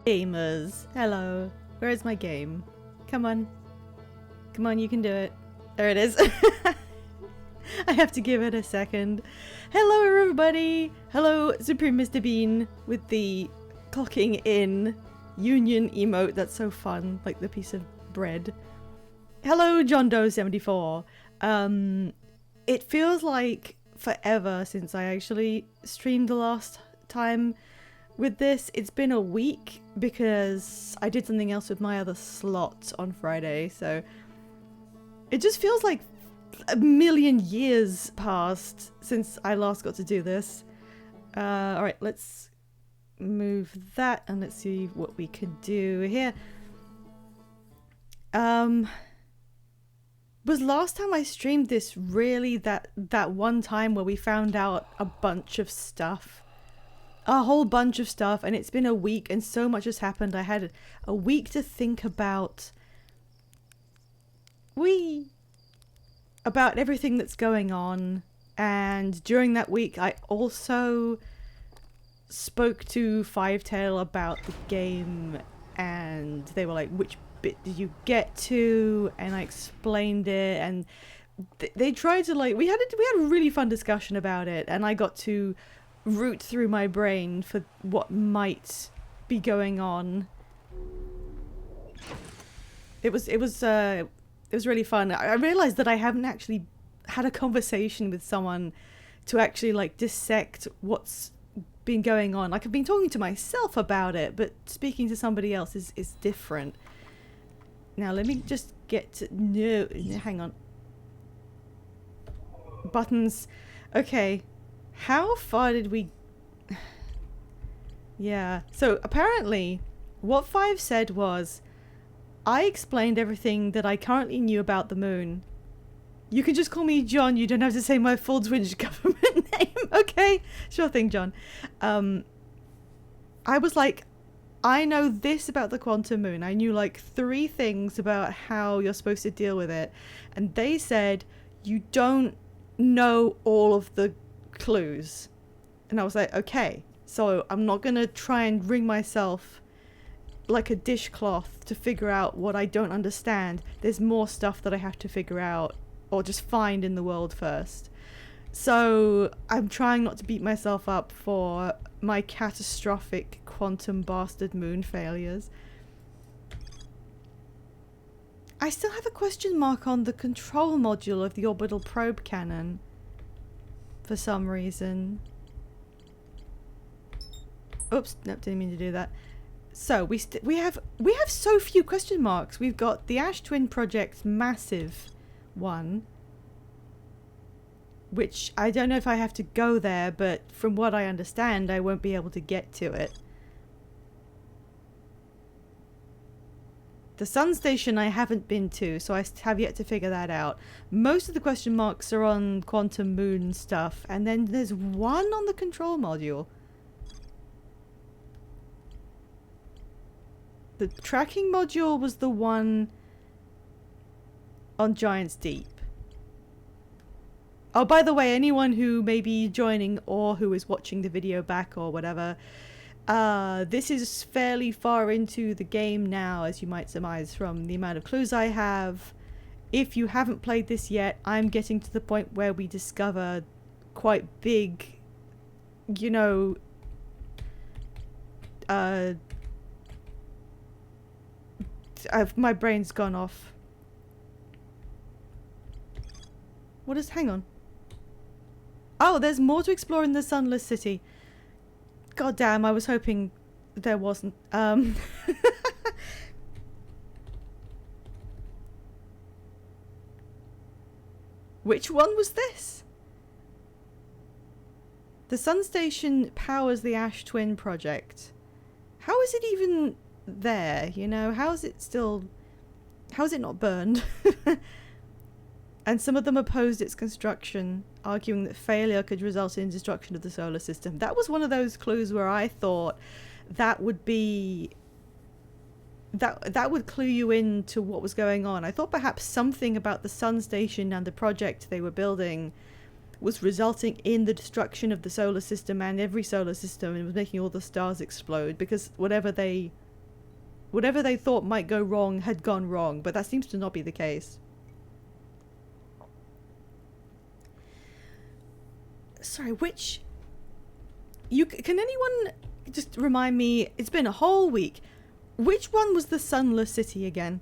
Gamers, hello. Where is my game? Come on. Come on, you can do it. There it is. I have to give it a second. Hello everybody! Hello Supreme Mr. Bean with the clocking in union emote. That's so fun, like the piece of bread. Hello John Doe 74. It feels like forever since I actually streamed the last time with this. It's been a week because I did something else with my other slot on Friday, so it just feels like a million years passed since I last got to do this. Alright, let's move that and let's see what we can do here. Was last time I streamed this really that one time where we found out a bunch of stuff? A whole bunch of stuff, and it's been a week and so much has happened. I had a week to think about everything that's going on, and during that week I also spoke to Fivetail about the game, and they were like, which bit did you get to? And I explained it, and they tried to, like, we had a really fun discussion about it, and I got to root through my brain for what might be going on. It was really fun. I realized that I haven't actually had a conversation with someone to actually, like, dissect what's been going on. Like, I've been talking to myself about it, but speaking to somebody else is different. Now, let me just get to... No, hang on. Buttons. Okay. How far did we... Yeah. So, apparently, what Five said was, I explained everything that I currently knew about the moon. You can just call me John. You don't have to say my full Twitch government name. Okay? Sure thing, John. I was like, I know this about the quantum moon. I knew like 3 things about how you're supposed to deal with it. And they said, you don't know all of the clues. And I was like, okay. So I'm not going to try and wring myself like a dishcloth to figure out what I don't understand. There's more stuff that I have to figure out or just find in the world first. So I'm trying not to beat myself up for my catastrophic quantum bastard moon failures. I still have a question mark on the control module of the orbital probe cannon for some reason. Oops, nope, didn't mean to do that. So we have so few question marks. We've got the Ash Twin Project massive one, which I don't know if I have to go there, but from what I understand, I won't be able to get to it. The Sun Station I haven't been to, so I have yet to figure that out. Most of the question marks are on Quantum Moon stuff, and then there's one on the control module. The tracking module was the one on Giant's Deep. Oh, by the way, anyone who may be joining or who is watching the video back or whatever, this is fairly far into the game now, as you might surmise from the amount of clues I have. If you haven't played this yet, I'm getting to the point where we discover quite big, you know, my brain's gone off. What is... Hang on. Oh, there's more to explore in the Sunless City. God damn, I was hoping there wasn't. Which one was this? The Sun Station powers the Ash Twin Project. How is it even there, you know? How is it still... How is it not burned? And some of them opposed its construction, arguing that failure could result in destruction of the solar system. That was one of those clues where I thought that would be... That would clue you in to what was going on. I thought perhaps something about the Sun Station and the project they were building was resulting in the destruction of the solar system and every solar system, and was making all the stars explode, because whatever they whatever they thought might go wrong had gone wrong, but that seems to not be the case. Sorry, which... Can anyone just remind me, it's been a whole week, which one was the Sunless City again?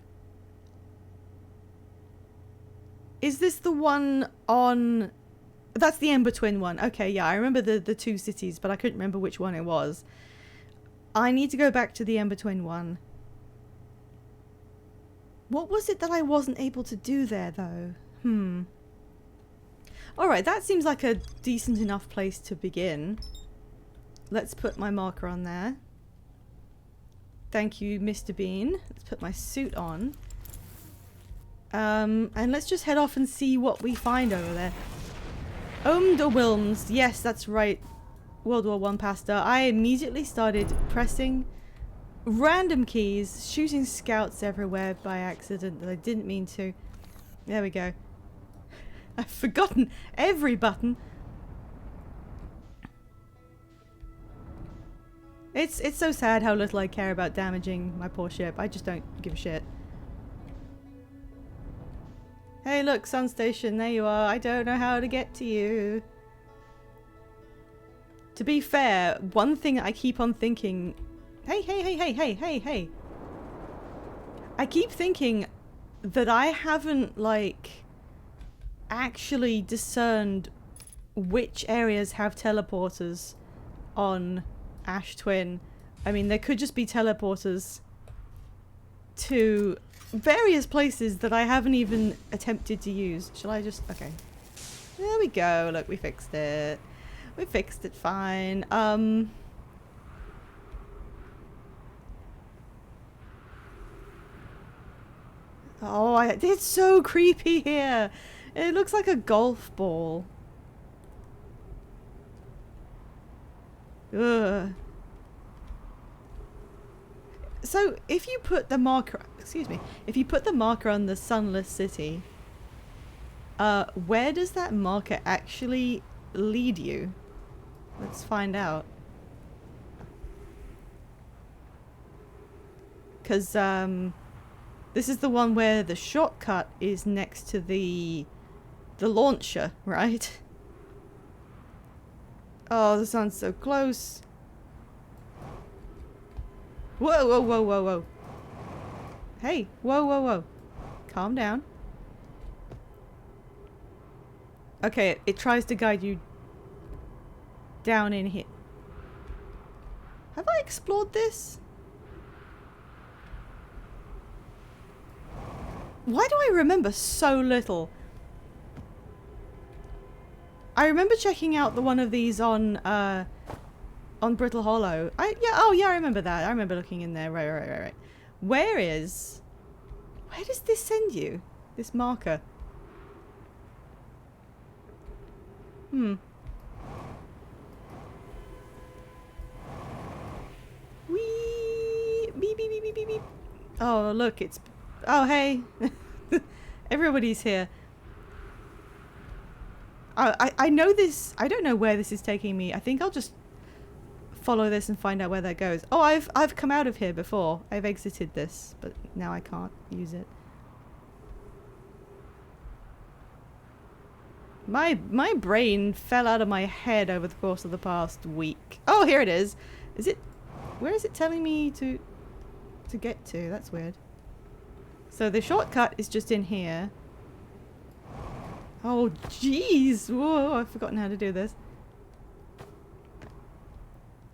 Is this the one on... That's the Ember Twin one. Okay, yeah, I remember the two cities, but I couldn't remember which one it was. I need to go back to the Ember Twin one. What was it that I wasn't able to do there, though? Alright, that seems like a decent enough place to begin. Let's put my marker on there. Thank you, Mr. Bean. Let's put my suit on. And let's just head off and see what we find over there. Ohmed or Wilms. Yes, that's right. World War I pasta. I immediately started pressing random keys, shooting scouts everywhere by accident that I didn't mean to. There we go. I've forgotten every button. It's so sad how little I care about damaging my poor ship. I just don't give a shit. Hey look, Sun Station, there you are. I don't know how to get to you. To be fair, one thing I keep on thinking... Hey. I keep thinking that I haven't, like, actually discerned which areas have teleporters on Ash Twin. I mean, there could just be teleporters to various places that I haven't even attempted to use. Shall I just... Okay. There we go. Look, we fixed it. We fixed it fine. Oh, it's so creepy here. It looks like a golf ball. Ugh. So, if you put the marker... Excuse me. If you put the marker on the Sunless City, where does that marker actually lead you? Let's find out. Because, this is the one where the shortcut is next to the launcher, right? Oh, the sun's so close. Whoa. Hey, whoa. Calm down. Okay, it tries to guide you down in here. Have I explored this? Why do I remember so little? I remember checking out the one of these on Brittle Hollow. I remember that. I remember looking in there. Right. Where does this send you? This marker. Wee beep. Oh look, it's... Oh hey. Everybody's here. I know this. I don't know where this is taking me. I think I'll just follow this and find out where that goes. Oh, I've come out of here before. I've exited this, but now I can't use it. My brain fell out of my head over the course of the past week. Oh, here it is. Is it... Where is it telling me to get to? That's weird. So the shortcut is just in here. Oh, jeez. Whoa, I've forgotten how to do this.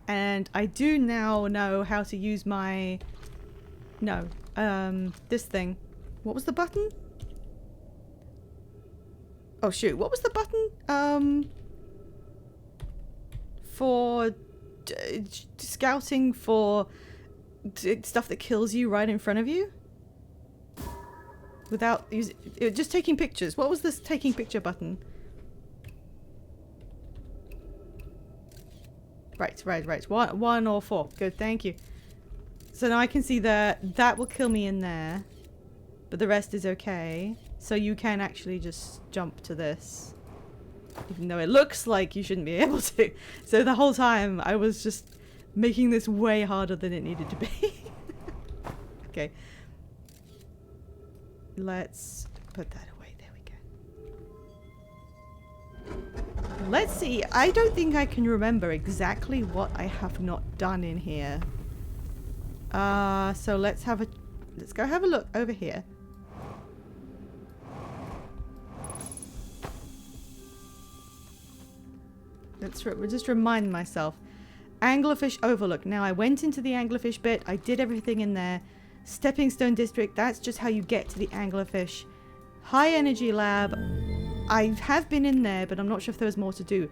And I do now know how to use my... No. This thing. What was the button? Oh, shoot. What was the button? For... scouting for... stuff that kills you right in front of you? Without using... just taking pictures. What was this taking picture button? Right. One or four. Good, thank you. So now I can see that that will kill me in there. But the rest is okay. So you can actually just jump to this. Even though it looks like you shouldn't be able to. So the whole time I was just making this way harder than it needed to be. Okay. Let's put that away. There we go. Let's see. I don't think I can remember exactly what I have not done in here. So let's go have a look over here. Let's just remind myself. Anglerfish Overlook. Now, I went into the Anglerfish bit. I did everything in there. Stepping Stone District. That's just how you get to the Anglerfish. High Energy Lab. I have been in there, but I'm not sure if there was more to do.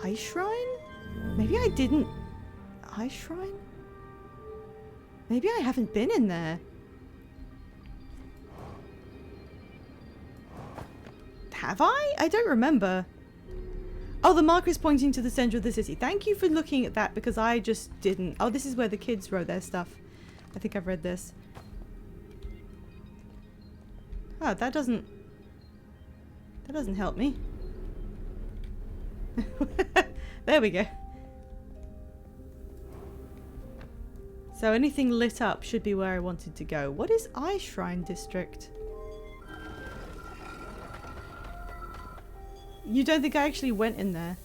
Ice Shrine? Maybe I didn't. Ice Shrine? Maybe I haven't been in there. Have I? I don't remember. Oh, the marker is pointing to the center of the city. Thank you for looking at that because I just didn't. Oh, this is where the kids wrote their stuff. I think I've read this. Oh, that doesn't help me. There we go. So anything lit up should be where I wanted to go. What is Ice Shrine District? You don't think I actually went in there?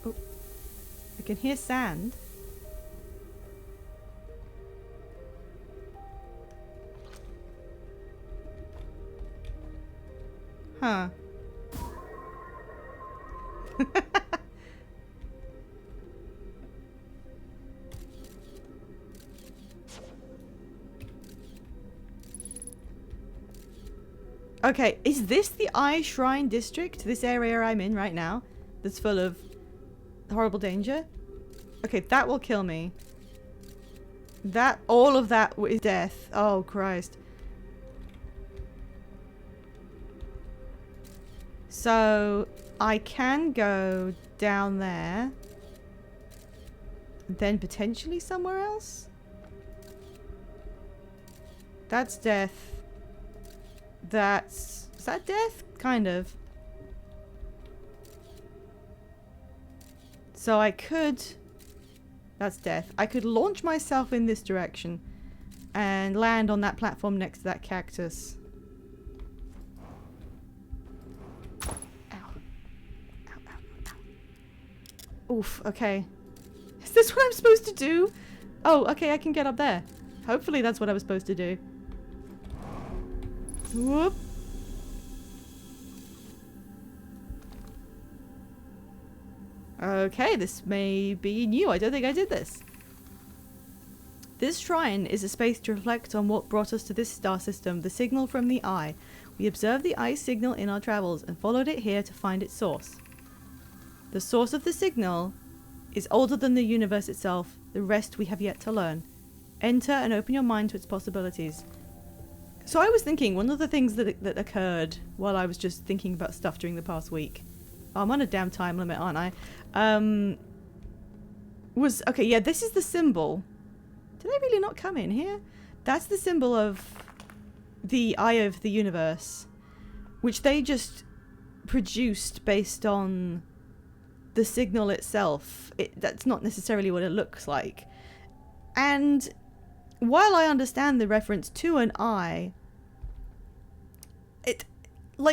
Oh, I can hear sand. Huh. Okay, is this the Ice Shrine District? This area I'm in right now? That's full of horrible danger? Okay, that will kill me. All of that is death. Oh, Christ. So, I can go down there. Then potentially somewhere else? That's death. Is that death? Kind of. So I could... That's death. I could launch myself in this direction and land on that platform next to that cactus. Ow. Ow, ow, ow. Oof, okay. Is this what I'm supposed to do? Oh, okay, I can get up there. Hopefully that's what I was supposed to do. Whoop. Okay, this may be new. I don't think I did this. This shrine is a space to reflect on what brought us to this star system, the signal from the eye. We observed the eye's signal in our travels and followed it here to find its source. The source of the signal is older than the universe itself. The rest we have yet to learn. Enter and open your mind to its possibilities. So I was thinking, one of the things that occurred while I was just thinking about stuff during the past week. Oh, I'm on a damn time limit, aren't I? Okay, yeah, this is the symbol. Did I really not come in here? That's the symbol of the Eye of the Universe, which they just produced based on the signal itself. That's not necessarily what it looks like. And while I understand the reference to an eye,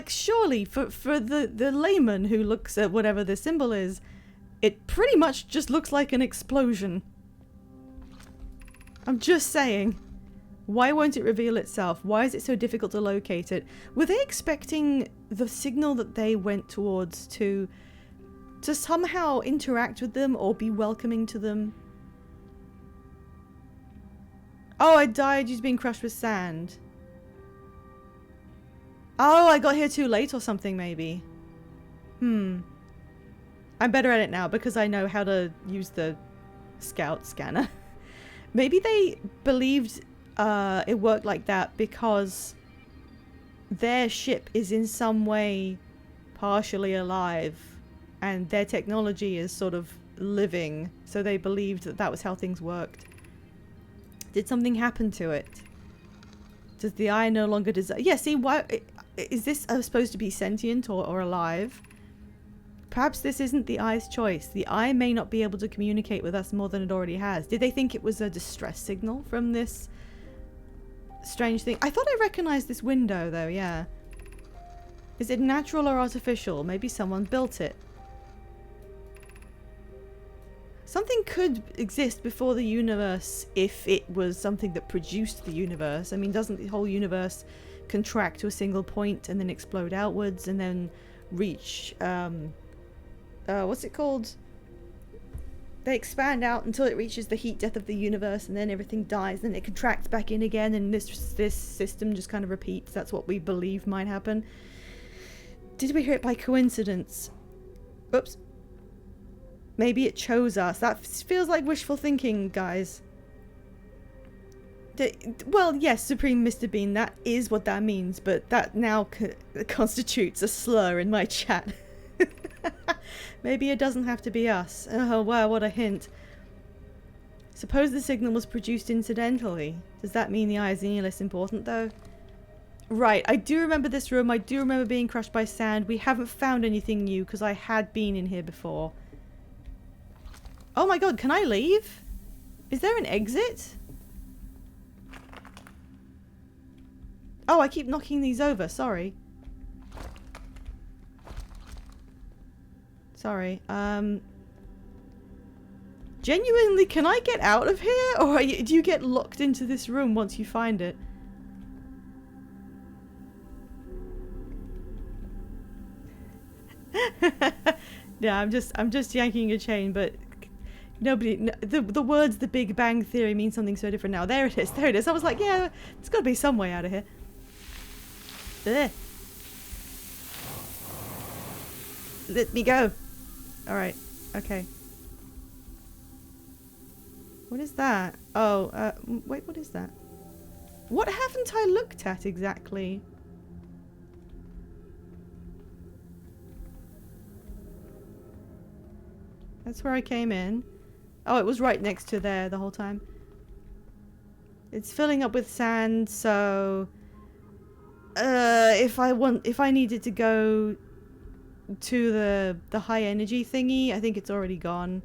surely for the layman who looks at whatever the symbol is, it pretty much just looks like an explosion. I'm just saying. Why won't it reveal itself? Why is it so difficult to locate it? Were they expecting the signal that they went towards to somehow interact with them or be welcoming to them? Oh, I died just being crushed with sand. Oh, I got here too late or something, maybe. I'm better at it now because I know how to use the scout scanner. Maybe they believed it worked like that because their ship is in some way partially alive and their technology is sort of living, so they believed that that was how things worked. Did something happen to it? Does the eye no longer desire? Yeah, see, why is this supposed to be sentient or alive? Perhaps this isn't the eye's choice. The eye may not be able to communicate with us more than it already has. Did they think it was a distress signal from this strange thing. I thought I recognized this window though, yeah. Is it natural or artificial? Maybe someone built it. Something could exist before the universe if it was something that produced the universe. I mean, doesn't the whole universe contract to a single point and then explode outwards and then reach, what's it called? They expand out until it reaches the heat death of the universe and then everything dies, then it contracts back in again and this system just kind of repeats. That's what we believe might happen. Did we hear it by coincidence? Oops. Maybe it chose us. That feels like wishful thinking, guys. Well, yes, Supreme Mr. Bean, that is what that means, but that now constitutes a slur in my chat. Maybe it doesn't have to be us. Oh, wow, what a hint. Suppose the signal was produced incidentally. Does that mean the eye is any less important, though? Right, I do remember this room. I do remember being crushed by sand. We haven't found anything new because I had been in here before. Oh my god, can I leave? Is there an exit? Oh, I keep knocking these over. Sorry. Sorry. Genuinely, can I get out of here? Or do you get locked into this room once you find it? Yeah, I'm just yanking a chain, but nobody. The words "The Big Bang Theory" mean something so different now. There it is. There it is. I was like, yeah, there's got to be some way out of here. Ugh. Let me go. All right. Okay. What is that? Oh, wait. What is that? What haven't I looked at exactly? That's where I came in. Oh, it was right next to there the whole time. It's filling up with sand, so if I needed to go to the high energy thingy, I think it's already gone.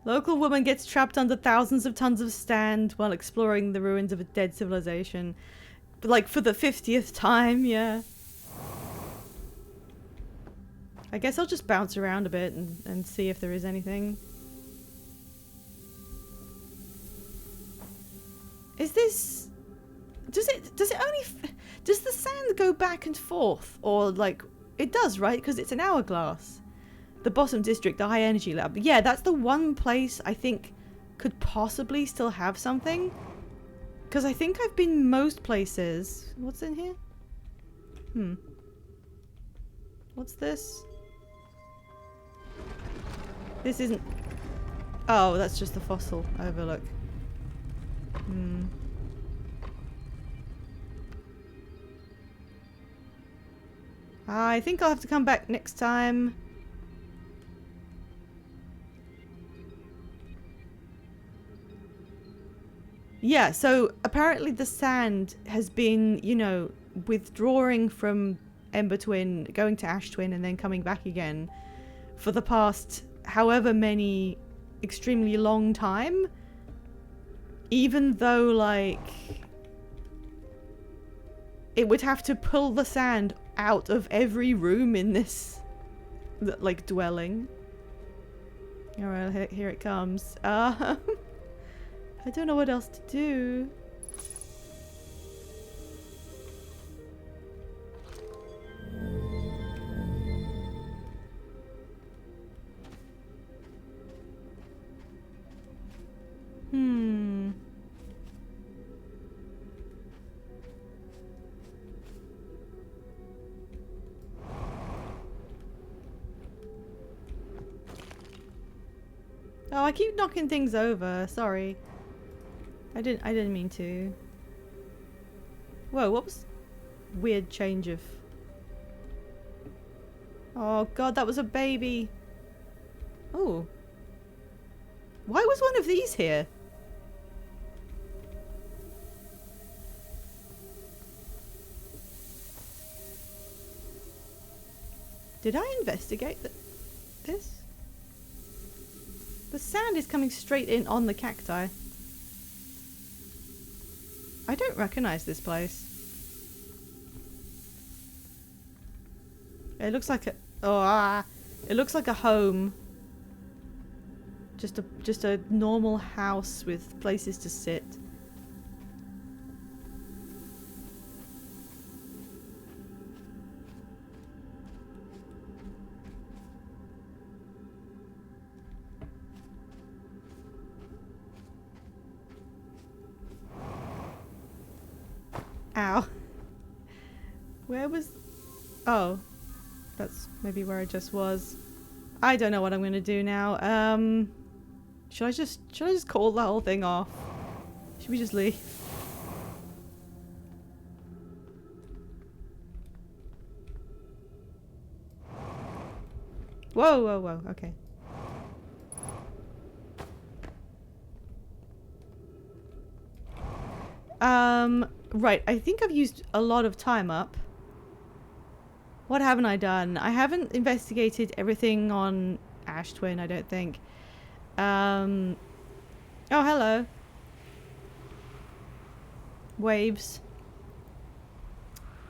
Local woman gets trapped under thousands of tons of sand while exploring the ruins of a dead civilization. But like for the 50th time, yeah. I guess I'll just bounce around a bit and see if there is anything. Is this... Does the sand go back and forth? Or like... It does, right? Because it's an hourglass. The bottom district, the high energy lab. Yeah, that's the one place I think could possibly still have something. Because I think I've been most places. What's in here? What's this? This isn't... Oh, that's just the fossil overlook. I think I'll have to come back next time. Yeah, so apparently the sand has been, you know, withdrawing from Ember Twin, going to Ash Twin, and then coming back again for the past however many extremely long time. Even though, like, it would have to pull the sand out of every room in this, like, dwelling. Alright, here it comes. I don't know what else to do. Oh, I keep knocking things over. Sorry. I didn't mean to. Whoa, what was weird change of... Oh god, that was a baby. Oh. Why was one of these here? Did I investigate this? The sand is coming straight in on the cacti. I don't recognize this place. It looks like a... it looks like a home. Just a normal house with places to sit. Ow. Where was... Oh. That's maybe where I just was. I don't know what I'm gonna do now. Should I just call the whole thing off? Should we just leave? Whoa, whoa, whoa, okay. Right, I think I've used a lot of time up. What haven't I done? I haven't investigated everything on Ash Twin, I don't think. Oh, hello. Waves.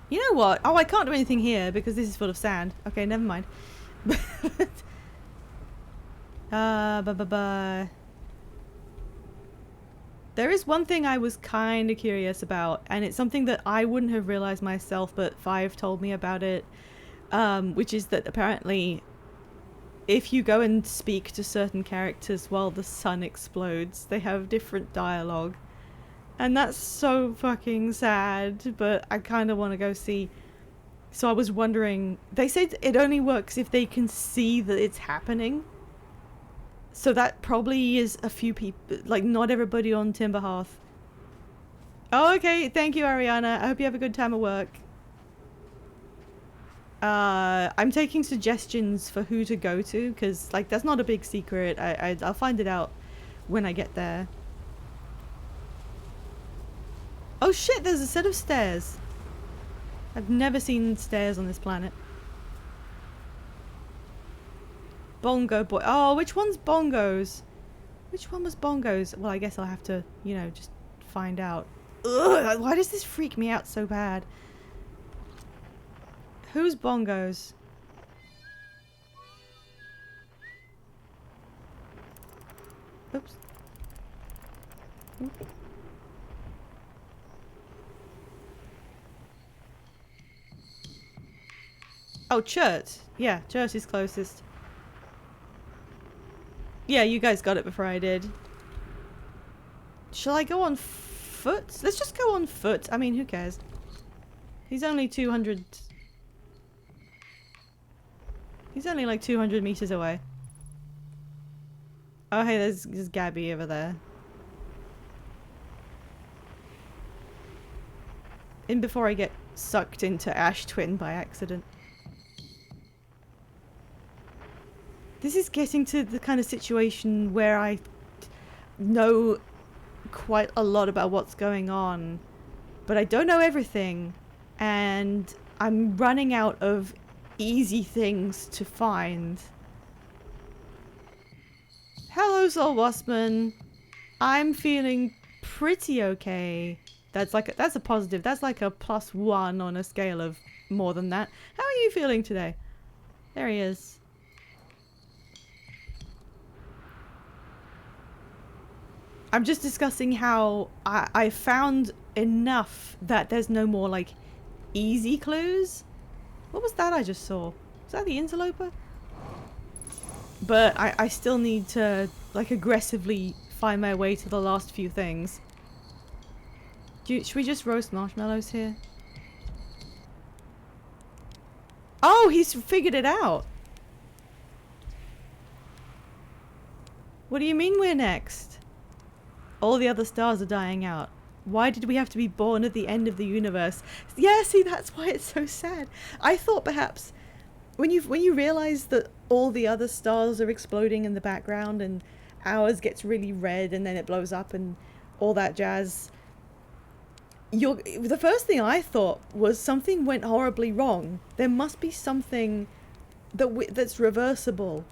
You know what? Oh, I can't do anything here because this is full of sand. Okay, never mind. Bye. There is one thing I was kind of curious about, and it's something that I wouldn't have realized myself, but Five told me about it, which is that apparently if you go and speak to certain characters while the sun explodes, they have different dialogue. And that's so fucking sad, but I kind of want to go see. So I was wondering, they said it only works if they can see that it's happening. So that probably is a few people, like not everybody on Timberhearth. Oh, okay, thank you, Ariana. I hope you have a good time at work. I'm taking suggestions for who to go to, because like that's not a big secret. I'll find it out when I get there. Oh shit, there's a set of stairs. I've never seen stairs on this planet. Bongo boy. Oh, which one's Bongos? Which one was Bongos? Well, I guess I'll have to, you know, just find out. Ugh, why does this freak me out so bad? Who's Bongos? Oops. Oop. Oh, Chert. Yeah, Chert is closest. Yeah, you guys got it before I did. Shall I go on foot? Let's just go on foot. I mean, who cares? He's only 200... He's only like 200 meters away. Oh, hey, there's Gabby over there. In before I get sucked into Ash Twin by accident. This is getting to the kind of situation where I know quite a lot about what's going on, but I don't know everything, and I'm running out of easy things to find. Hello, Soul Waspman. I'm feeling pretty okay. That's a positive. That's like a +1 on a scale of more than that. How are you feeling today? There he is. I'm just discussing how I found enough that there's no more like easy clues. What was that I just saw? Was that the interloper? But I still need to like aggressively find my way to the last few things. Should we just roast marshmallows here? Oh, he's figured it out. What do you mean we're next? All the other stars are dying out. Why did we have to be born at the end of the universe? Yeah, see, that's why it's so sad. I thought perhaps when you realize that all the other stars are exploding in the background and ours gets really red and then it blows up and all that jazz, the first thing I thought was something went horribly wrong. There must be something that's reversible.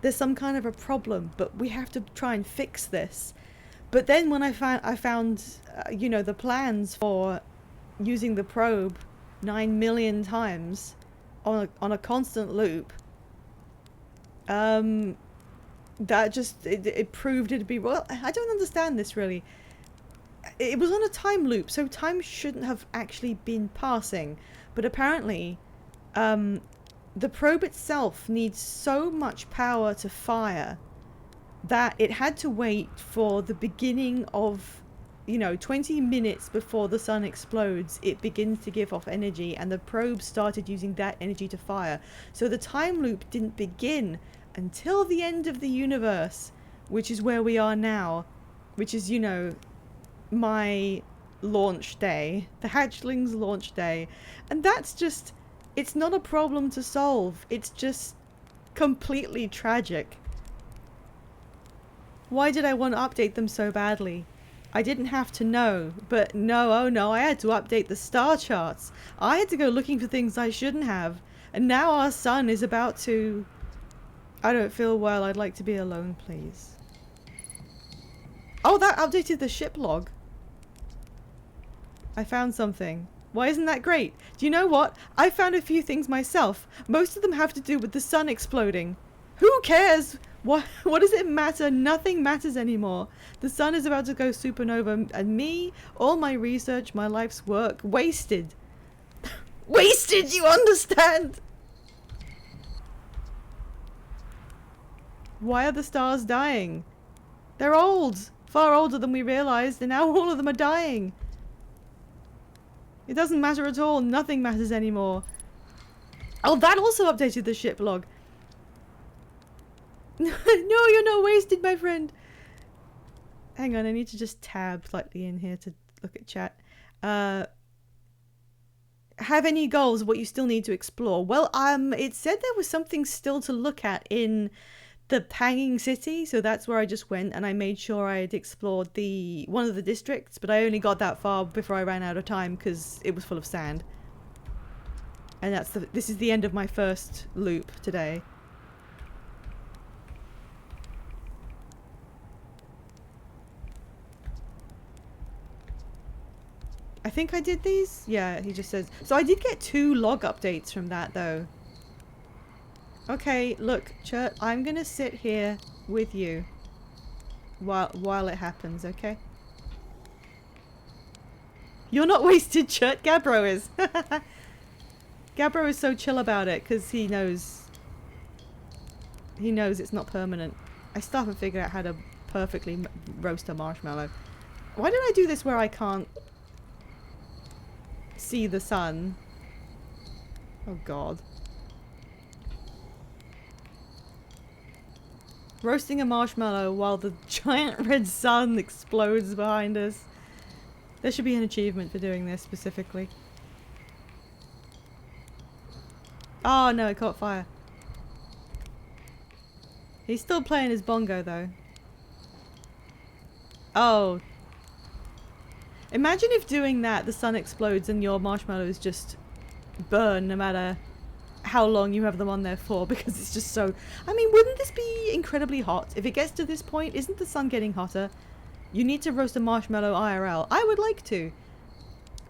There's some kind of a problem, but we have to try and fix this. But then when I found you know, the plans for using the probe 9 million times on a constant loop, that just it proved it to be, well, I don't understand this really. It was on a time loop, so time shouldn't have actually been passing, but apparently the probe itself needs so much power to fire that it had to wait for the beginning of, you know, 20 minutes before the sun explodes, it begins to give off energy, and the probe started using that energy to fire. So the time loop didn't begin until the end of the universe, which is where we are now, which is, you know, my launch day, the hatchlings launch day. And that's just, it's not a problem to solve, it's just completely tragic. Why did I want to update them so badly? I didn't have to know, but no, oh no, I had to update the star charts. I had to go looking for things I shouldn't have, and now our sun is about to... I don't feel well, I'd like to be alone, please. Oh, that updated the ship log. I found something. Why isn't that great? Do you know what? I found a few things myself. Most of them have to do with the sun exploding. Who cares? What does it matter? Nothing matters anymore. The sun is about to go supernova, and me, all my research, my life's work, wasted. Wasted, you understand? Why are the stars dying? They're old. Far older than we realized, and now all of them are dying. It doesn't matter at all. Nothing matters anymore. Oh, that also updated the ship log. No, you're not wasted, my friend. Hang on, I need to just tab slightly in here to look at chat. Have any goals of what you still need to explore? Well, it said there was something still to look at in the Hanging City, so that's where I just went, and I made sure I had explored one of the districts, but I only got that far before I ran out of time because it was full of sand. And this is the end of my first loop today. I think I did these? Yeah, he just says. So I did get 2 log updates from that though. Okay, look, Chert, I'm gonna sit here with you while it happens, okay? You're not wasted, Chert. Gabbro is. Gabbro is so chill about it because he knows it's not permanent. I still haven't figured out how to perfectly roast a marshmallow. Why did I do this where I can't see the sun? Oh god. Roasting a marshmallow while the giant red sun explodes behind us. There should be an achievement for doing this specifically. Oh no, it caught fire. He's still playing his bongo though. Oh. Imagine if doing that the sun explodes and your marshmallows just burn no matter how long you have them on there for, because it's just so... I mean, wouldn't this be incredibly hot? If it gets to this point, isn't the sun getting hotter? You need to roast a marshmallow IRL. I would like to.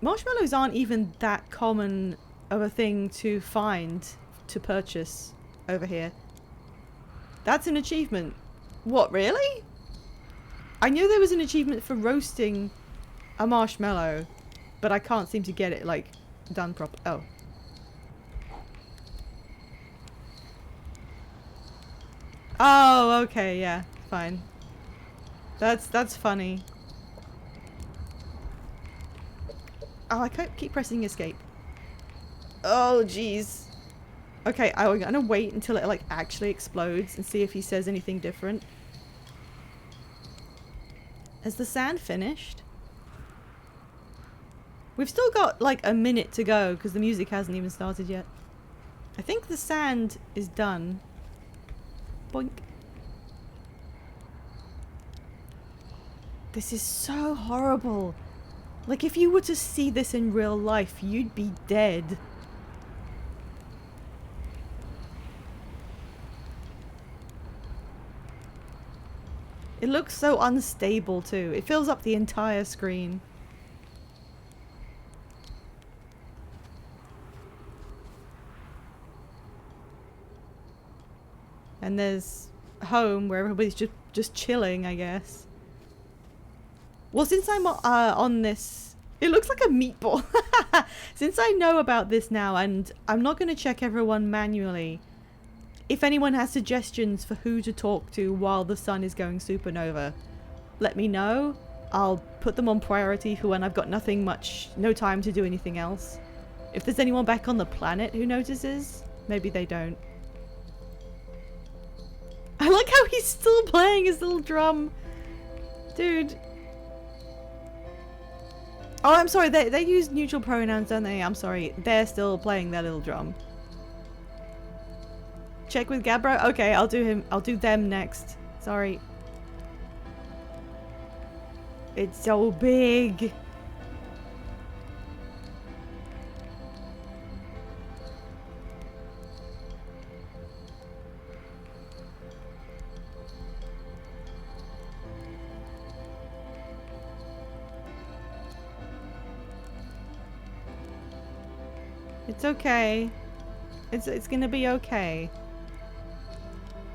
Marshmallows aren't even that common of a thing to find, to purchase over here. That's an achievement. What, really? I knew there was an achievement for roasting a marshmallow, but I can't seem to get it, like, done proper. Oh. Oh, okay, yeah, fine. That's funny. Oh, I keep pressing escape. Oh, jeez. Okay, I'm gonna wait until it, like, actually explodes and see if he says anything different. Has the sand finished? We've still got, like, a minute to go because the music hasn't even started yet. I think the sand is done. Boink. This is so horrible. Like, if you were to see this in real life, you'd be dead. It looks so unstable too. It fills up the entire screen. And there's home where everybody's just chilling, I guess. Well, since I'm on this, it looks like a meatball. Since I know about this now, and I'm not going to check everyone manually, if anyone has suggestions for who to talk to while the sun is going supernova, let me know. I'll put them on priority for when I've got no time to do anything else. If there's anyone back on the planet who notices, maybe they don't. I like how he's still playing his little drum. Dude. Oh, I'm sorry. They use neutral pronouns, don't they? I'm sorry. They're still playing their little drum. Check with Gabbro? Okay, I'll do them next. Sorry. It's so big. It's okay. It's gonna be okay.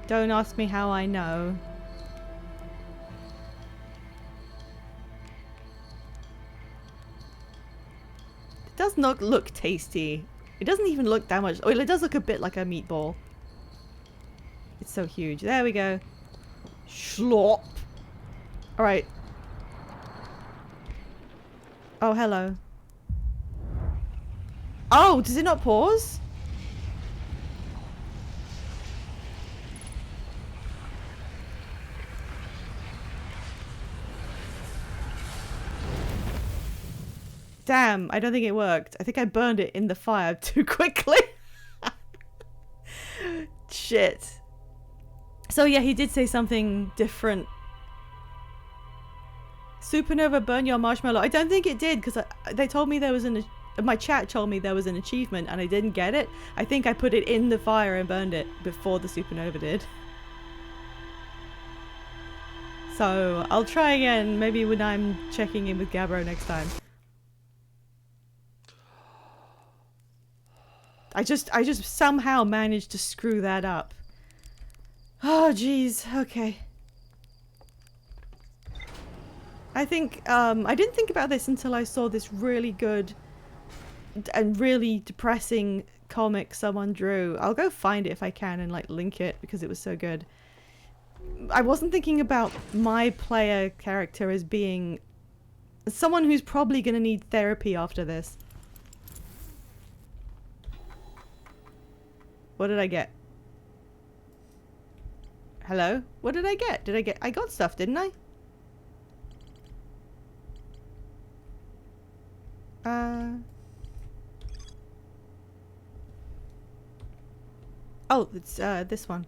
Don't ask me how I know. It does not look tasty. It doesn't even look that much. Well, it does look a bit like a meatball. It's so huge. There we go. Schlop. Alright. Oh, hello. Oh, does it not pause? Damn, I don't think it worked. I think I burned it in the fire too quickly. Shit. So yeah, he did say something different. Supernova burn your marshmallow. I don't think it did, because they told me there was my chat told me there was an achievement and I didn't get it. I think I put it in the fire and burned it before the supernova did. So I'll try again, maybe when I'm checking in with Gabbro next time. I just somehow managed to screw that up. Oh jeez, okay. I think I didn't think about this until I saw this really good and really depressing comic someone drew. I'll go find it if I can and like link it because it was so good. I wasn't thinking about my player character as being someone who's probably gonna need therapy after this. What did I get? Hello? What did I get? I got stuff, didn't I? Oh, it's this one.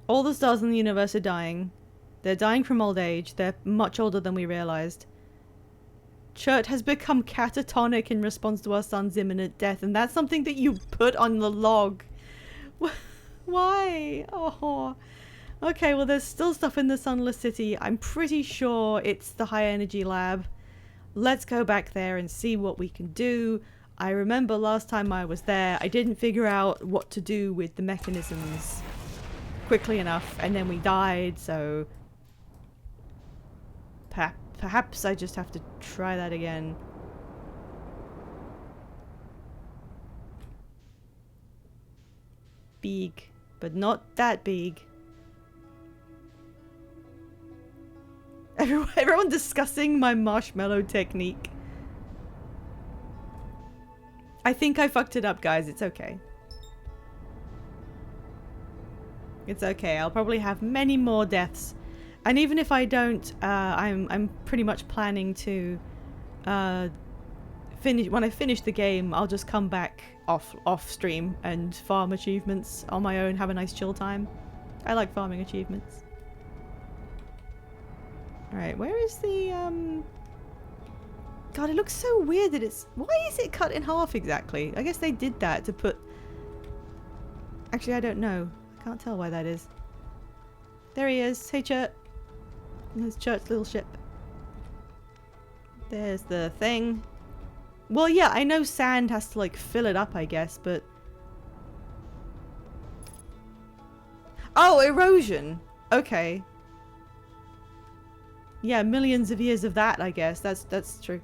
All the stars in the universe are dying. They're dying from old age. They're much older than we realized. Chert has become catatonic in response to our sun's imminent death, and that's something that you put on the log. Why? Oh. Okay, well there's still stuff in the Sunless City. I'm pretty sure it's the high energy lab. Let's go back there and see what we can do. I remember last time I was there, I didn't figure out what to do with the mechanisms quickly enough, and then we died, so perhaps I just have to try that again. Big, but not that big. Everyone discussing my marshmallow technique. I think I fucked it up, guys. It's okay. It's okay. I'll probably have many more deaths. And even if I don't, I'm pretty much planning to finish. When I finish the game, I'll just come back off stream and farm achievements on my own. Have a nice chill time. I like farming achievements. All right, where is the God, it looks so weird that it's... Why is it cut in half exactly? I guess they did that to put... Actually, I don't know. I can't tell why that is. There he is. Hey, Chert. There's Chert's little ship. There's the thing. Well, yeah, I know sand has to, like, fill it up, I guess, but... Oh, erosion! Okay. Yeah, millions of years of that, I guess. That's true.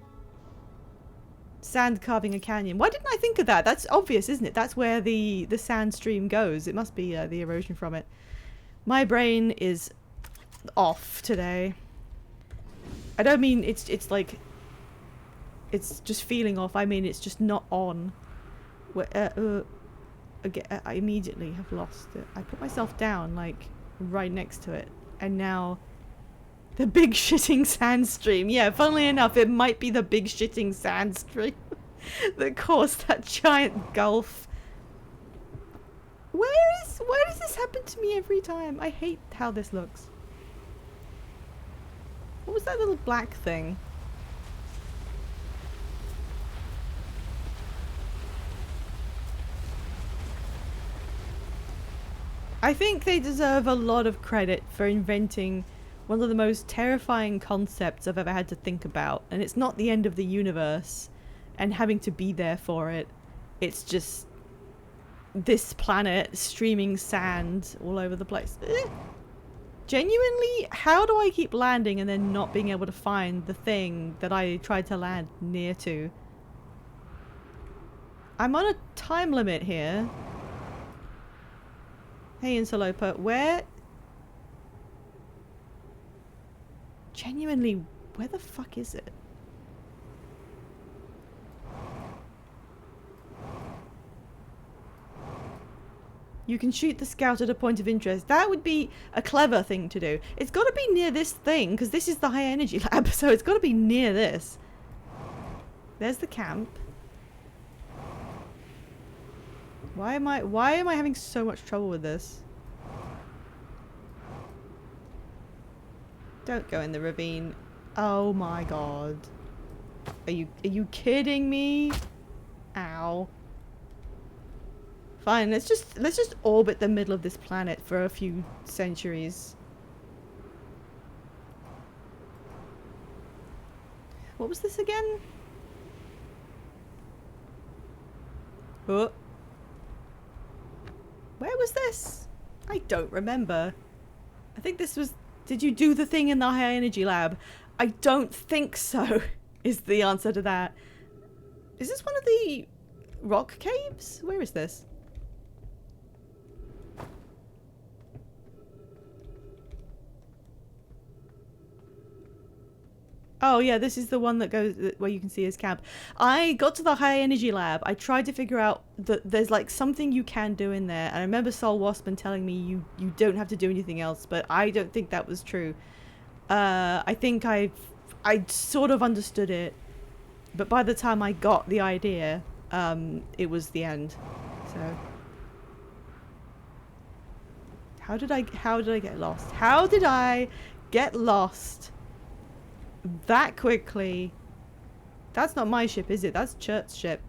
Sand carving a canyon. Why didn't I think of that? That's obvious, isn't it? That's where the sand stream goes. It must be the erosion from it. My brain is off today. I don't mean it's like it's just feeling off. I mean it's just not on. I immediately have lost it. I put myself down like right next to it, and now the big shitting sand stream. Yeah, funnily enough, it might be the big shitting sand stream that caused that giant gulf. Why does this happen to me every time? I hate how this looks. What was that little black thing? I think they deserve a lot of credit for inventing one of the most terrifying concepts I've ever had to think about. And it's not the end of the universe and having to be there for it. It's just this planet streaming sand all over the place. Genuinely, how do I keep landing and then not being able to find the thing that I tried to land near to? I'm on a time limit here. Hey, Interloper, where... Genuinely, where the fuck is it? You can shoot the scout at a point of interest. That would be a clever thing to do. It's got to be near this thing, because this is the high energy lab, so it's got to be near this. There's the camp. Why am I having so much trouble with this? Don't go in the ravine. Oh my god. Are you kidding me? Ow. Fine, let's just orbit the middle of this planet for a few centuries. What was this again? Oh. Where was this? I don't remember. I think this was... Did you do the thing in the high energy lab? I don't think so, is the answer to that. Is this one of the rock caves? Where is this? Oh yeah, this is the one that goes where you can see his camp. I got to the high energy lab. I tried to figure out that there's like something you can do in there. And I remember Sol Waspman telling me you don't have to do anything else, but I don't think that was true. I think I sort of understood it, but by the time I got the idea, it was the end. So how did I get lost? How did I get lost that quickly? That's not my ship, is it? That's Chert's ship.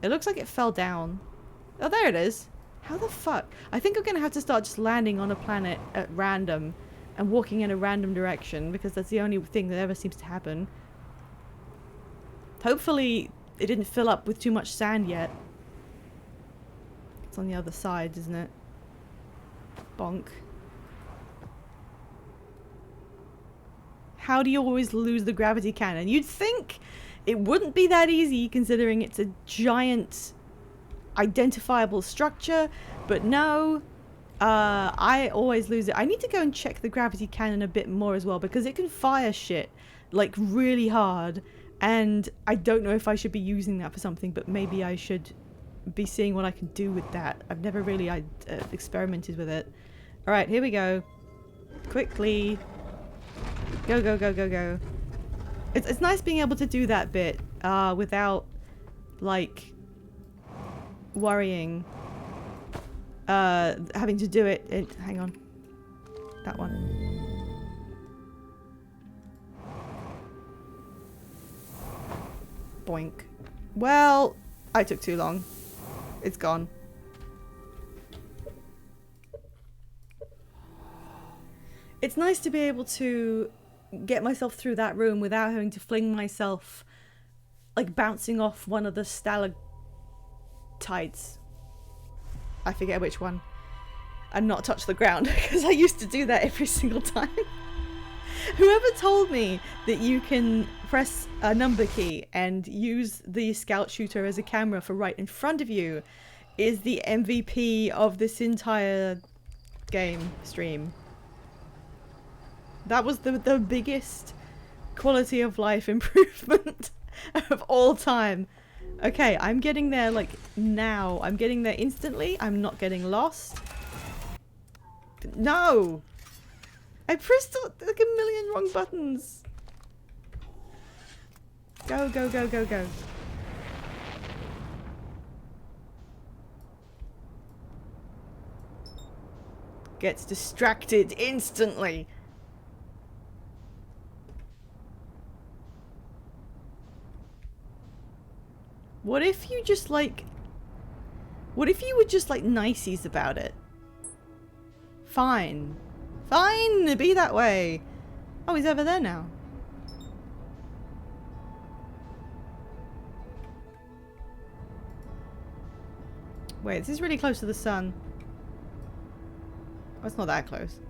It looks like it fell down. Oh, there it is. How the fuck? I think I'm gonna have to start just landing on a planet at random and walking in a random direction, because that's the only thing that ever seems to happen. Hopefully it didn't fill up with too much sand yet. It's on the other side, isn't it? Bonk. How do you always lose the gravity cannon? You'd think it wouldn't be that easy, considering it's a giant identifiable structure, but no. I always lose it. I need to go and check the gravity cannon a bit more as well, because it can fire shit like really hard, and I don't know if I should be using that for something, but maybe I should be seeing what I can do with that. I've never really experimented with it. Alright, here we go. Quickly. Go, go, go, go, go. It's nice being able to do that bit without, like, worrying. Having to do it. Hang on. That one. Boink. Well, I took too long. It's gone. It's nice to be able to get myself through that room without having to fling myself, like, bouncing off one of the stalactites. I forget which one. And not touch the ground, because I used to do that every single time. Whoever told me that you can press a number key and use the scout shooter as a camera for right in front of you is the MVP of this entire game stream. That was the biggest quality of life improvement of all time. Okay, I'm getting there, like, now. I'm getting there instantly. I'm not getting lost. No! I pressed like a million wrong buttons. Go, go, go, go, go. Gets distracted instantly. What if you just like... What if you were just like niceys about it? Fine. Fine, be that way. Oh, he's over there now. Wait, this is really close to the sun. Oh, it's not that close.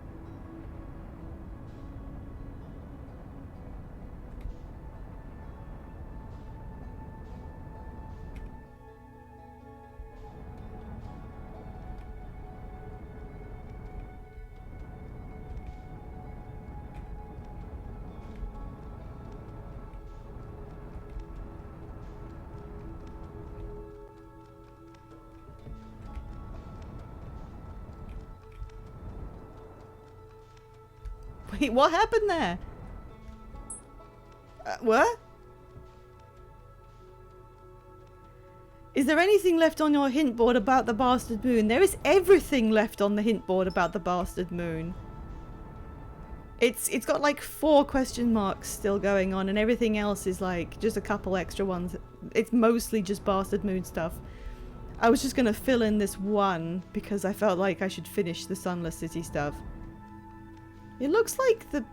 Wait, what happened there? What? Is there anything left on your hint board about the bastard moon? There is everything left on the hint board about the bastard moon. It's got like 4 question marks still going on, and everything else is like just a couple extra ones. It's mostly just bastard moon stuff. I was just gonna fill in this one because I felt like I should finish the Sunless City stuff. It looks like the...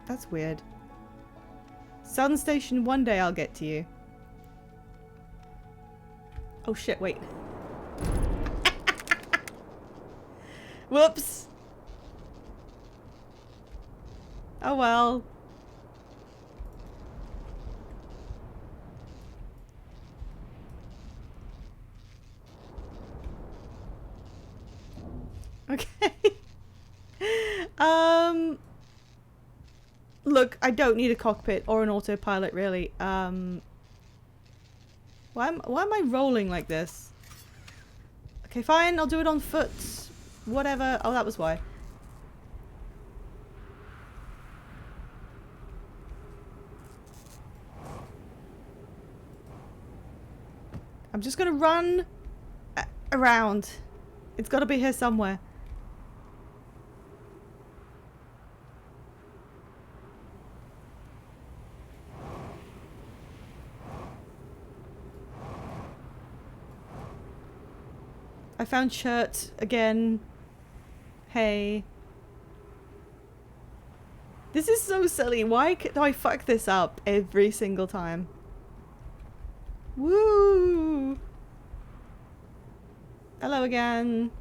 That's weird. Sun Station, one day I'll get to you. Oh shit, wait. Whoops. Oh well. Okay. Look, I don't need a cockpit or an autopilot, really. Why am I rolling like this? Okay, fine, I'll do it on foot. Whatever. Oh, that was why. I'm just gonna run around. It's gotta be here somewhere. I found shirt again. Hey. This is so silly. Why do I fuck this up every single time? Woo! Hello again.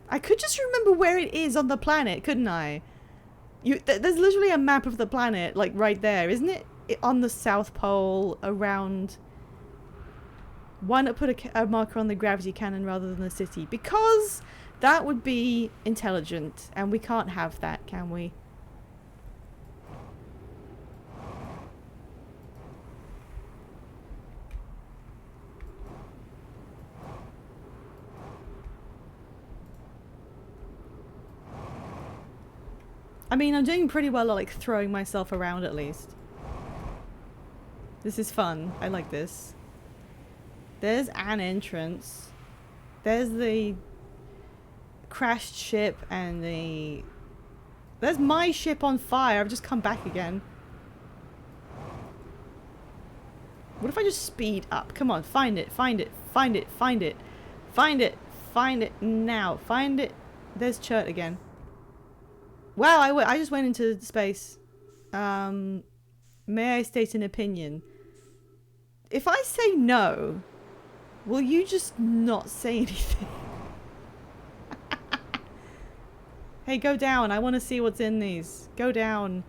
I could just remember where it is on the planet, couldn't I? There's literally a map of the planet, like, right there, isn't it? On the South Pole, around... Why not put a marker on the gravity cannon rather than the city? Because that would be intelligent, and we can't have that, can we? I mean, I'm doing pretty well at, like, throwing myself around at least. This is fun. I like this. There's an entrance. There's the crashed ship and the... There's my ship on fire. I've just come back again. What if I just speed up? Come on, find it, find it, find it, find it, find it, Find it now. Find it. There's Chert again. Wow, I just went into space. May I state an opinion? If I say no, will you just not say anything? Hey, go down. I want to see what's in these. Go down.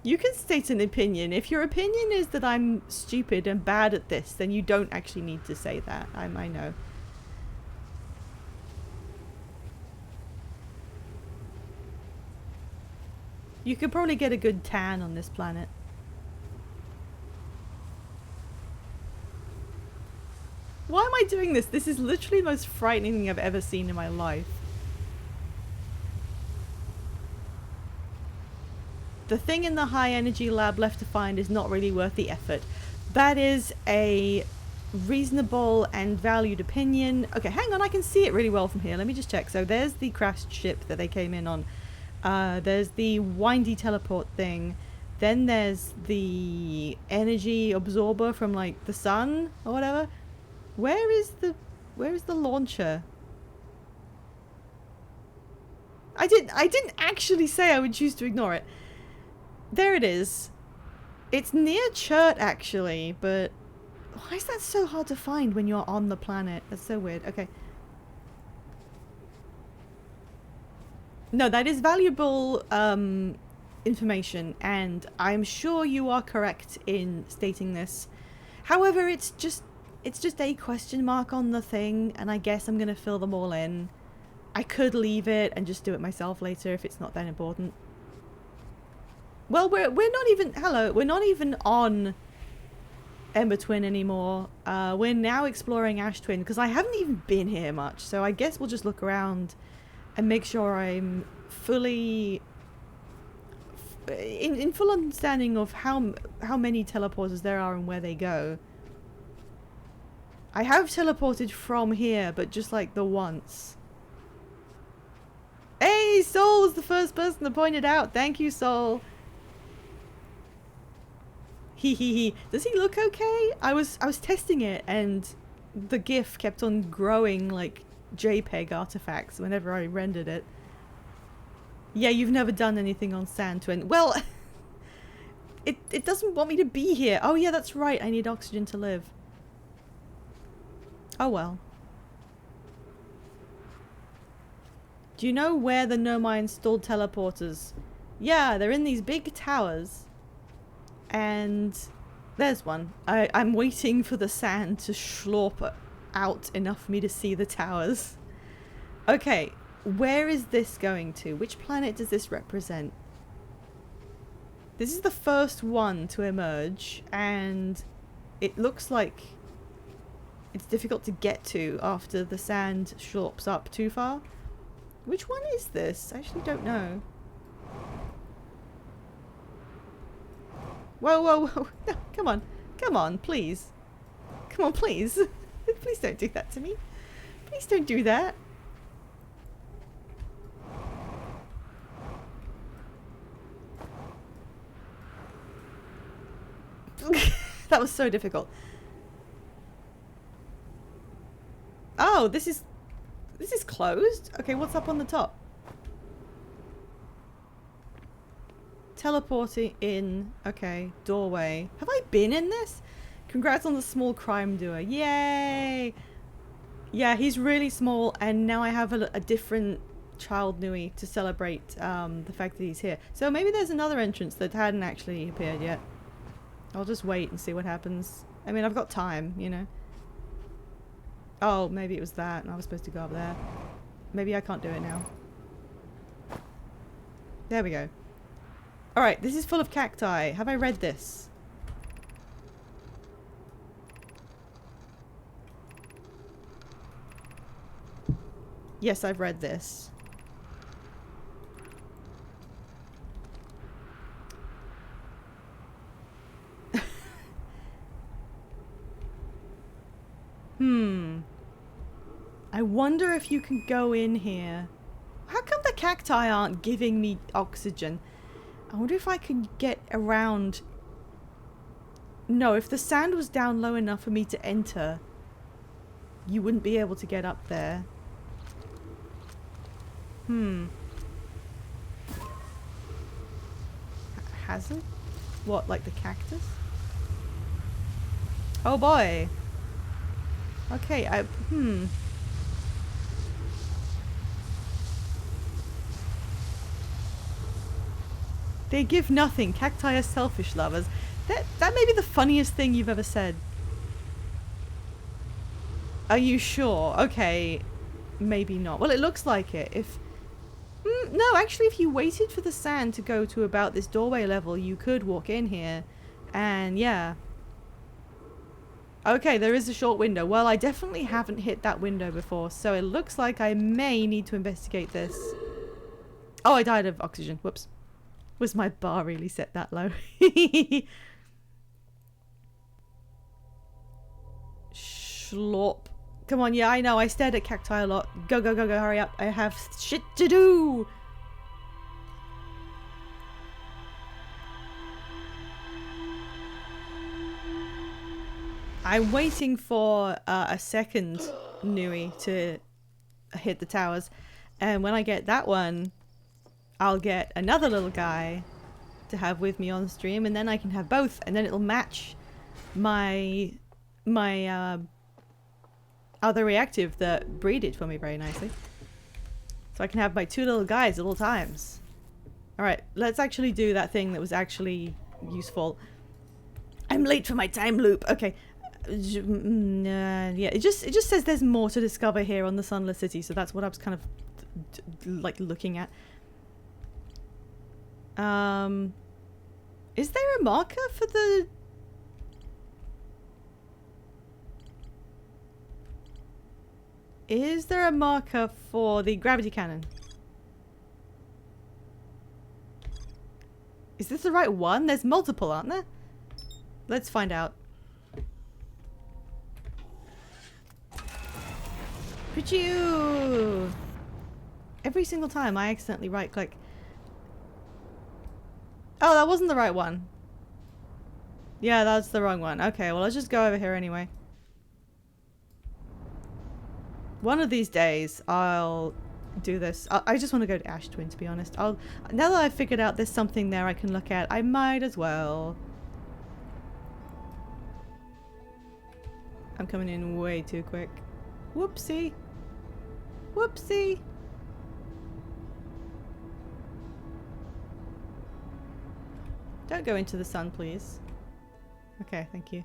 You can state an opinion. If your opinion is that I'm stupid and bad at this, then you don't actually need to say that. I know. You could probably get a good tan on this planet. Why am I doing this? This is literally the most frightening thing I've ever seen in my life. The thing in the high energy lab left to find is not really worth the effort. That is a reasonable and valued opinion. Okay, hang on, I can see it really well from here. Let me just check. So there's the crashed ship that they came in on. There's the windy teleport thing. Then there's the energy absorber from like the sun or whatever. Where is the launcher? I didn't actually say I would choose to ignore it. There it is. It's near Chert actually, but why is that so hard to find when you're on the planet? That's so weird. Okay. No, that is valuable information, and I'm sure you are correct in stating this. However, it's just a question mark on the thing, and I guess I'm gonna fill them all in. I could leave it and just do it myself later if it's not that important. Well, we're not even, hello, we're not even on Ember Twin anymore. We're now exploring Ash Twin, because I haven't even been here much, so I guess we'll just look around and make sure I'm fully in full understanding of how many teleporters there are and where they go. I have teleported from here, but just like the once. Hey, Soul was the first person to point it out. Thank you, Soul. He. Does he look okay? I was testing it, and the GIF kept on growing like JPEG artifacts whenever I rendered it. Yeah, you've never done anything on Sand Twin. Well, it doesn't want me to be here. Oh yeah, that's right. I need oxygen to live. Oh well. Do you know where the Nomai installed teleporters? Yeah, they're in these big towers. And there's one. I'm waiting for the sand to slurp out enough for me to see the towers. Okay, where is this going to? Which planet does this represent? This is the first one to emerge, and it looks like it's difficult to get to after the sand slurps up too far. Which one is this? I actually don't know. Whoa, whoa, whoa. No, come on. Come on, please. Come on, please. Please don't do that to me. Please don't do that. That was so difficult. Oh, this is closed? Okay, what's up on the top? Teleporting in. Okay, doorway. Have I been in this? Congrats on the small crime doer. Yay! Yeah, he's really small, and now I have a different child Nui to celebrate the fact that he's here. So maybe there's another entrance that hadn't actually appeared yet. I'll just wait and see what happens. I mean, I've got time, you know. Oh, maybe it was that, and I was supposed to go up there. Maybe I can't do it now. There we go. Alright, this is full of cacti. Have I read this? Yes, I've read this. I wonder if you can go in here. How come the cacti aren't giving me oxygen? I wonder if I can get around No, if the sand was down low enough for me to enter, you wouldn't be able to get up there. Hazard? What, like the cactus? Oh boy. Okay, They give nothing. Cacti are selfish lovers. That may be the funniest thing you've ever said. Are you sure? Okay. Maybe not. Well, it looks like it. No, actually, if you waited for the sand to go to about this doorway level, you could walk in here. And yeah. Okay, there is a short window. Well, I definitely haven't hit that window before, so it looks like I may need to investigate this. Oh, I died of oxygen. Whoops. Was my bar really set that low? Schlop. Come on, yeah, I know. I stared at cacti a lot. Go, go, go, go, hurry up. I have shit to do. I'm waiting for a second Nui to hit the towers. And when I get that one, I'll get another little guy to have with me on stream. And then I can have both. And then it'll match my other reactive that breeded for me very nicely. So I can have my two little guys at all times. Alright, let's actually do that thing that was actually useful. I'm late for my time loop. Okay. Yeah, it just says there's more to discover here on the Sunless City, so that's what I was kind of like looking at. Is there a marker for the... Is there a marker for the gravity cannon? Is this the right one? There's multiple, aren't there? Let's find out. Pachoo! Every single time I accidentally right click. Oh, that wasn't the right one. Yeah, that's the wrong one. Okay, well, let's just go over here anyway. One of these days, I'll do this. I just want to go to Ash Twin, to be honest. Now that I've figured out there's something there I can look at, I might as well. I'm coming in way too quick. Whoopsie. Whoopsie. Don't go into the sun, please. Okay, thank you.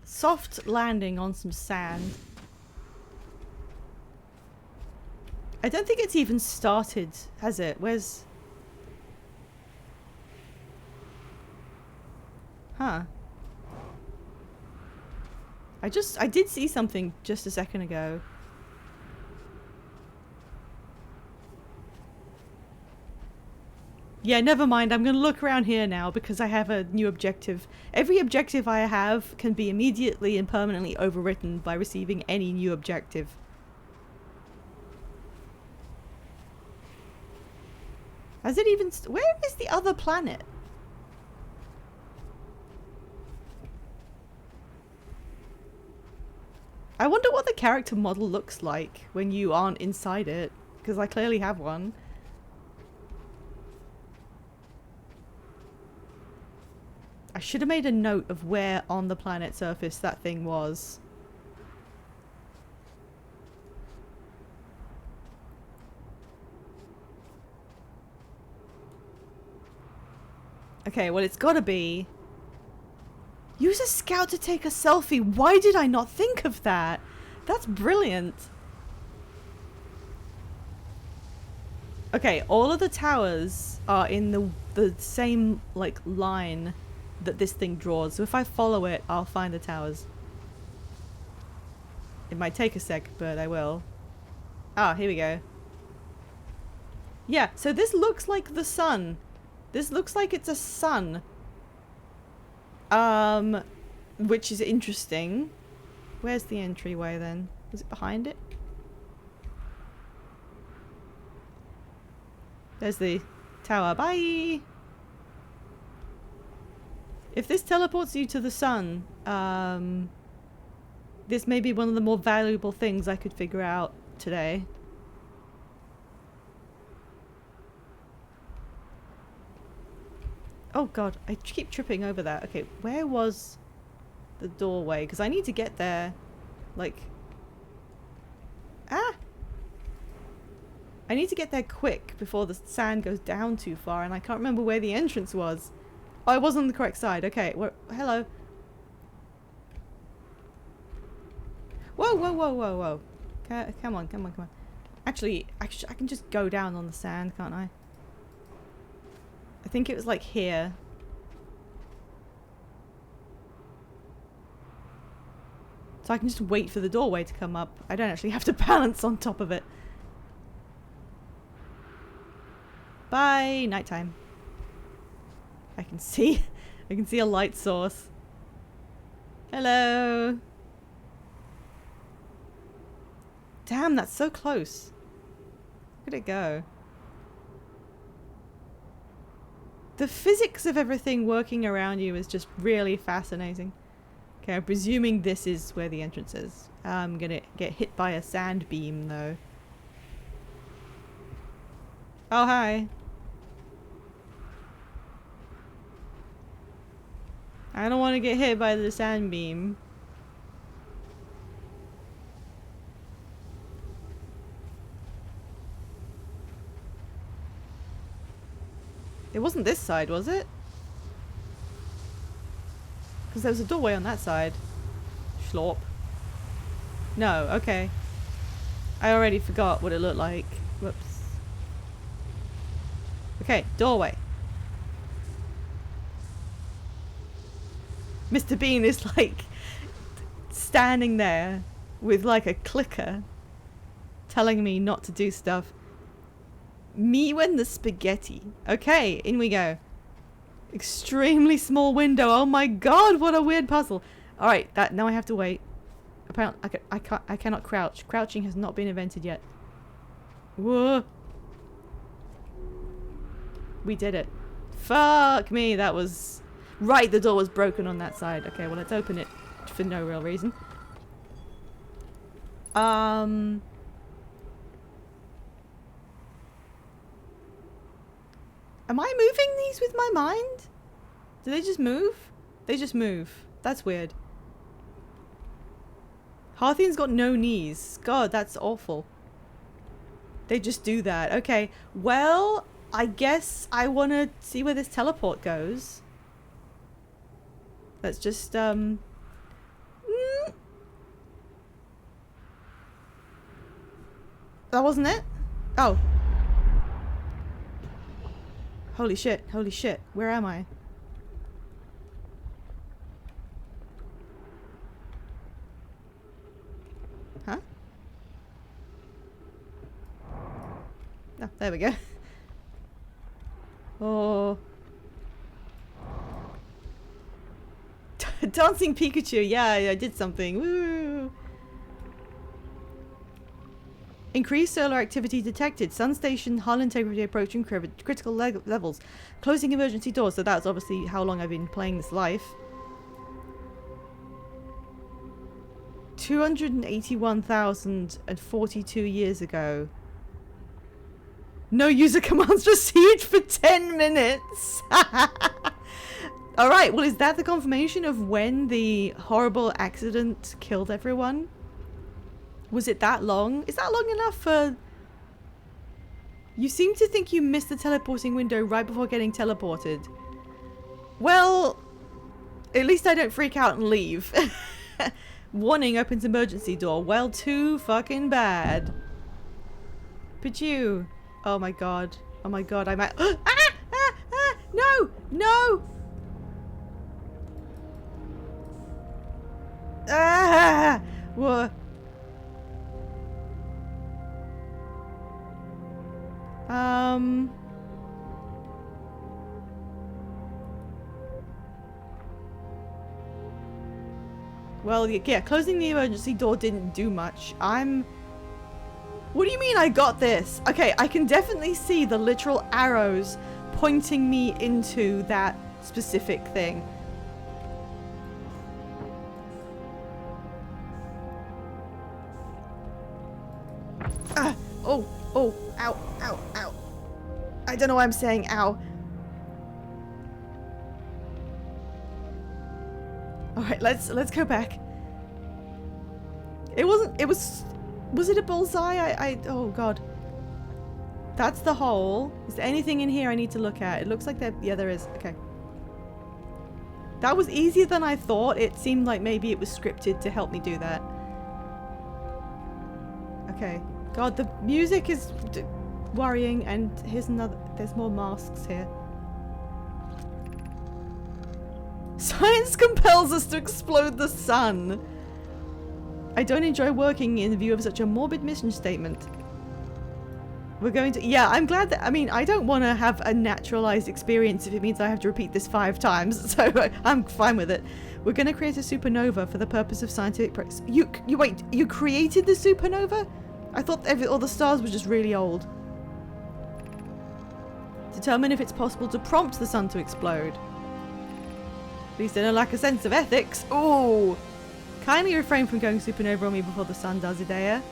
Soft landing on some sand. I don't think it's even started, has it? Where's... Huh. I did see something just a second ago. Yeah, never mind. I'm gonna look around here now because I have a new objective. Every objective I have can be immediately and permanently overwritten by receiving any new objective. Has it even... Where is the other planet? I wonder what the character model looks like when you aren't inside it, because I clearly have one. I should have made a note of where on the planet surface that thing was. Okay, well, it's gotta be... Use a scout to take a selfie. Why did I not think of that? That's brilliant. Okay, all of the towers are in the same, like, line that this thing draws. So if I follow it, I'll find the towers. It might take a sec, but I will. Ah, here we go. Yeah, so this looks like the sun. This looks like it's a sun. Which is interesting. Where's the entryway then? Is it behind it? There's the tower. Bye! If this teleports you to the sun, this may be one of the more valuable things I could figure out today. Oh god, I keep tripping over that. Okay, where was the doorway? Because I need to get there, like... Ah! I need to get there quick before the sand goes down too far, and I can't remember where the entrance was. Oh, I was on the correct side. Okay, hello. Whoa, whoa, whoa, whoa, whoa. Come on, come on, come on. Actually, I can just go down on the sand, can't I? I think it was like here. So I can just wait for the doorway to come up. I don't actually have to balance on top of it. Bye, nighttime. I can see a light source. Hello. Damn, that's so close. Where'd it go? The physics of everything working around you is just really fascinating. Okay, I'm presuming this is where the entrance is. I'm gonna get hit by a sand beam though. Oh, hi. I don't want to get hit by the sand beam. It wasn't this side, was it? Because there was a doorway on that side. Schlorp. No, okay. I already forgot what it looked like. Whoops. Okay, doorway. Mr. Bean is like standing there with like a clicker telling me not to do stuff. Me and the spaghetti. Okay, in we go. Extremely small window. Oh my god, what a weird puzzle. Alright, now I have to wait. Apparently, I cannot crouch. Crouching has not been invented yet. Whoa. We did it. Fuck me, that was... Right, the door was broken on that side. Okay, well let's open it for no real reason. Am I moving these with my mind? Do they just move? They just move. That's weird. Harthian's got no knees. God, that's awful. They just do that. Okay, well, I guess I want to see where this teleport goes. Let's just, That wasn't it? Oh. Holy shit, holy shit. Where am I? Huh? Oh, there we go. Oh. Dancing Pikachu, yeah, I did something. Woo! Increased solar activity detected. Sun station hull integrity approaching critical levels. Closing emergency doors. So that's obviously how long I've been playing this life. 281,042 years ago. No user commands received for 10 minutes. Alright, well is that the confirmation of when the horrible accident killed everyone? Was it that long? Is that long enough for... You seem to think you missed the teleporting window right before getting teleported. Well, at least I don't freak out and leave. Warning, opens emergency door. Well, too fucking bad. Pichu. Oh my god. Oh my god, I'm at... Ah! Ah! Ah! No! No! Ah! Whoa. Well, yeah, closing the emergency door didn't do much. What do you mean I got this? Okay, I can definitely see the literal arrows pointing me into that specific thing. Oh, ow, ow, ow. I don't know why I'm saying ow. Alright, let's go back. It wasn't, it was it a bullseye? Oh god. That's the hole. Is there anything in here I need to look at? It looks like there, yeah, there is. Okay. That was easier than I thought. It seemed like maybe it was scripted to help me do that. Okay. God, the music is worrying, and here's another, there's more masks here. Science compels us to explode the sun. I don't enjoy working in view of such a morbid mission statement. We're going to... Yeah, I'm glad that... I mean, I don't want to have a naturalized experience if it means I have to repeat this 5 times, so I'm fine with it. We're going to create a supernova for the purpose of scientific practice. You wait, you created the supernova? I thought all the stars were just really old. Determine if it's possible to prompt the sun to explode. At least I don't lack a sense of ethics. Ooh! Kindly refrain from going supernova on me before the sun does, Idea.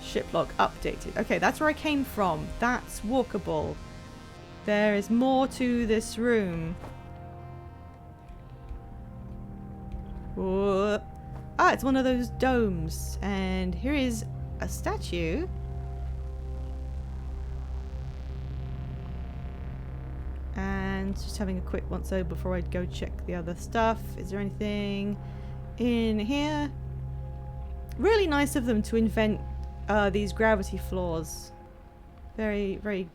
Shiplock updated. Okay, that's where I came from. That's walkable. There is more to this room. Whoa. Ah, it's one of those domes. And here is a statue. And just having a quick once over before I go check the other stuff. Is there anything in here? Really nice of them to invent these gravity floors. Very, very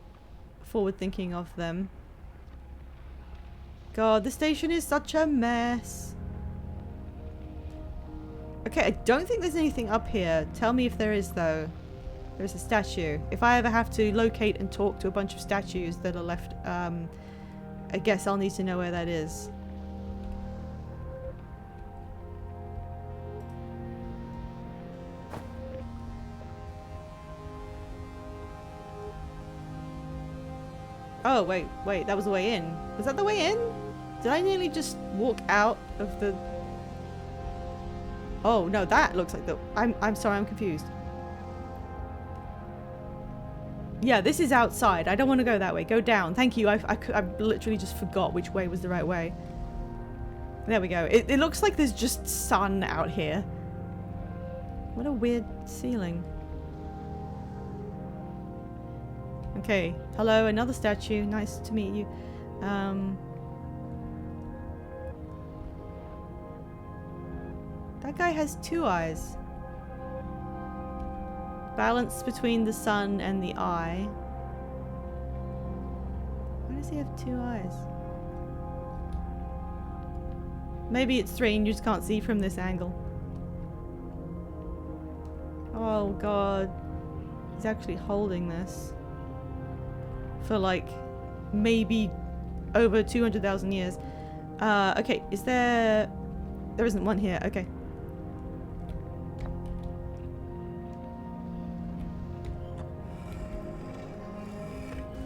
forward thinking of them. God, the station is such a mess. Okay, I don't think there's anything up here. Tell me if there is, though. There's a statue. If I ever have to locate and talk to a bunch of statues that are left, I guess I'll need to know where that is. Oh, wait, that was the way in. Was that the way in? Did I nearly just walk out of the... Oh, no, that looks like the... I'm sorry, I'm confused. Yeah, this is outside. I don't want to go that way. Go down. Thank you. I literally just forgot which way was the right way. There we go. It looks like there's just sun out here. What a weird ceiling. Okay. Hello, another statue. Nice to meet you. That guy has 2 eyes. Balance between the sun and the eye. Why does he have 2 eyes? Maybe it's 3 and you just can't see from this angle. Oh god. He's actually holding this. For like, maybe over 200,000 years. Okay, is there... There isn't one here, okay.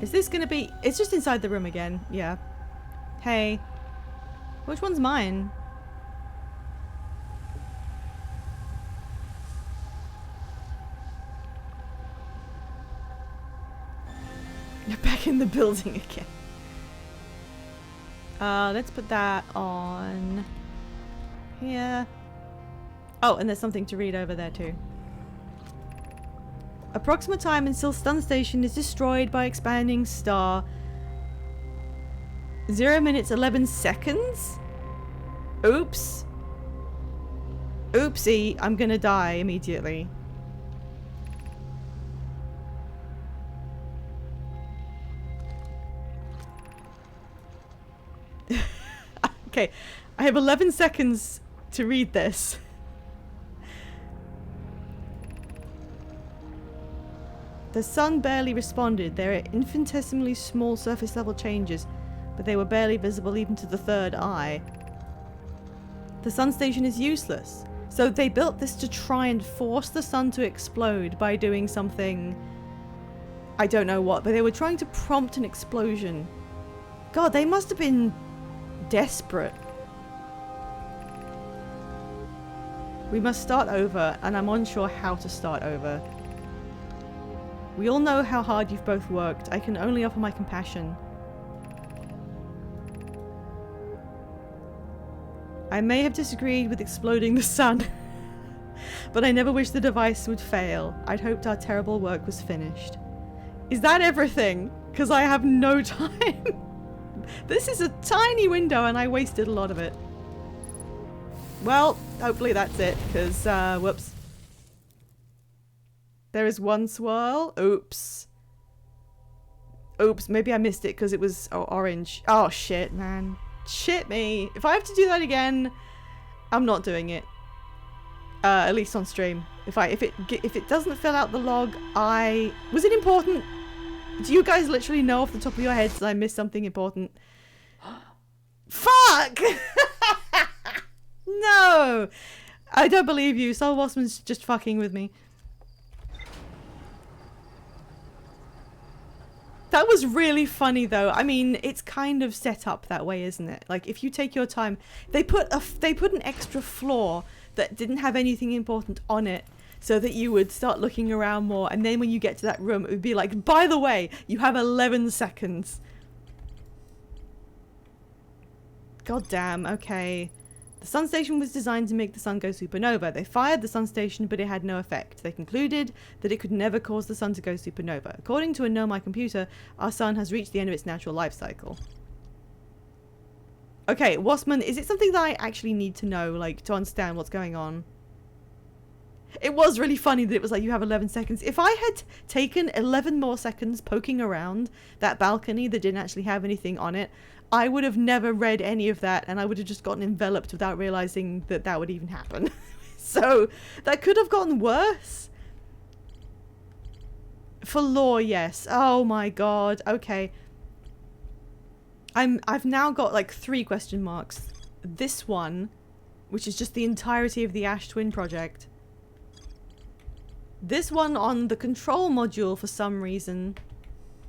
Is this gonna be... It's just inside the room again. Yeah. Hey. Which one's mine? You're back in the building again. Let's put that on here. Oh, and there's something to read over there too. Approximate time until stun station is destroyed by expanding star. 0 minutes 11 seconds? Oops. Oopsie, I'm gonna die immediately. Okay, I have 11 seconds to read this. The sun barely responded. There are infinitesimally small surface level changes, but they were barely visible even to the third eye. The sun station is useless. So they built this to try and force the sun to explode by doing something, I don't know what, but they were trying to prompt an explosion. God, they must have been desperate. We must start over, and I'm unsure how to start over. We all know how hard you've both worked. I can only offer my compassion. I may have disagreed with exploding the sun, but I never wished the device would fail. I'd hoped our terrible work was finished. Is that everything? Because I have no time. This is a tiny window and I wasted a lot of it. Well, hopefully that's it, because, whoops. There is one swirl. Oops. Oops, maybe I missed it because it was orange. Oh, shit, man. Shit me. If I have to do that again, I'm not doing it. At least on stream. If it doesn't fill out the log, was it important? Do you guys literally know off the top of your heads that I missed something important? Fuck! No! I don't believe you. Soul Bossman's just fucking with me. That was really funny though. I mean, it's kind of set up that way, isn't it? Like, if you take your time, they put an extra floor that didn't have anything important on it so that you would start looking around more, and then when you get to that room, it would be like, by the way, you have 11 seconds. God damn, okay. The sun station was designed to make the sun go supernova. They fired the sun station, but it had no effect. They concluded that it could never cause the sun to go supernova. According to a Know My Computer, our sun has reached the end of its natural life cycle. Okay, Wassman, is it something that I actually need to know, like, to understand what's going on? It was really funny that it was like, you have 11 seconds. If I had taken 11 more seconds poking around that balcony that didn't actually have anything on it, I would have never read any of that, and I would have just gotten enveloped without realizing that that would even happen. So that could have gotten worse. For lore, yes. Oh my god. Okay. I've now got like 3 question marks. This one, which is just the entirety of the Ash Twin project. This one on the control module for some reason.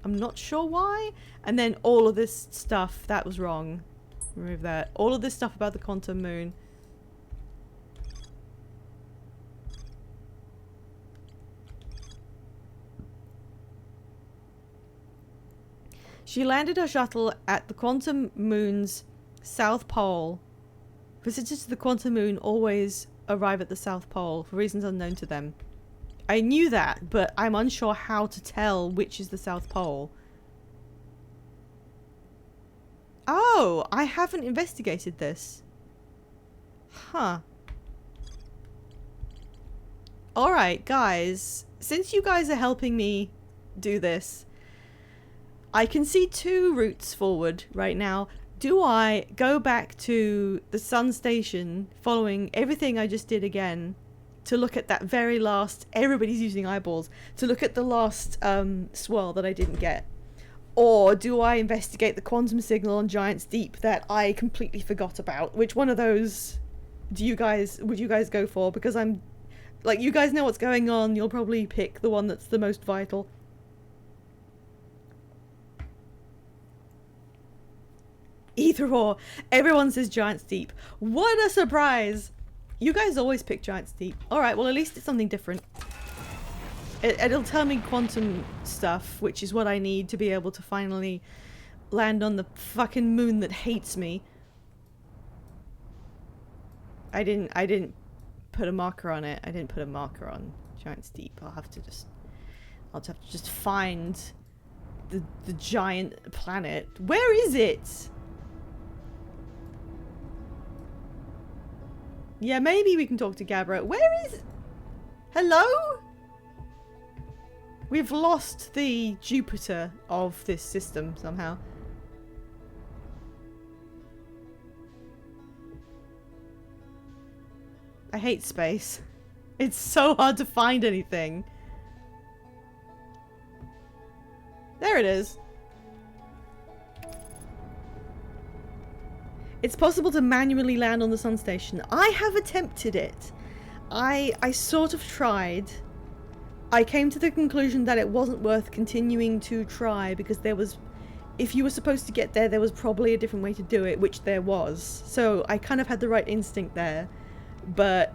I'm not sure why. And then all of this stuff, that was wrong. Remove that. All of this stuff about the quantum moon. She landed her shuttle at the quantum moon's south pole. Visitors to the quantum moon always arrive at the south pole for reasons unknown to them. I knew that, but I'm unsure how to tell which is the south pole. Oh, I haven't investigated this. Huh. Alright, guys. Since you guys are helping me do this, I can see 2 routes forward right now. Do I go back to the sun station, following everything I just did again, to look at that very last, everybody's using eyeballs, to look at the last swirl that I didn't get? Or do I investigate the quantum signal on Giant's Deep that I completely forgot about? Which one of those would you guys go for? Because I'm, like, you guys know what's going on, you'll probably pick the one that's the most vital. Either or. Everyone says Giant's Deep. What a surprise! You guys always pick Giant's Deep. Alright, well at least it's something different. It'll tell me quantum stuff, which is what I need to be able to finally land on the fucking moon that hates me. I didn't put a marker on it. I didn't put a marker on Giant's Deep. I'll have to just find the giant planet. Where is it? Yeah, maybe we can talk to Gabra. Where is it? Hello? We've lost the Jupiter of this system somehow. I hate space. It's so hard to find anything. There it is. It's possible to manually land on the sun station. I have attempted it. I sort of tried. I came to the conclusion that it wasn't worth continuing to try because there was, if you were supposed to get there, there was probably a different way to do it, which there was. So I kind of had the right instinct there. But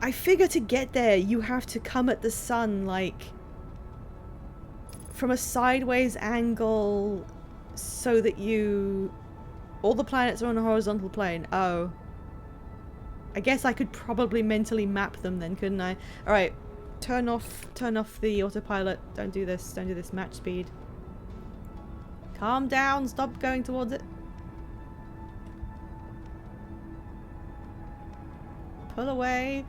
I figure to get there, you have to come at the sun, like, from a sideways angle so that you... all the planets are on a horizontal plane. Oh. I guess I could probably mentally map them then, couldn't I? Alright. Turn off the autopilot. Don't do this. Don't do this. Match speed. Calm down. Stop going towards it. Pull away.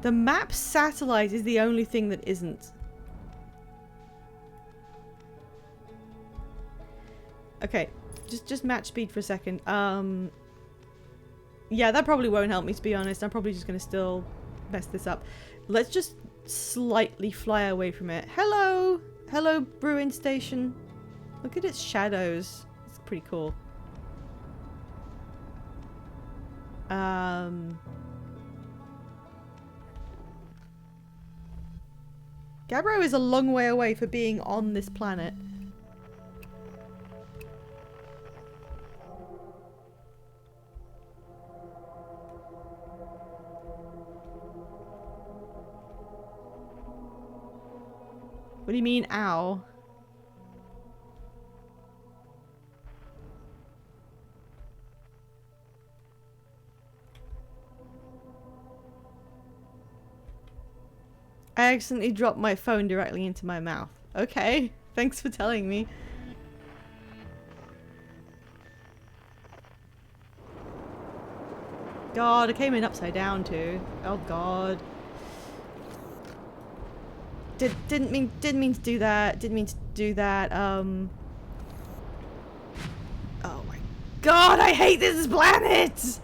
The map satellite is the only thing that isn't. Okay. Just match speed for a second. Yeah, that probably won't help me, to be honest. I'm probably just going to still mess this up. Let's just slightly fly away from it. Hello! Hello, Bruin Station. Look at its shadows. It's pretty cool. Gabbro is a long way away for being on this planet. What do you mean, ow? I accidentally dropped my phone directly into my mouth. Okay, thanks for telling me. God, I came in upside down too. Oh God. Didn't mean to do that. Didn't mean to do that. Oh my God, I hate this planet!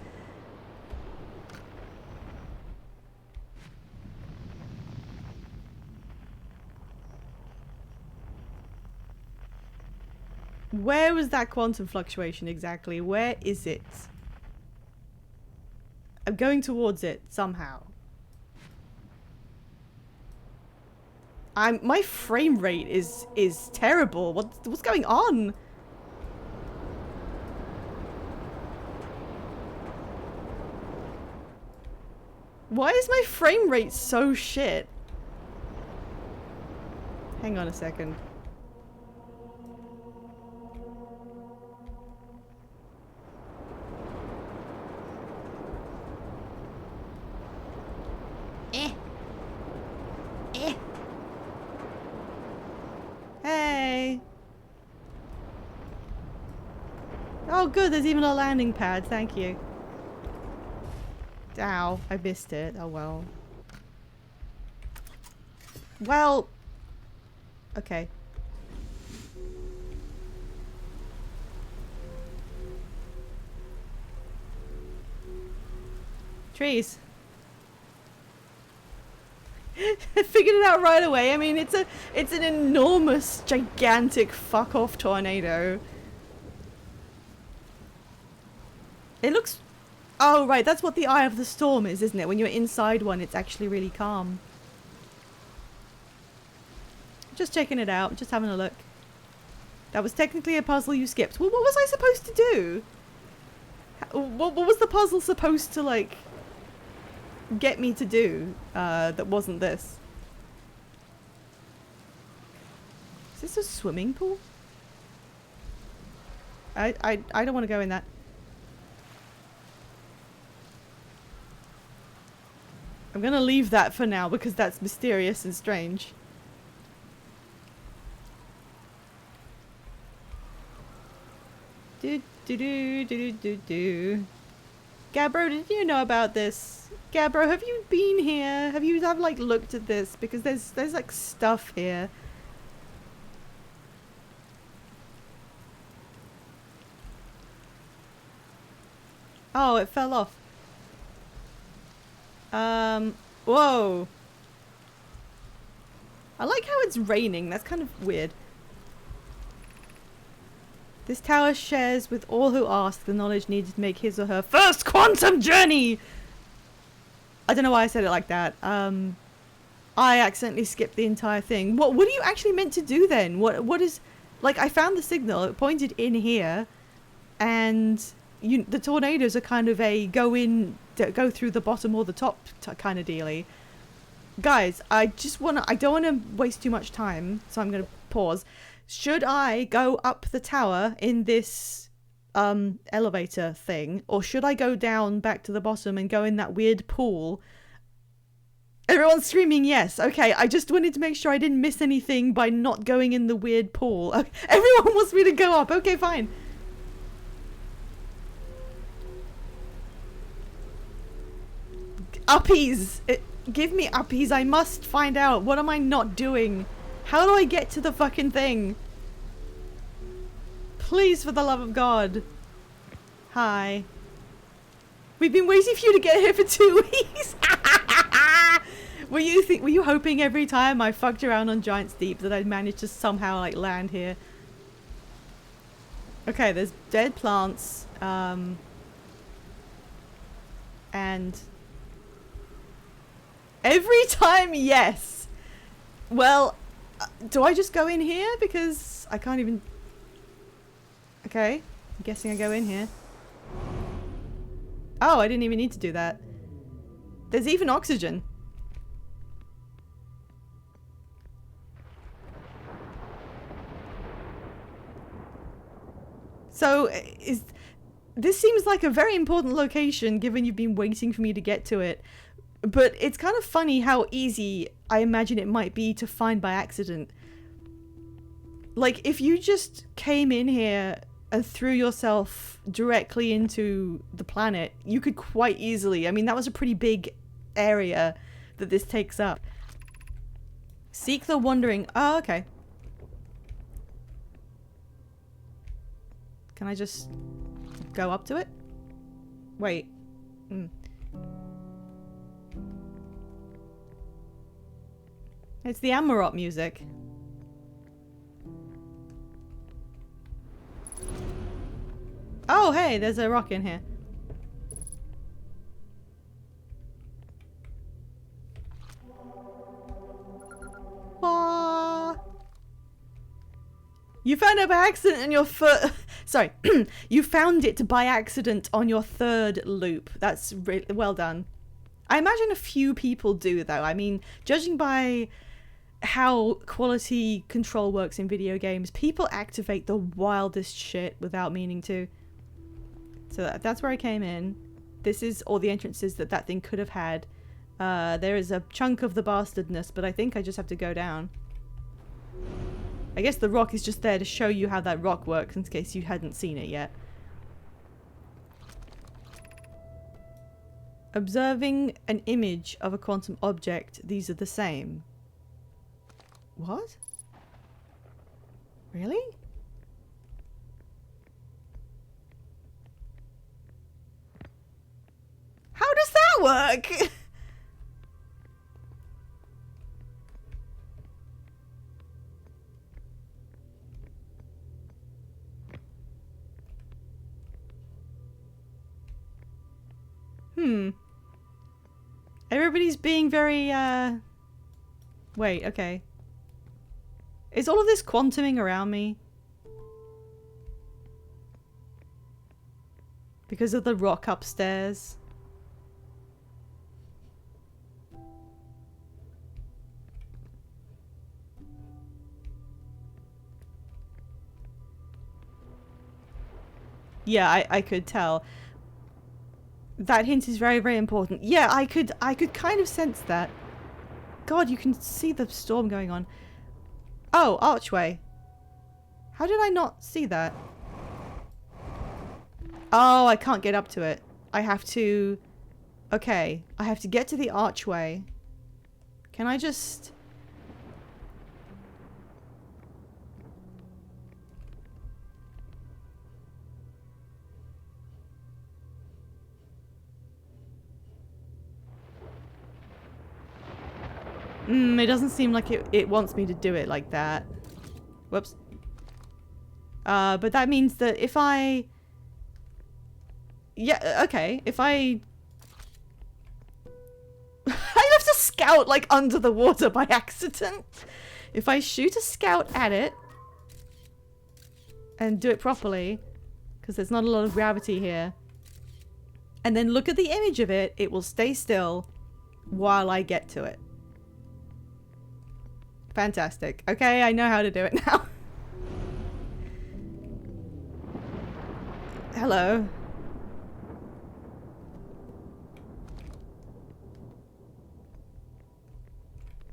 Where was that quantum fluctuation exactly? Where is it? I'm going towards it somehow. My frame rate is terrible. What's going on? Why is my frame rate so shit? Hang on a second. Hey. Oh good, there's even a landing pad, thank you. Ow, I missed it. Oh well. Well... okay. Trees. I figured it out right away. I mean, it's an enormous, gigantic fuck-off tornado. It looks... oh, right, that's what the Eye of the Storm is, isn't it? When you're inside one, it's actually really calm. Just checking it out, just having a look. That was technically a puzzle you skipped. Well, what was I supposed to do? What was the puzzle supposed to, like... get me to do that wasn't this? Is this a swimming pool? I don't want to go in that. I'm gonna leave that for now because that's mysterious and strange. Do do do do do do. Gabbro, did you know about this? Gabbro, have you been here? Have you like looked at this? Because there's like stuff here. Oh, it fell off. Whoa. I like how it's raining. That's kind of weird. This tower shares with all who ask the knowledge needed to make his or her first quantum journey! I don't know why I said it like that. I accidentally skipped the entire thing. What are you actually meant to do then? What is... Like, I found the signal. It pointed in here. And the tornadoes are kind of a go through the bottom or the top kind of dealy. Guys, I don't want to waste too much time. So I'm going to pause. Should I go up the tower in this elevator thing? Or should I go down back to the bottom and go in that weird pool? Everyone's screaming yes. Okay, I just wanted to make sure I didn't miss anything by not going in the weird pool. Okay, everyone wants me to go up. Okay, fine. Uppies! Give me uppies. I must find out. What am I not doing? How do I get to the fucking thing? Please, for the love of God. Hi. We've been waiting for you to get here for 2 weeks. Were you hoping every time I fucked around on Giant's Deep that I'd manage to somehow like land here? Okay, there's dead plants, and every time, yes. Well, do I just go in here because I can't even? Okay, I'm guessing I go in here. Oh, I didn't even need to do that. There's even oxygen. So, this seems like a very important location, given you've been waiting for me to get to it. But it's kind of funny how easy I imagine it might be to find by accident. Like, if you just came in here and threw yourself directly into the planet, you could quite easily... I mean, that was a pretty big area that this takes up. Seek the Wandering... Oh, okay. Can I just go up to it? Wait. It's the Amarok music. Oh, hey, there's a rock in here. You found it by accident in your foot. Sorry, you found it by accident on your third loop. That's really well done. I imagine a few people do, though. I mean, judging by how quality control works in video games, people activate the wildest shit without meaning to. So that's where I came in. This is all the entrances that thing could have had. There is a chunk of the bastardness, but I think I just have to go down. I guess the rock is just there to show you how that rock works in case you hadn't seen it yet. Observing an image of a quantum object, these are the same. What? Really? How does that work? Everybody's being very, Wait, okay. Is all of this quantuming around me? Because of the rock upstairs? Yeah, I could tell. That hint is very, very important. Yeah, I could kind of sense that. God, you can see the storm going on. Oh, archway. How did I not see that? Oh, I can't get up to it. I have to... Okay, I have to get to the archway. Can I just... it doesn't seem like it wants me to do it like that. Whoops. But that means that if I... Yeah, okay. If I... scout like under the water by accident. If I shoot a scout at it and do it properly, because there's not a lot of gravity here, and then look at the image of it, it will stay still while I get to it. Fantastic. Okay, I know how to do it now. Hello.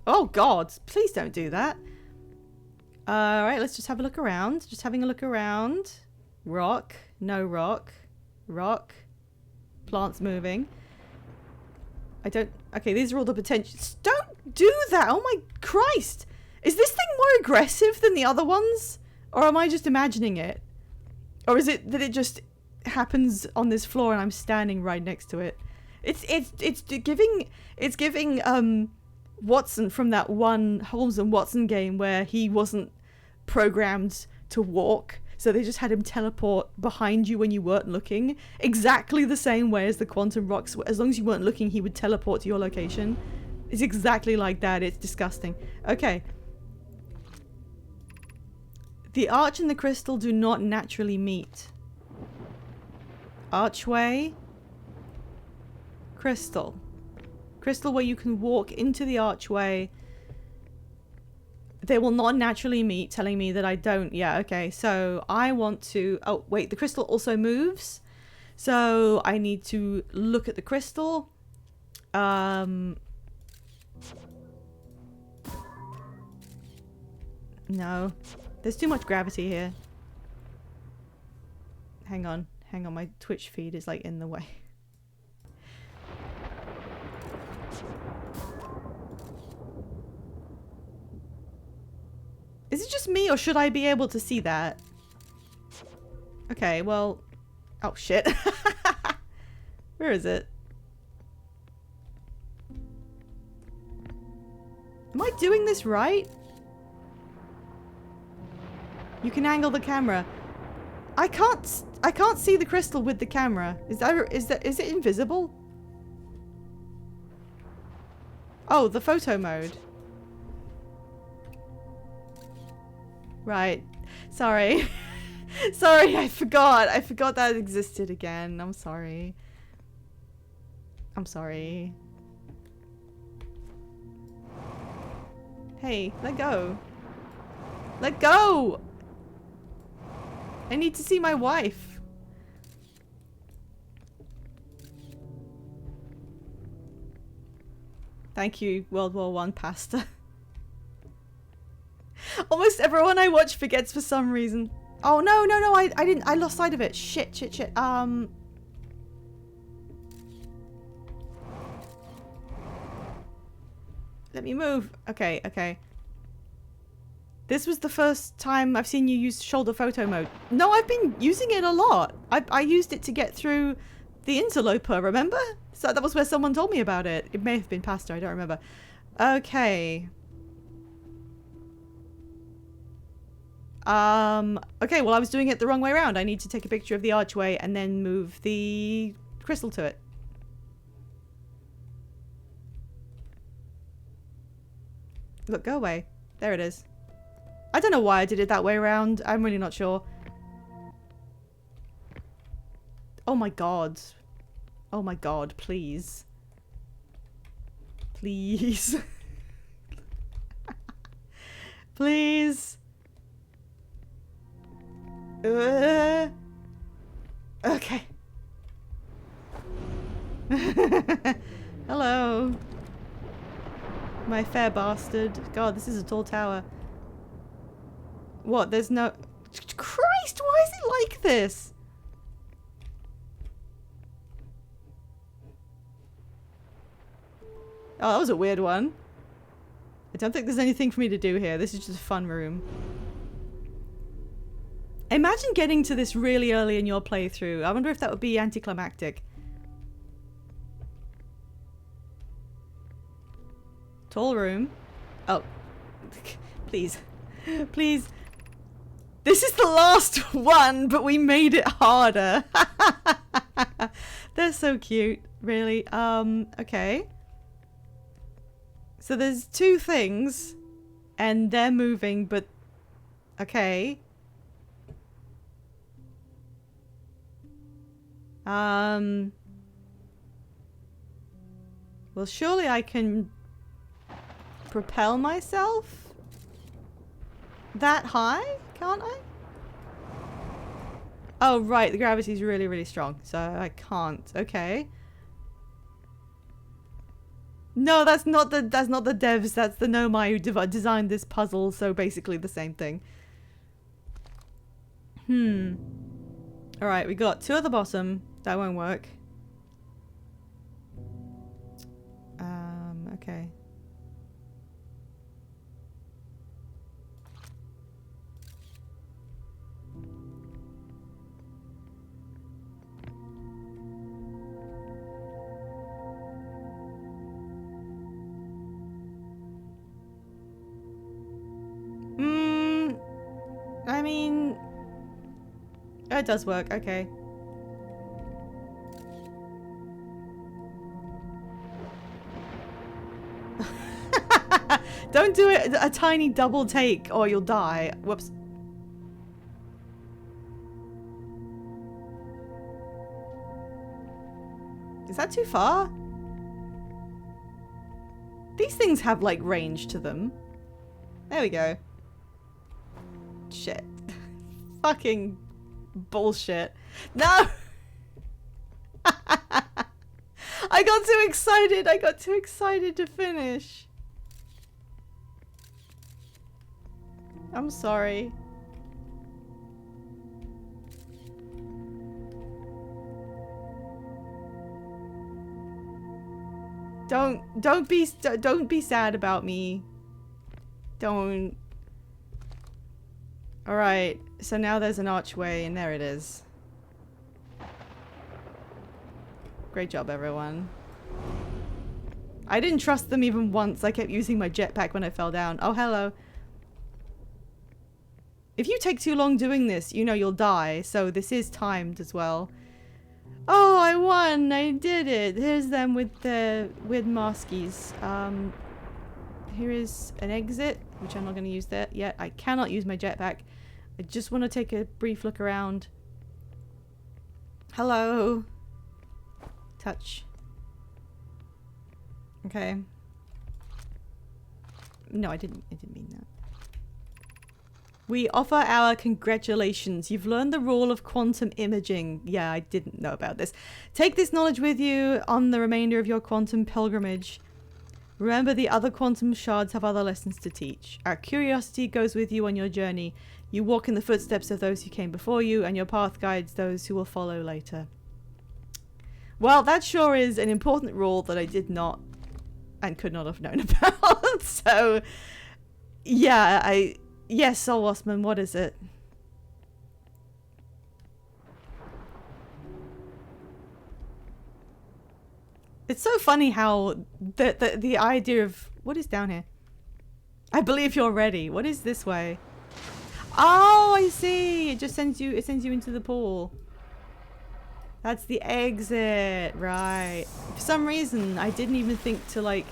Oh god, please don't do that. Alright, let's just have a look around. Just having a look around. Rock. No rock. Rock. Plants moving. I don't... Okay, these are all the potentials. Don't do that! Oh my Christ! Is this thing more aggressive than the other ones? Or am I just imagining it? Or is it that it just happens on this floor and I'm standing right next to it? It's giving Watson from that one Holmes and Watson game where he wasn't programmed to walk, so they just had him teleport behind you when you weren't looking, exactly the same way as the quantum rocks. As long as you weren't looking, he would teleport to your location. It's exactly like that. It's disgusting. Okay. The arch and the crystal do not naturally meet. Archway. Crystal. Crystal where you can walk into the archway. They will not naturally meet, telling me that I don't. Yeah, okay. So I want to... Oh, wait. The crystal also moves. So I need to look at the crystal. No. There's too much gravity here. Hang on. Hang on. My Twitch feed is like in the way. Is it just me, or should I be able to see that? Okay, well... Oh, shit. Where is it? Am I doing this right? You can angle the camera. I can't see the crystal with the camera. Is it invisible? Oh, the photo mode. Right. Sorry. Sorry, I forgot. I forgot that existed again. I'm sorry. I'm sorry. Hey, let go. Let go! I need to see my wife. Thank you, World War I pasta. Almost everyone I watch forgets for some reason. Oh, no, no, no, I didn't. I lost sight of it. Shit, shit, shit. Let me move. Okay, okay. This was the first time I've seen you use shoulder photo mode. No, I've been using it a lot. I used it to get through the interloper, remember? So that was where someone told me about it. It may have been Pastor, I don't remember. Okay. Okay, well I was doing it the wrong way around. I need to take a picture of the archway and then move the crystal to it. Look, go away. There it is. I don't know why I did it that way around. I'm really not sure. Oh my god. Oh my god, please. Please. Please. Okay. Hello. My fair bastard. God, this is a tall tower. What? There's no... Christ, why is it like this? Oh, that was a weird one. I don't think there's anything for me to do here. This is just a fun room. Imagine getting to this really early in your playthrough. I wonder if that would be anticlimactic. Tall room. Oh. Please. Please. This is the last one, but we made it harder. They're so cute, really. Okay. So there's two things, and they're moving, but... Okay. Well, surely I can propel myself that high, can't I? Oh, right, the gravity's really, really strong, so I can't. Okay. No, that's not the devs, that's the Nomai who designed this puzzle, so basically the same thing. Alright, we got two at the bottom. That won't work. Okay. I mean... It does work, okay. Don't do it a tiny double take or you'll die. Whoops. Is that too far? These things have like range to them. There we go. Shit. Fucking bullshit. No! I got too excited. I got too excited to finish. I'm sorry. Don't be sad about me. Don't. All right. So now there's an archway and there it is. Great job, everyone. I didn't trust them even once. I kept using my jetpack when I fell down. Oh, hello. If you take too long doing this, you know you'll die. So this is timed as well. Oh, I won! I did it! Here's them with the weird maskies. Here is an exit, which I'm not going to use there yet. I cannot use my jetpack. I just want to take a brief look around. Hello. Touch. Okay. No, I didn't mean that. We offer our congratulations. You've learned the rule of quantum imaging. Yeah, I didn't know about this. Take this knowledge with you on the remainder of your quantum pilgrimage. Remember, the other quantum shards have other lessons to teach. Our curiosity goes with you on your journey. You walk in the footsteps of those who came before you, and your path guides those who will follow later. Well, that sure is an important rule that I did not and could not have known about. So, yeah, yes, Soul Waspman, what is it? It's so funny how the idea of what is down here. I believe you're ready. What is this way? Oh, I see. It just sends you into the pool. That's the exit, right? For some reason, I didn't even think to like.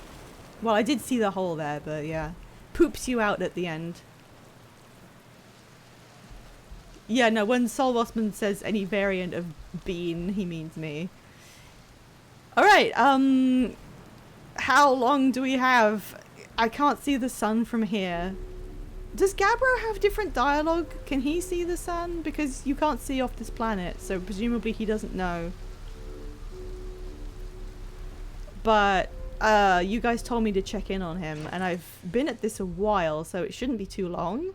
Well, I did see the hole there, but yeah, poops you out at the end. Yeah, no. When Soul Waspman says any variant of bean, he means me. Alright, how long do we have? I can't see the sun from here. Does Gabbro have different dialogue? Can he see the sun? Because you can't see off this planet, so presumably he doesn't know. But, you guys told me to check in on him, and I've been at this a while, so it shouldn't be too long.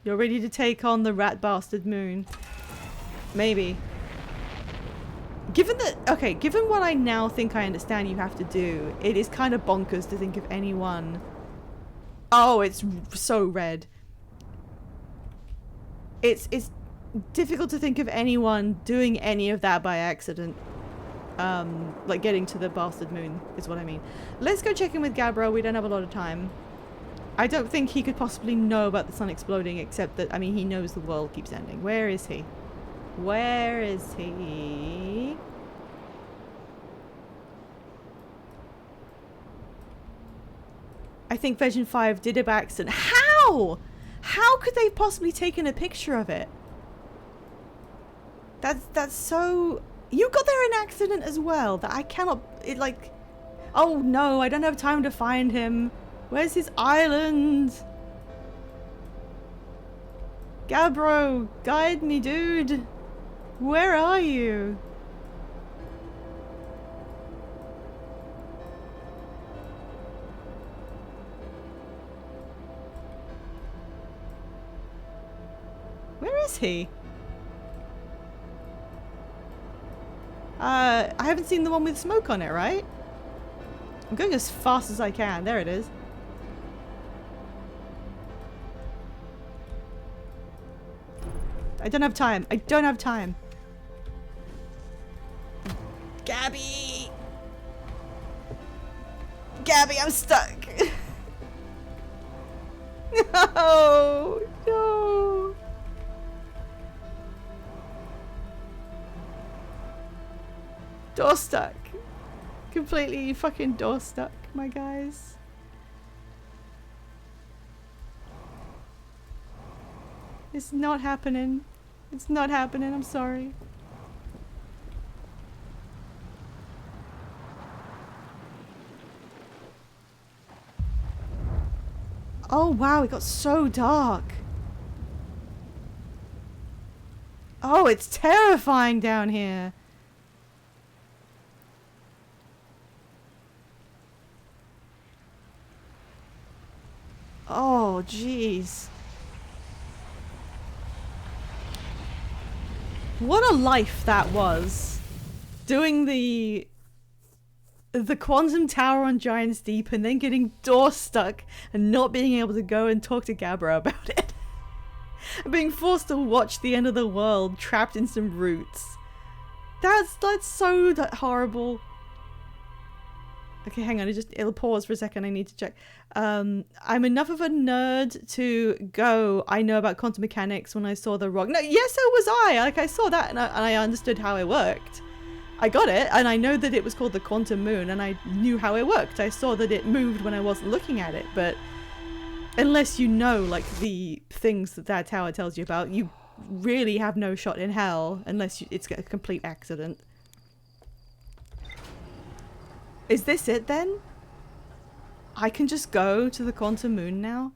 You're ready to take on the rat bastard moon. Maybe. Given what I now think I understand you have to do, it is kind of bonkers to think of anyone... Oh, it's so red. It's difficult to think of anyone doing any of that by accident. Like getting to the bastard moon is what I mean. Let's go check in with Gabbro, we don't have a lot of time. I don't think he could possibly know about the sun exploding, except that, I mean, he knows the world keeps ending. Where is he? Where is he? I think version 5 did it by accident. How? How could they have possibly taken a picture of it? That's so... You got there in accident as well, that I cannot... It like... Oh no, I don't have time to find him. Where's his island? Gabbro, guide me, dude. Where are you? Where is he? I haven't seen the one with smoke on it, right? I'm going as fast as I can. There it is. I don't have time. I don't have time. Gabby! Gabby, I'm stuck! No! No! Door stuck. Completely fucking door stuck, my guys. It's not happening. It's not happening, I'm sorry. Oh wow, it got so dark. Oh, it's terrifying down here. Oh, jeez. What a life that was. Doing the Quantum Tower on Giant's Deep and then getting door stuck and not being able to go and talk to Gabbro about it. Being forced to watch the end of the world trapped in some roots. That's so horrible. Okay, hang on, it'll pause for a second, I need to check. I'm enough of a nerd to go, I know about quantum mechanics when I saw the rock. No, yes, so was I! Like, I saw that and I understood how it worked. I got it, and I know that it was called the quantum moon, and I knew how it worked. I saw that it moved when I wasn't looking at it, but unless you know, like, the things that that tower tells you about, you really have no shot in hell unless it's a complete accident. Is this it then? I can just go to the quantum moon now?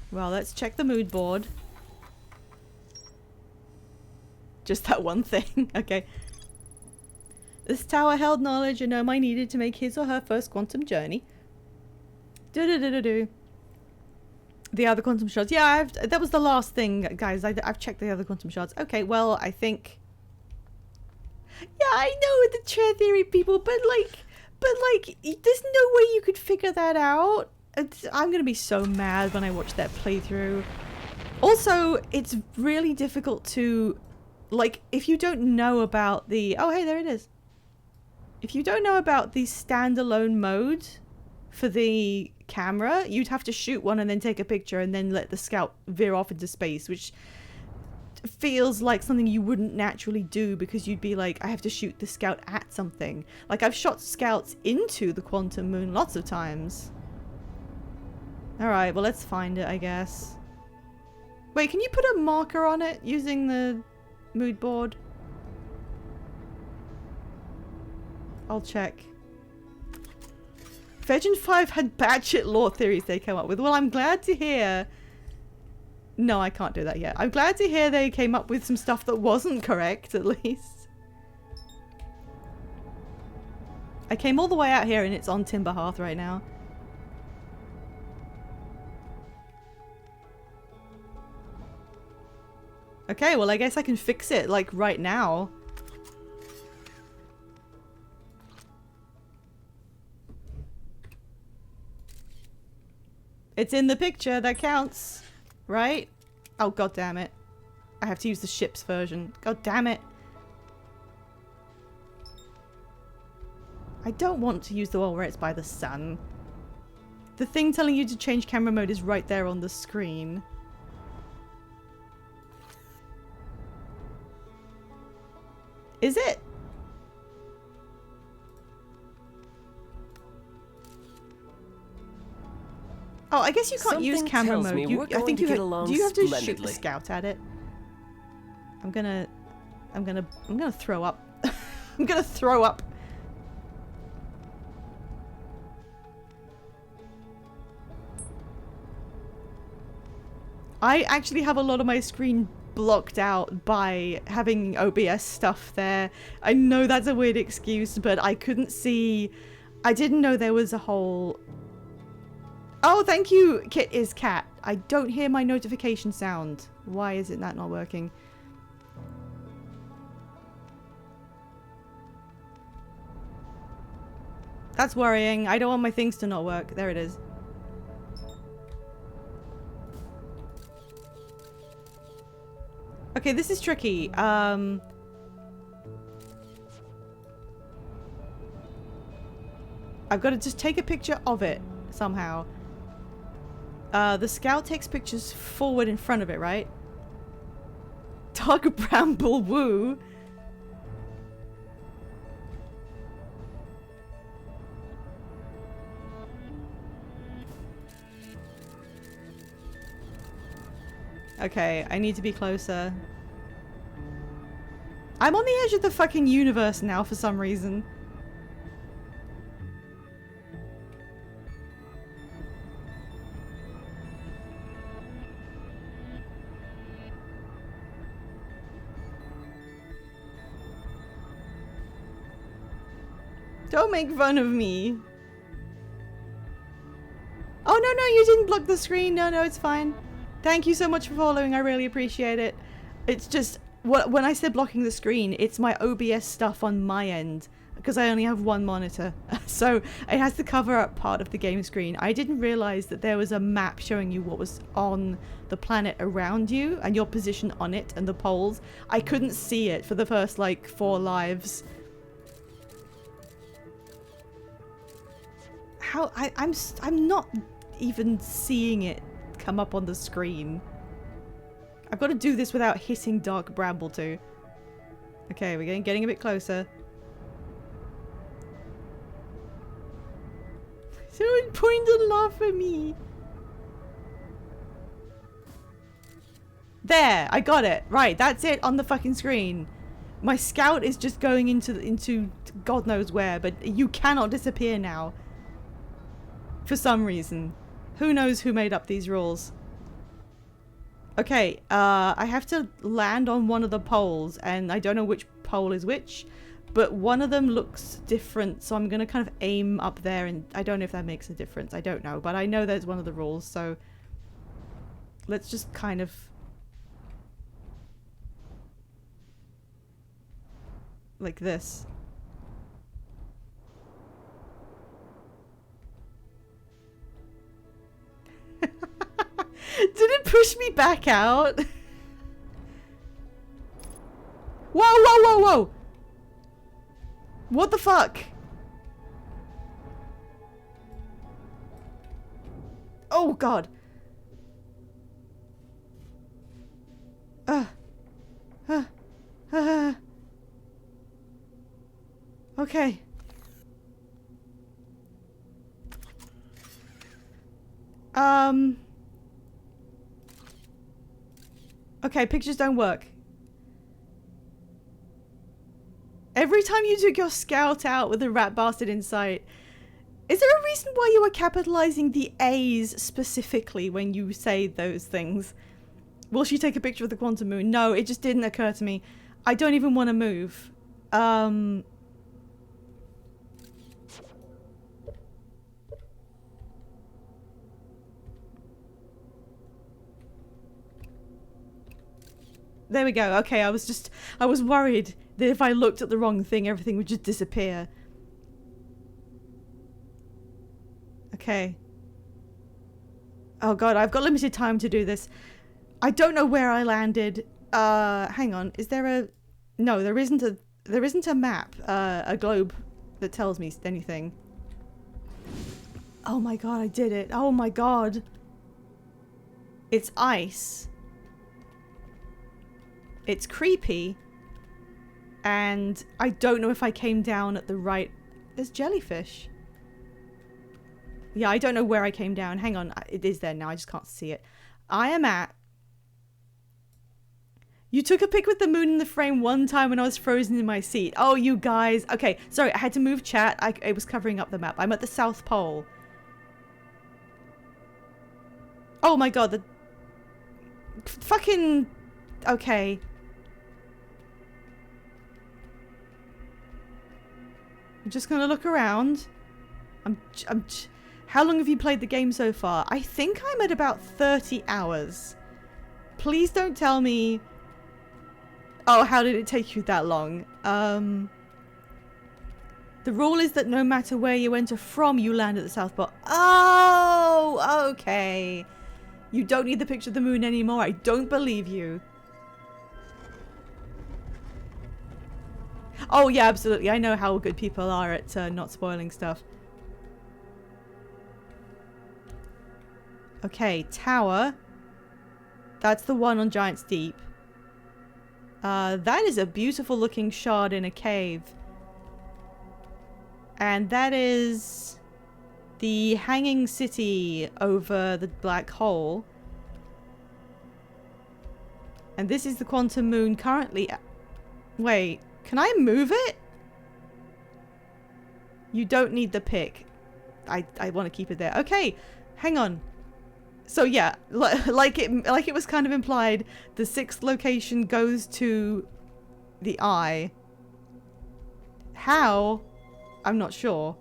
Well, let's check the mood board. Just that one thing. Okay. This tower held knowledge and Omai needed to make his or her first quantum journey. Do-do-do-do-do. The other quantum shards. Yeah, that was the last thing, guys. I've checked the other quantum shards. Okay, well, I think... Yeah, I know the chair theory people, but like, there's no way you could figure that out. I'm gonna be so mad when I watch that playthrough. Also, it's really difficult to, like, if you don't know about the... Oh, hey, there it is. If you don't know about the standalone mode for the camera, you'd have to shoot one and then take a picture and then let the scout veer off into space, which feels like something you wouldn't naturally do because you'd be like, I have to shoot the scout at something. Like, I've shot scouts into the quantum moon lots of times. Alright, well, let's find it, I guess. Wait, can you put a marker on it using the mood board? I'll check. Version 5 had batshit lore theories they came up with. Well, I'm glad to hear... No, I can't do that yet. I'm glad to hear they came up with some stuff that wasn't correct, at least. I came all the way out here and it's on Timber Hearth right now. Okay, well, I guess I can fix it, like, right now. It's in the picture, that counts. Right? Oh, god damn it. I have to use the ship's version. God damn it. I don't want to use the one where it's by the sun. The thing telling you to change camera mode is right there on the screen. Is it? Oh, I guess you can't use Something camera tells mode. me we're I going think to you get ha- along do you have to shoot the splendidly. scout at it? I'm gonna throw up. I'm gonna throw up. I actually have a lot of my screen blocked out by having OBS stuff there. I know that's a weird excuse, but I couldn't see. I didn't know there was a whole. Oh, thank you, Kit is cat. I don't hear my notification sound. Why is it that not working? That's worrying. I don't want my things to not work. There it is. Okay, this is tricky. I've got to just take a picture of it somehow. The scout takes pictures forward in front of it, right? Dark Bramble Woo. Okay, I need to be closer. I'm on the edge of the fucking universe now for some reason. Don't make fun of me. Oh, no, you didn't block the screen. No, it's fine. Thank you so much for following. I really appreciate it. It's just, when I said blocking the screen, it's my OBS stuff on my end. Because I only have one monitor. So it has to cover up part of the game screen. I didn't realize that there was a map showing you what was on the planet around you and your position on it and the poles. I couldn't see it for the first, like, 4 lives. How? I'm not even seeing it come up on the screen. I've got to do this without hitting Dark Bramble too. Okay, we're getting a bit closer. Someone point and laugh at me. There, I got it. Right, that's it on the fucking screen. My scout is just going into God knows where, but you cannot disappear now. For some reason. Who knows who made up these rules? Okay, I have to land on one of the poles, and I don't know which pole is which, but one of them looks different, so I'm gonna kind of aim up there, and I don't know if that makes a difference. I don't know, but I know there's one of the rules, so let's just kind of like this. Did it push me back out? Whoa! What the fuck? Oh god. Okay. Okay, pictures don't work. Every time you took your scout out with a rat bastard in sight, is there a reason why you are capitalizing the A's specifically when you say those things? Will she take a picture of the quantum moon? No, it just didn't occur to me. I don't even want to move. There we go. Okay, I was worried that if I looked at the wrong thing, everything would just disappear. Okay. Oh god, I've got limited time to do this. I don't know where I landed. Hang on. Is there a... No, there isn't a map, a globe that tells me anything. Oh my god, I did it. Oh my god. It's ice. It's creepy. And I don't know if I came down at the right... There's jellyfish. Yeah, I don't know where I came down. Hang on. It is there now. I just can't see it. I am at... You took a pic with the moon in the frame one time when I was frozen in my seat. Oh, you guys. Okay, sorry. I had to move chat. It was covering up the map. I'm at the South Pole. Oh my god. The... Fucking... Okay. I'm just gonna look around. How long have you played the game so far? I think I'm at about 30 hours. Please don't tell me... Oh, how did it take you that long? The rule is that no matter where you enter from, you land at the South Pole. Oh, okay. You don't need the picture of the moon anymore. I don't believe you. Oh, yeah, absolutely. I know how good people are at not spoiling stuff. Okay, tower. That's the one on Giant's Deep. That is a beautiful looking shard in a cave. And that is the hanging city over the black hole. And this is the quantum moon currently... Wait, can I move it? You don't need the pick. I want to keep it there. Okay, hang on. So yeah, like it was kind of implied, the 6th location goes to the eye. How? I'm not sure.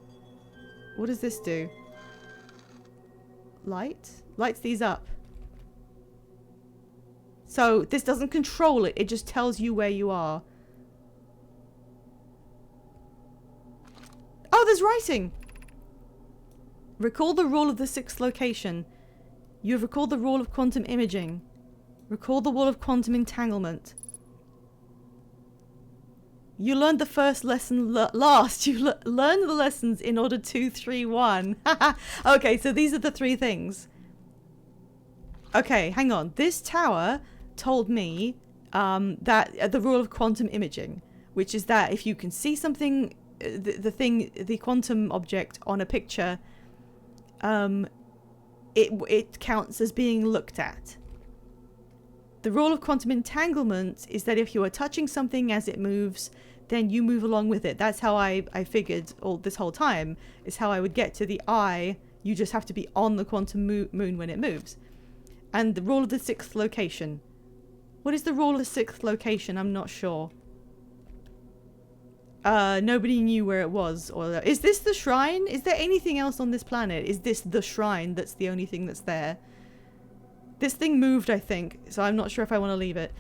What does this do? Light? Lights these up. So this doesn't control it, it just tells you where you are. Oh, there's writing! Recall the rule of the 6th location. You have recalled the rule of quantum imaging. Recall the rule of quantum entanglement. You learned the first lesson last. You learned the lessons in order 2, 3, 1. Okay, so these are the 3 things. Okay, hang on. This tower told me that the rule of quantum imaging, which is that if you can see something, the quantum object on a picture, it counts as being looked at. The rule of quantum entanglement is that if you are touching something as it moves, then you move along with it. That's how I figured all this whole time, is how I would get to the eye. You just have to be on the quantum moon when it moves. And the rule of the 6th location. What is the rule of the 6th location? I'm not sure. Nobody knew where it was. Or is this the shrine? Is there anything else on this planet? Is this the shrine that's the only thing that's there? This thing moved, I think, so I'm not sure if I want to leave it.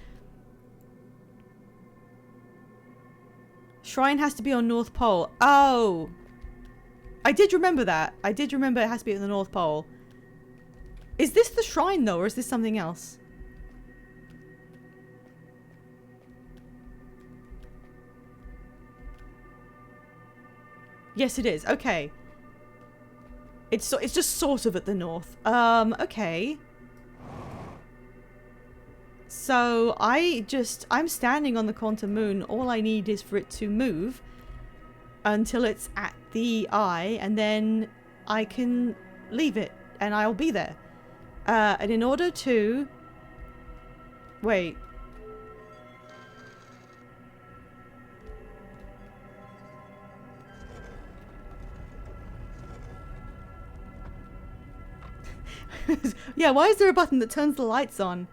Shrine has to be on North Pole. Oh! I did remember that. I did remember it has to be at the North Pole. Is this the shrine, though, or is this something else? Yes, it is. Okay. It's just sort of at the north. Okay. So I'm standing on the quantum moon. All I need is for it to move until it's at the eye, and then I can leave it and I'll be there. And in order to... Wait. Yeah, why is there a button that turns the lights on?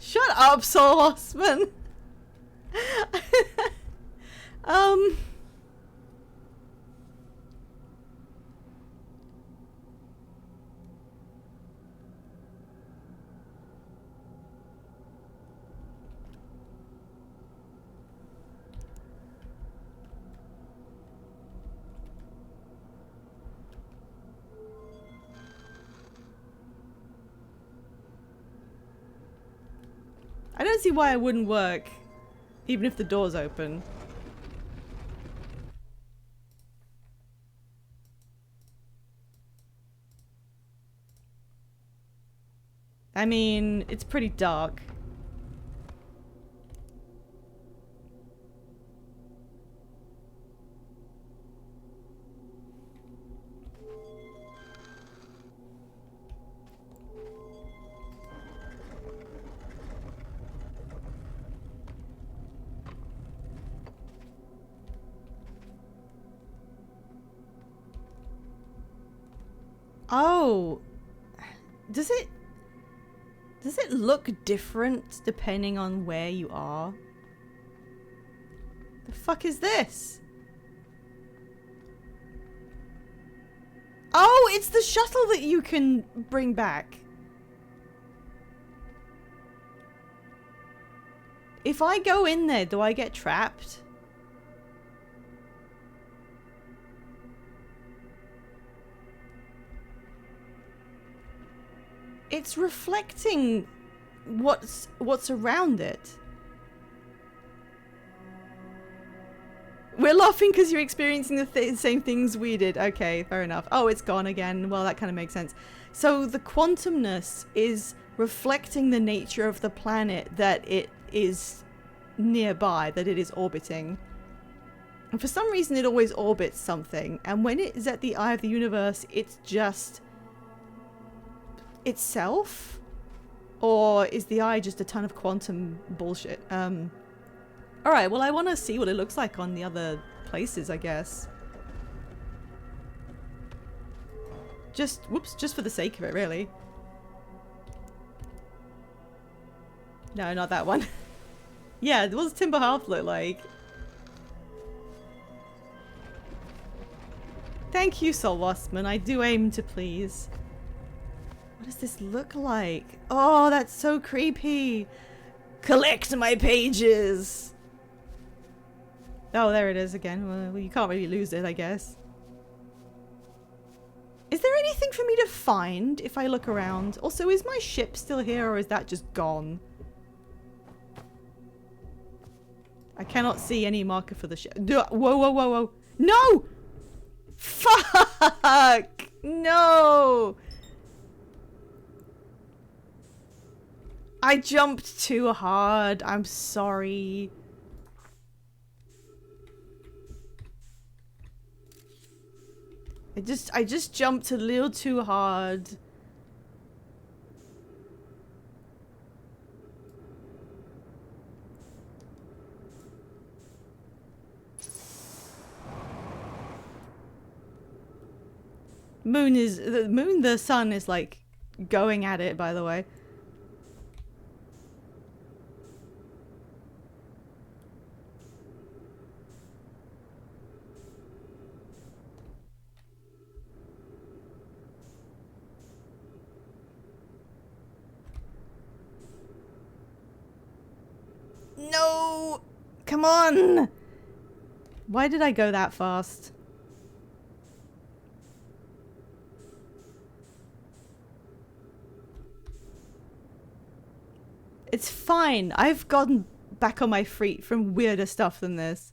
Shut up, Soul Osman. I don't see why it wouldn't work, even if the door's open. I mean, it's pretty dark. Oh, does it look different depending on where you are? The fuck is this? Oh, it's the shuttle that you can bring back. If I go in there, do I get trapped? It's reflecting what's around it. We're laughing because you're experiencing the same things we did. Okay, fair enough. Oh, it's gone again. Well, that kind of makes sense. So the quantumness is reflecting the nature of the planet that it is nearby, that it is orbiting. And for some reason, it always orbits something. And when it is at the eye of the universe, it's just itself? Or is the eye just a ton of quantum bullshit? Alright, well I want to see what it looks like on the other places, I guess. Just, whoops, just for the sake of it, really. No, not that one. Yeah, what does Timber Hearth look like? Thank you, Soul Waspman. I do aim to please. What does this look like? Oh, that's so creepy. Collect my pages. Oh, there it is again. Well, you can't really lose it, I guess. Is there anything for me to find if I look around? Also, is my ship still here or is that just gone? I cannot see any marker for the ship. Whoa, whoa, whoa, whoa. No! Fuck! No! I jumped too hard. I'm sorry. I just jumped a little too hard. The sun is like going at it, by the way. No! Come on! Why did I go that fast? It's fine. I've gotten back on my feet from weirder stuff than this.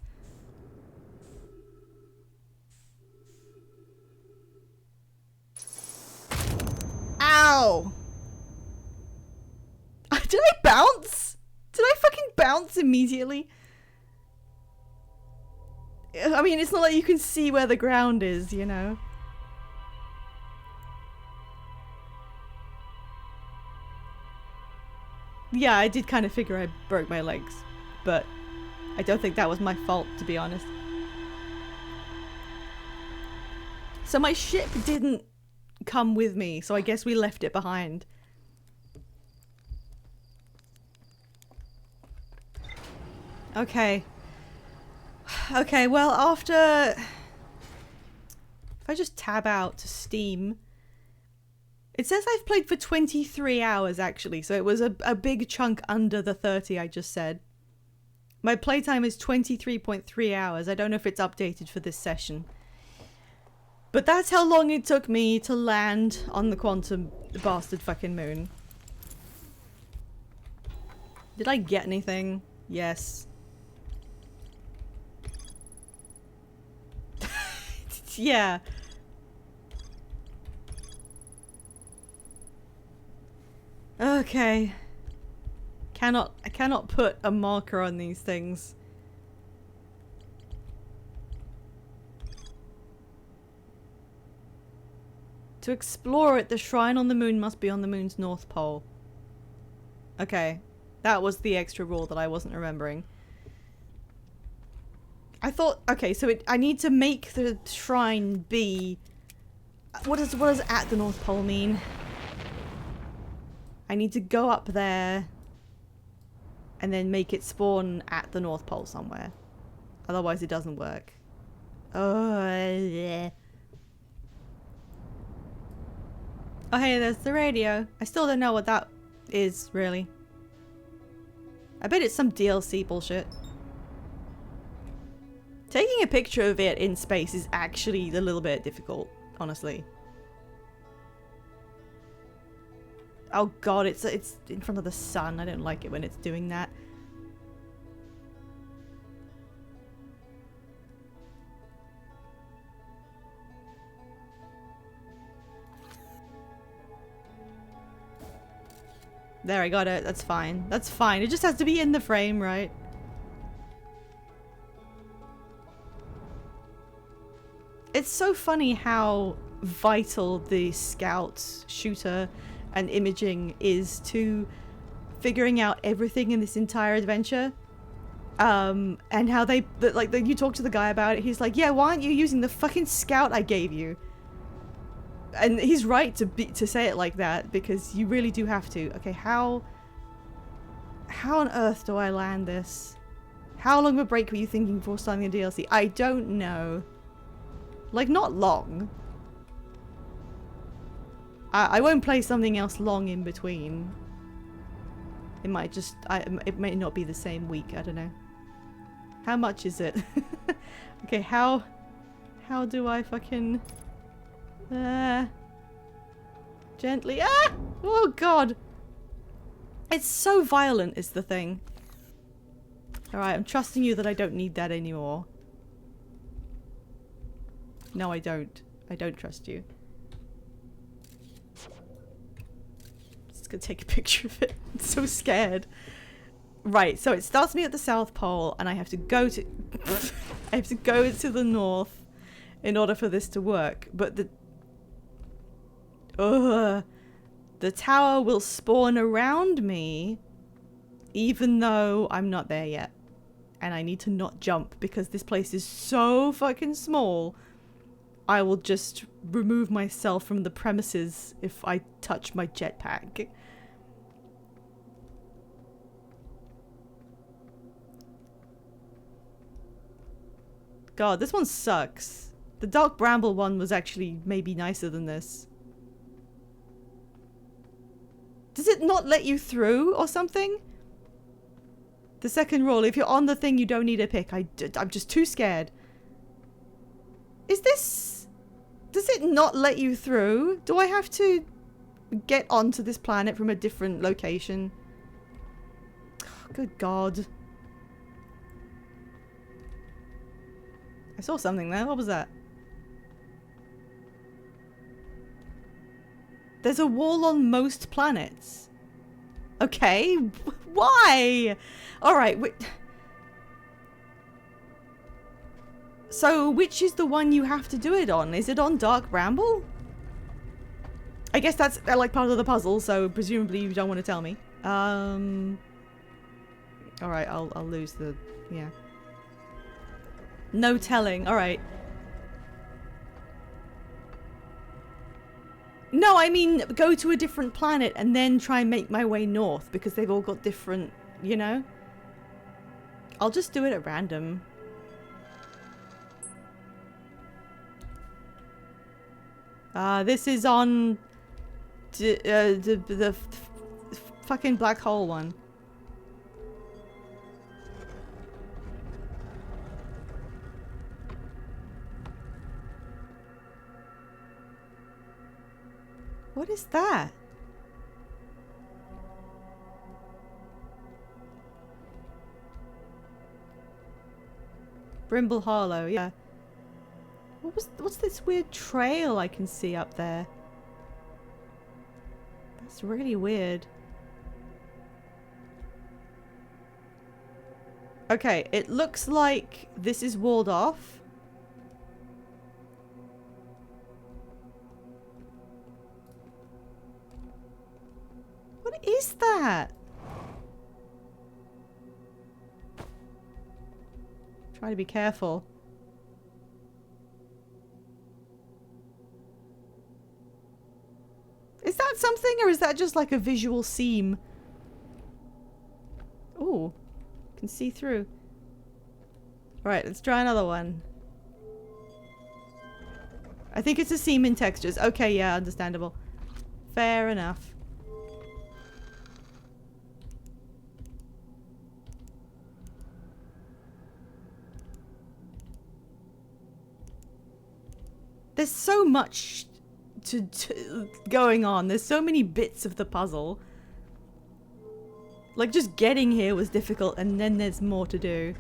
Ow! Did I bounce? Did I fucking bounce immediately? I mean, it's not like you can see where the ground is, you know? Yeah, I did kind of figure I broke my legs, but I don't think that was my fault, to be honest. So my ship didn't come with me, so I guess we left it behind. Okay. Okay, well, after... If I just tab out to Steam... It says I've played for 23 hours, actually, so it was a big chunk under the 30 I just said. My playtime is 23.3 hours. I don't know if it's updated for this session. But that's how long it took me to land on the quantum bastard fucking moon. Did I get anything? Yes. Yeah. Okay. I cannot put a marker on these things. To explore it, the shrine on the moon must be on the moon's north pole. Okay. That was the extra rule that I wasn't remembering. I thought, okay, so I need to make the shrine be... What does at the North Pole mean? I need to go up there and then make it spawn at the North Pole somewhere. Otherwise it doesn't work. Oh, yeah. Oh, hey, there's the radio. I still don't know what that is, really. I bet it's some DLC bullshit. Taking a picture of it in space is actually a little bit difficult, honestly. Oh god, it's in front of the sun. I don't like it when it's doing that. There, I got it. That's fine. That's fine. It just has to be in the frame, right? It's so funny how vital the scout, shooter, and imaging is to figuring out everything in this entire adventure. And how you talk to the guy about it, he's like, yeah, why aren't you using the fucking scout I gave you? And he's right to say it like that, because you really do have to. Okay, how on earth do I land this? How long of a break were you thinking before starting the DLC? I don't know. Like, not long. I won't play something else long in between. It might just... it may not be the same week, I don't know. How much is it? Okay, how do I fucking... gently... Ah! Oh god! It's so violent is the thing. Alright, I'm trusting you that I don't need that anymore. No, I don't. I don't trust you. Just gonna take a picture of it. I'm so scared. Right, so it starts me at the South Pole, and I have to go to... I have to go to the North in order for this to work. But the... the tower will spawn around me, even though I'm not there yet. And I need to not jump, because this place is so fucking small. I will just remove myself from the premises if I touch my jetpack. God, this one sucks. The Dark Bramble one was actually maybe nicer than this. Does it not let you through or something? The second rule, if you're on the thing, you don't need a pick. I'm just too scared. Is this... Does it not let you through? Do I have to get onto this planet from a different location? Oh, good God. I saw something there. What was that? There's a wall on most planets. Okay. Why? Alright. So, which is the one you have to do it on? Is it on Dark Bramble? I guess that's like part of the puzzle, so presumably you don't want to tell me. Alright, I'll lose the... yeah. No telling. Alright. No, I mean, go to a different planet and then try and make my way north, because they've all got different, you know? I'll just do it at random. This is on the fucking black hole one. What is that? Brimble Hollow, yeah. What's this weird trail I can see up there? That's really weird. Okay, it looks like this is walled off. What is that? Try to be careful. Is that something, or is that just like a visual seam? Ooh, can see through. Alright, let's try another one. I think it's a seam in textures. Okay, yeah, understandable. Fair enough. There's so much going on. There's so many bits of the puzzle. Like, just getting here was difficult, and then there's more to do.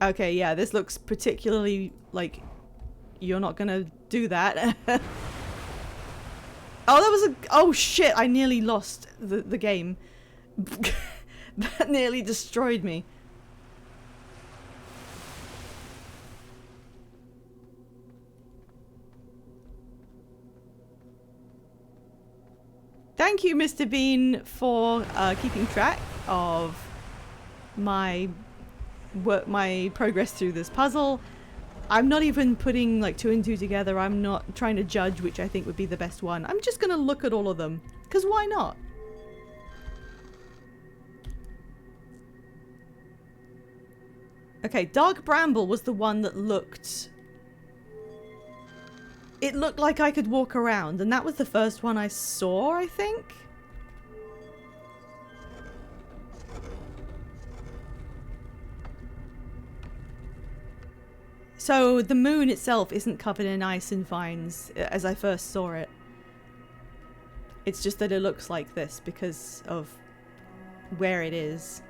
Okay, yeah, this looks particularly like you're not gonna do that. Oh, that was a... Oh, shit, I nearly lost the game. That nearly destroyed me. Thank you, Mr. Bean, for keeping track of my progress through this puzzle. I'm not even putting like 2 and 2 together. I'm not trying to judge which I think would be the best one. I'm just gonna look at all of them, because why not? Okay, Dark Bramble was the one that looked... It looked like I could walk around, and that was the first one I saw, I think? So the moon itself isn't covered in ice and vines as I first saw it. It's just that it looks like this because of where it is.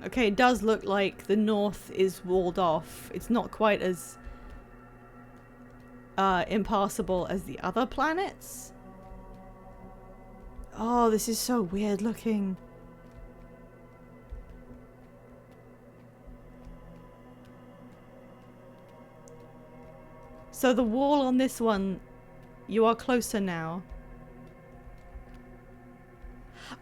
Okay, it does look like the north is walled off. It's not quite as impassable as the other planets. Oh, this is so weird looking. So the wall on this one, you are closer now.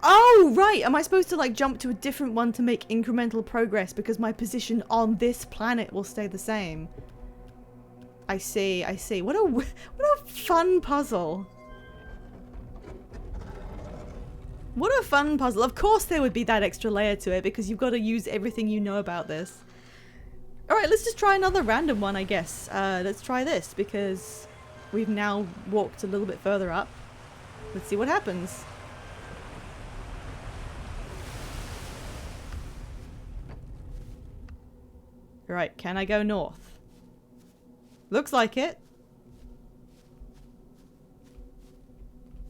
Oh, right! Am I supposed to like jump to a different one to make incremental progress because my position on this planet will stay the same? I see, I see. What a fun puzzle. What a fun puzzle. Of course there would be that extra layer to it because you've got to use everything you know about this. Alright, let's just try another random one, I guess. Let's try this because we've now walked a little bit further up. Let's see what happens. Right, can I go north? Looks like it.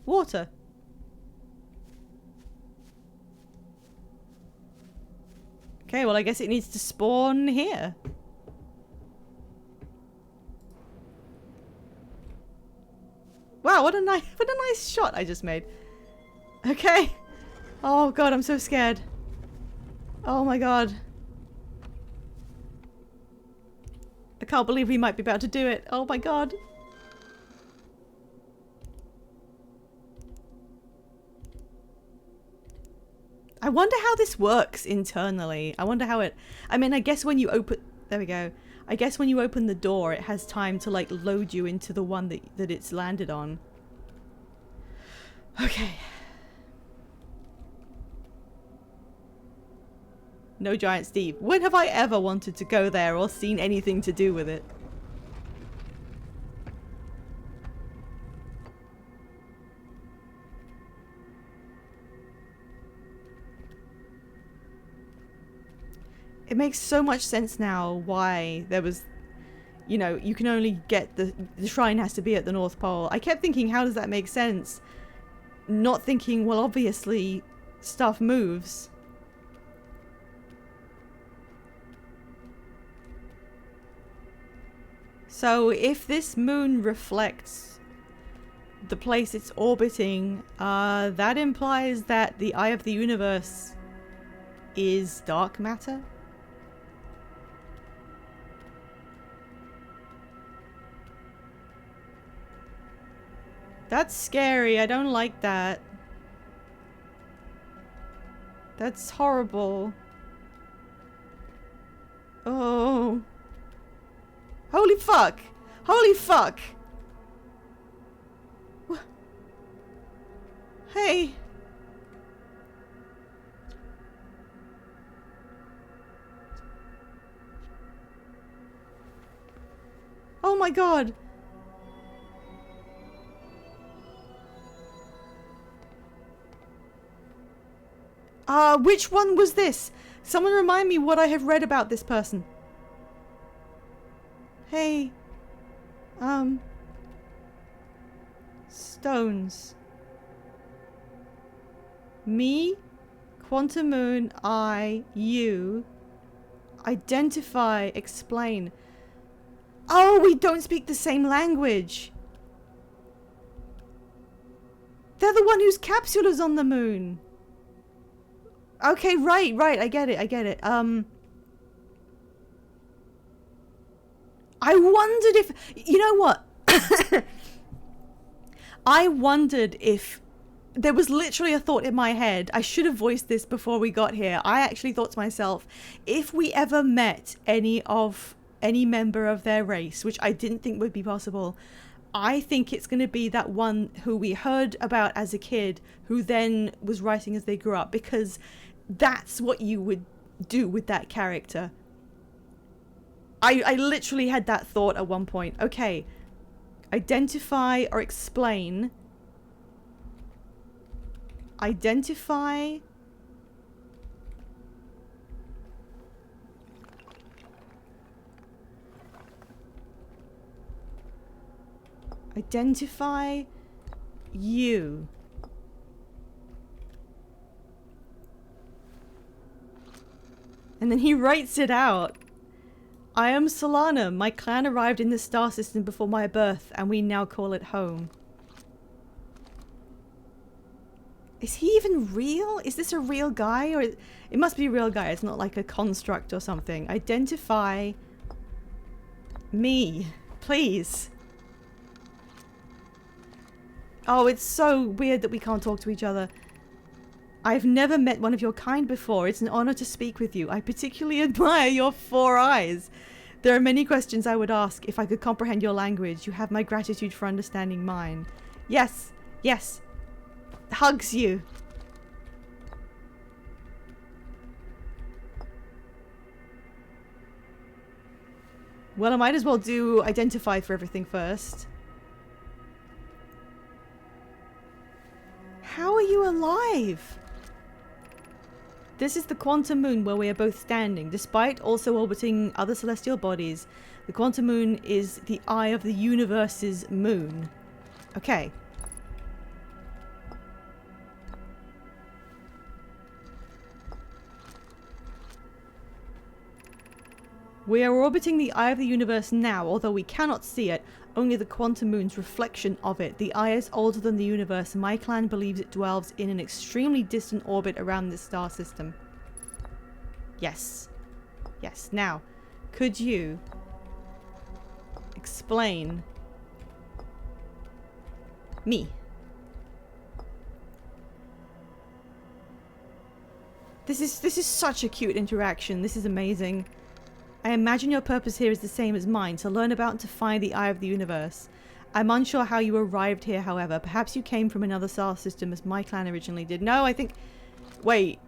Water. Okay, well I guess it needs to spawn here. Wow, what a nice shot I just made. Okay. Oh god, I'm so scared. Oh my god. can't believe we might be about to do it. Oh my god. I wonder how this works internally. I wonder how it... I mean, I guess when you open... There we go. I guess when you open the door, it has time to, like, load you into the one that it's landed on. Okay. No Giant Steve. When have I ever wanted to go there or seen anything to do with it? It makes so much sense now why there was, you know, you can only get the shrine has to be at the North Pole. I kept thinking, how does that make sense? Not thinking, well, obviously stuff moves. So if this moon reflects the place it's orbiting, that implies that the eye of the universe is dark matter? That's scary. I don't like that. That's horrible. Oh. Holy fuck! Holy fuck! Hey. Oh my god. Which one was this? Someone remind me what I have read about this person. Hey. Stones. Me, Quantum Moon, I, you. Identify, explain. Oh, we don't speak the same language. They're the one whose capsule is on the moon. Okay, right, I get it. I wondered if... You know what? I wondered if... There was literally a thought in my head. I should have voiced this before we got here. I actually thought to myself, if we ever met any member of their race, which I didn't think would be possible, I think it's going to be that one who we heard about as a kid, who then was writing as they grew up, because that's what you would do with that character. I literally had that thought at one point. Okay, identify or explain. Identify. Identify you. And then he writes it out. I am Solana. My clan arrived in the star system before my birth, and we now call it home. Is he even real? Is this a real guy? Or it must be a real guy. It's not like a construct or something. Identify me, please. Oh, it's so weird that we can't talk to each other. I've never met one of your kind before. It's an honor to speak with you. I particularly admire your 4 eyes. There are many questions I would ask if I could comprehend your language. You have my gratitude for understanding mine. Yes, yes. Hugs you. Well, I might as well do identify for everything first. How are you alive? This is the Quantum Moon where we are both standing. Despite also orbiting other celestial bodies, the Quantum Moon is the eye of the universe's moon. Okay. We are orbiting the eye of the universe now, although we cannot see it, only the Quantum Moon's reflection of it. The eye is older than the universe. My clan believes it dwells in an extremely distant orbit around this star system. Yes. Yes. Now, could you explain? Me. This is such a cute interaction. This is amazing. I imagine your purpose here is the same as mine, to learn about and to find the eye of the universe. I'm unsure how you arrived here, however. Perhaps you came from another star system as my clan originally did. No, I think... Wait.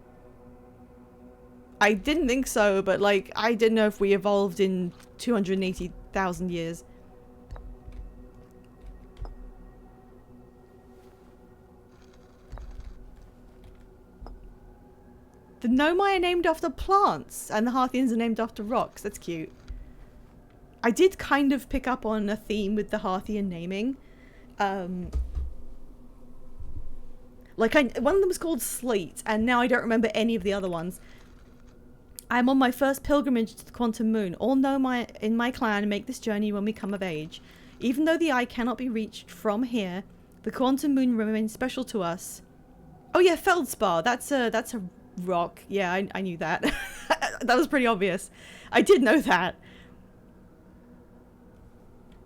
I didn't think so, but like, I didn't know if we evolved in 280,000 years. The Nomai are named after plants, and the Harthians are named after rocks. That's cute. I did kind of pick up on a theme with the Harthian naming. One of them was called Sleet, and now I don't remember any of the other ones. I'm on my first pilgrimage to the Quantum Moon. All Nomai in my clan make this journey when we come of age. Even though the eye cannot be reached from here, the Quantum Moon remains special to us. Oh yeah, Feldspar. That's a rock. Yeah, I knew that. That was pretty obvious. I did know that.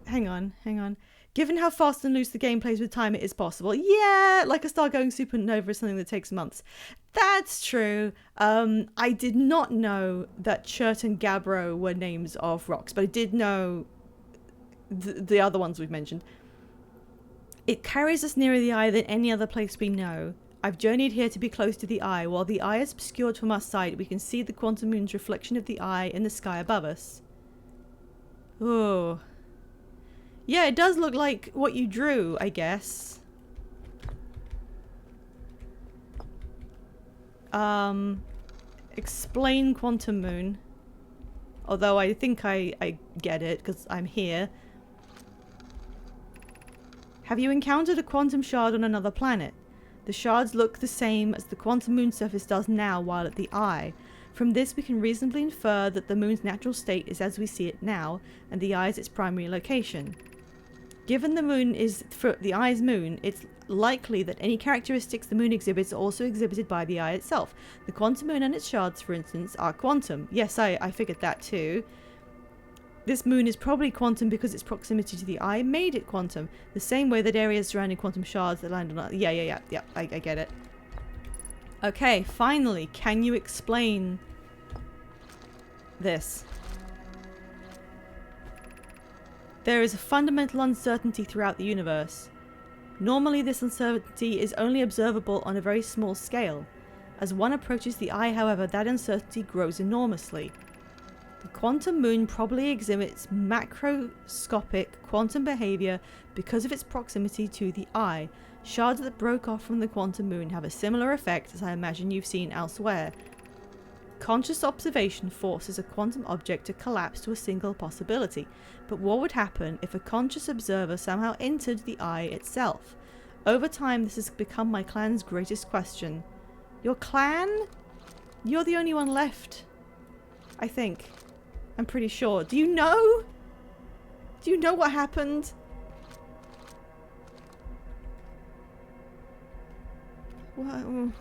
Hang on. Given how fast and loose the game plays with time, it is possible. Yeah, like a star going supernova is something that takes months. That's true. I did not know that Chert and Gabbro were names of rocks, but I did know the other ones we've mentioned. It carries us nearer the eye than any other place we know. I've journeyed here to be close to the eye. While the eye is obscured from our sight, we can see the Quantum Moon's reflection of the eye in the sky above us. Oh. Yeah, it does look like what you drew, I guess. Explain Quantum Moon. Although I think I get it, because I'm here. Have you encountered a quantum shard on another planet? The shards look the same as the quantum moon surface does now while at the eye. From this we can reasonably infer that the moon's natural state is as we see it now, and the eye is its primary location. Given the moon is the eye's moon, it's likely that any characteristics the moon exhibits are also exhibited by the eye itself. The quantum moon and its shards, for instance, are quantum. Yes, I figured that too. This moon is probably quantum because its proximity to the eye made it quantum. The same way that areas surrounding quantum shards that land on... Yeah, I get it. Okay, finally, can you explain this? There is a fundamental uncertainty throughout the universe. Normally this uncertainty is only observable on a very small scale. As one approaches the eye, however, that uncertainty grows enormously. The quantum moon probably exhibits macroscopic quantum behavior because of its proximity to the eye. Shards that broke off from the quantum moon have a similar effect as I imagine you've seen elsewhere. Conscious observation forces a quantum object to collapse to a single possibility. But what would happen if a conscious observer somehow entered the eye itself? Over time, this has become my clan's greatest question. Your clan? You're the only one left. I think. I'm pretty sure. Do you know? Do you know what happened? What?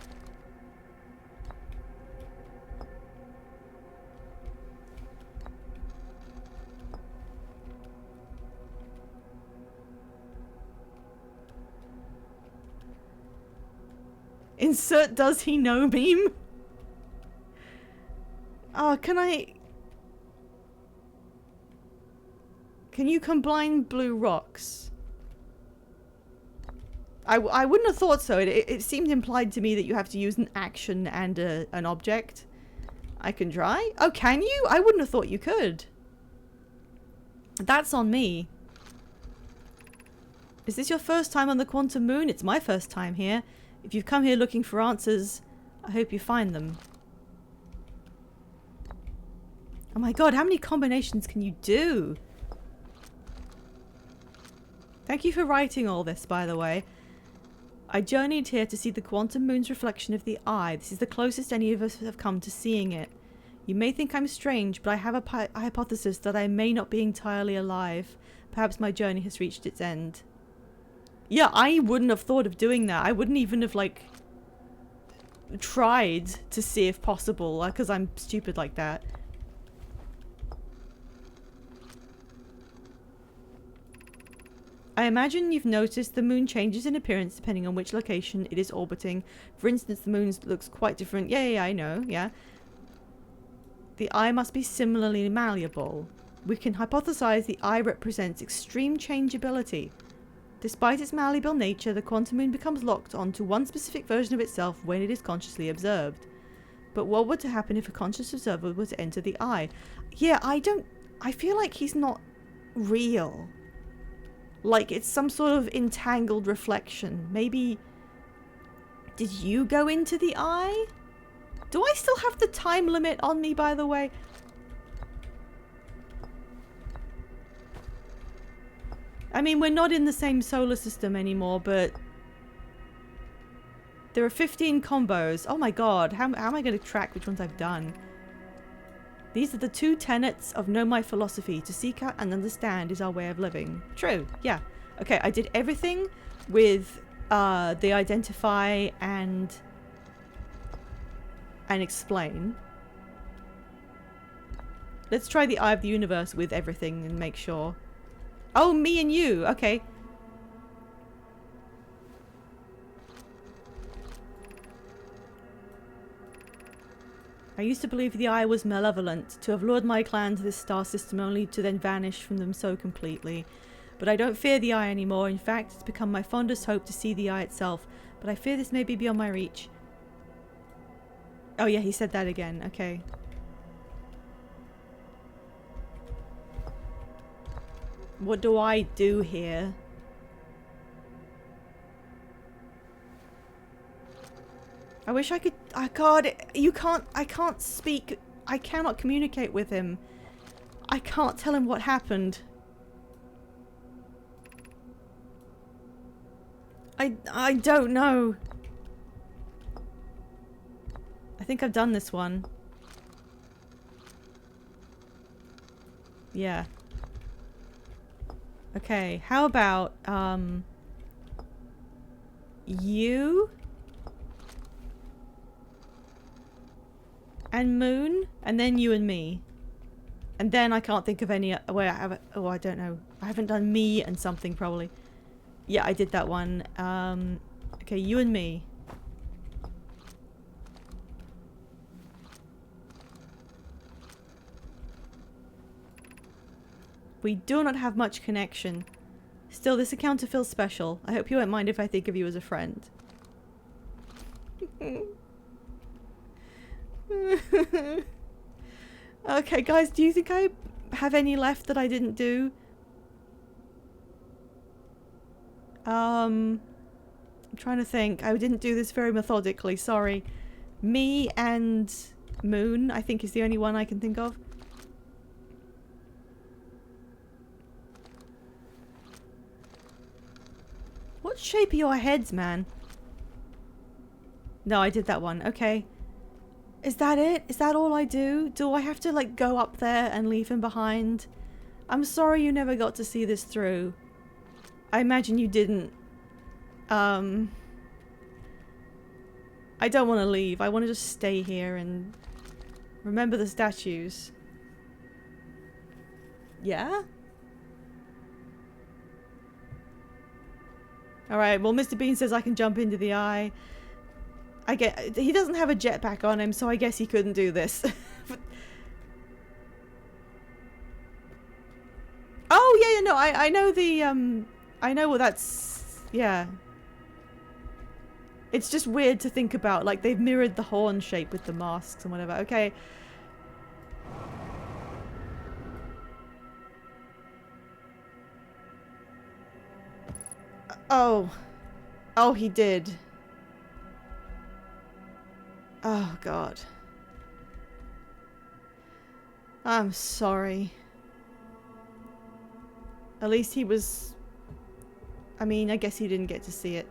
Insert does he know meme? Oh, Can you combine blue rocks? I wouldn't have thought so. It seemed implied to me that you have to use an action and an object. I can try? Oh, can you? I wouldn't have thought you could. That's on me. Is this your first time on the Quantum Moon? It's my first time here. If you've come here looking for answers, I hope you find them. Oh my god, how many combinations can you do? Thank you for writing all this, by the way. I journeyed here to see the Quantum Moon's reflection of the eye. This is the closest any of us have come to seeing it. You may think I'm strange, but I have a hypothesis that I may not be entirely alive. Perhaps my journey has reached its end. Yeah, I wouldn't have thought of doing that. I wouldn't even have, like, tried to see if possible, because I'm stupid like that. I imagine you've noticed the moon changes in appearance depending on which location it is orbiting. For instance, the moon looks quite different. Yeah, I know, yeah. The eye must be similarly malleable. We can hypothesize the eye represents extreme changeability. Despite its malleable nature, the quantum moon becomes locked onto one specific version of itself when it is consciously observed. But what would happen if a conscious observer were to enter the eye? Yeah, I feel like he's not real. Like it's some sort of entangled reflection. Maybe... Did you go into the eye? Do I still have the time limit on me, by the way? I mean, we're not in the same solar system anymore, but... There are 15 combos. Oh my god, how am I going to track which ones I've done? These are the 2 tenets of Know My Philosophy. To seek out and understand is our way of living. True, yeah. Okay, I did everything with the identify and explain. Let's try the Eye of the Universe with everything and make sure. Oh, me and you. Okay. I used to believe the Eye was malevolent, to have lured my clan to this star system only to then vanish from them so completely. But I don't fear the Eye anymore. In fact, it's become my fondest hope to see the Eye itself. But I fear this may be beyond my reach. Oh yeah, he said that again. Okay. What do I do here? I wish I could... Oh god, you can't... I can't speak... I cannot communicate with him. I can't tell him what happened. I don't know. I think I've done this one. Yeah. Okay, how about, you? And Moon? And then you and me. And then I can't think of any, where I have, oh, I don't know. I haven't done me and something, probably. Yeah, I did that one. Okay, you and me. We do not have much connection. Still, this encounter feels special. I hope you won't mind if I think of you as a friend. Okay, guys, do you think I have any left that I didn't do? I'm trying to think. I didn't do this very methodically, sorry. Me and Moon, I think, is the only one I can think of. What shape are your heads, man? No, I did that one. Okay. Is that it? Is that all I do? Do I have to, like, go up there and leave him behind? I'm sorry you never got to see this through. I imagine you didn't. I don't want to leave. I want to just stay here and remember the statues. Yeah? Alright, well, Mr. Bean says I can jump into the eye. He doesn't have a jetpack on him, so I guess he couldn't do this. Oh, yeah, no, I know the, I know what that's, yeah. It's just weird to think about, like, they've mirrored the horn shape with the masks and whatever. Okay. Oh. Oh, he did. Oh, God. I'm sorry. At least he was... I mean, I guess he didn't get to see it.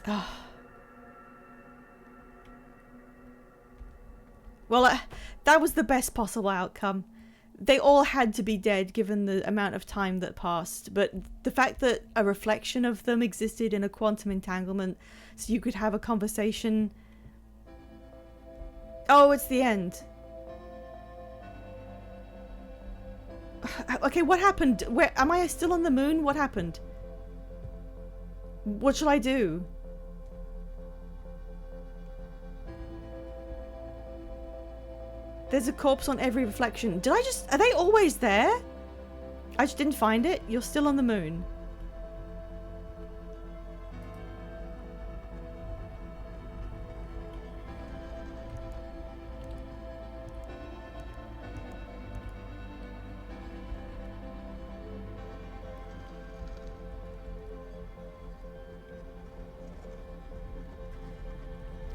Oh. Well, that was the best possible outcome. They all had to be dead given the amount of time that passed, but the fact that a reflection of them existed in a quantum entanglement so you could have a conversation... Oh, it's the end. Okay, what happened? Where am I still on the moon? What happened? What shall I do? There's a corpse on every reflection. Did I just... Are they always there? I just didn't find it. You're still on the moon.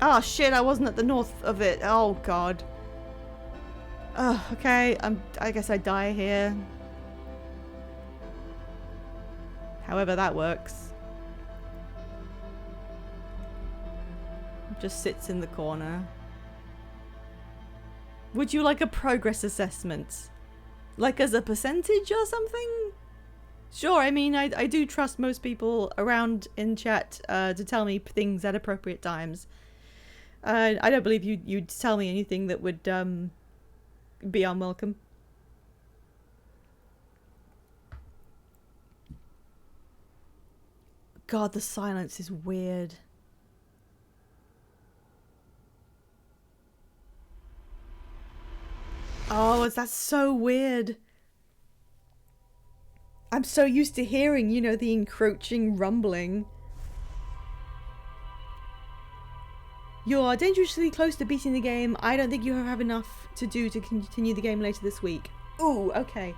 Oh shit, I wasn't at the north of it. Oh god. Oh, okay. I guess I die here. However that works. Just sits in the corner. Would you like a progress assessment? Like as a percentage or something? Sure, I mean, I do trust most people around in chat to tell me things at appropriate times. I don't believe you'd tell me anything that would be unwelcome. God, the silence is weird. Oh, that's so weird. I'm so used to hearing, you know, the encroaching rumbling. You are dangerously close to beating the game. I don't think you have enough to do to continue the game later this week. Ooh, okay.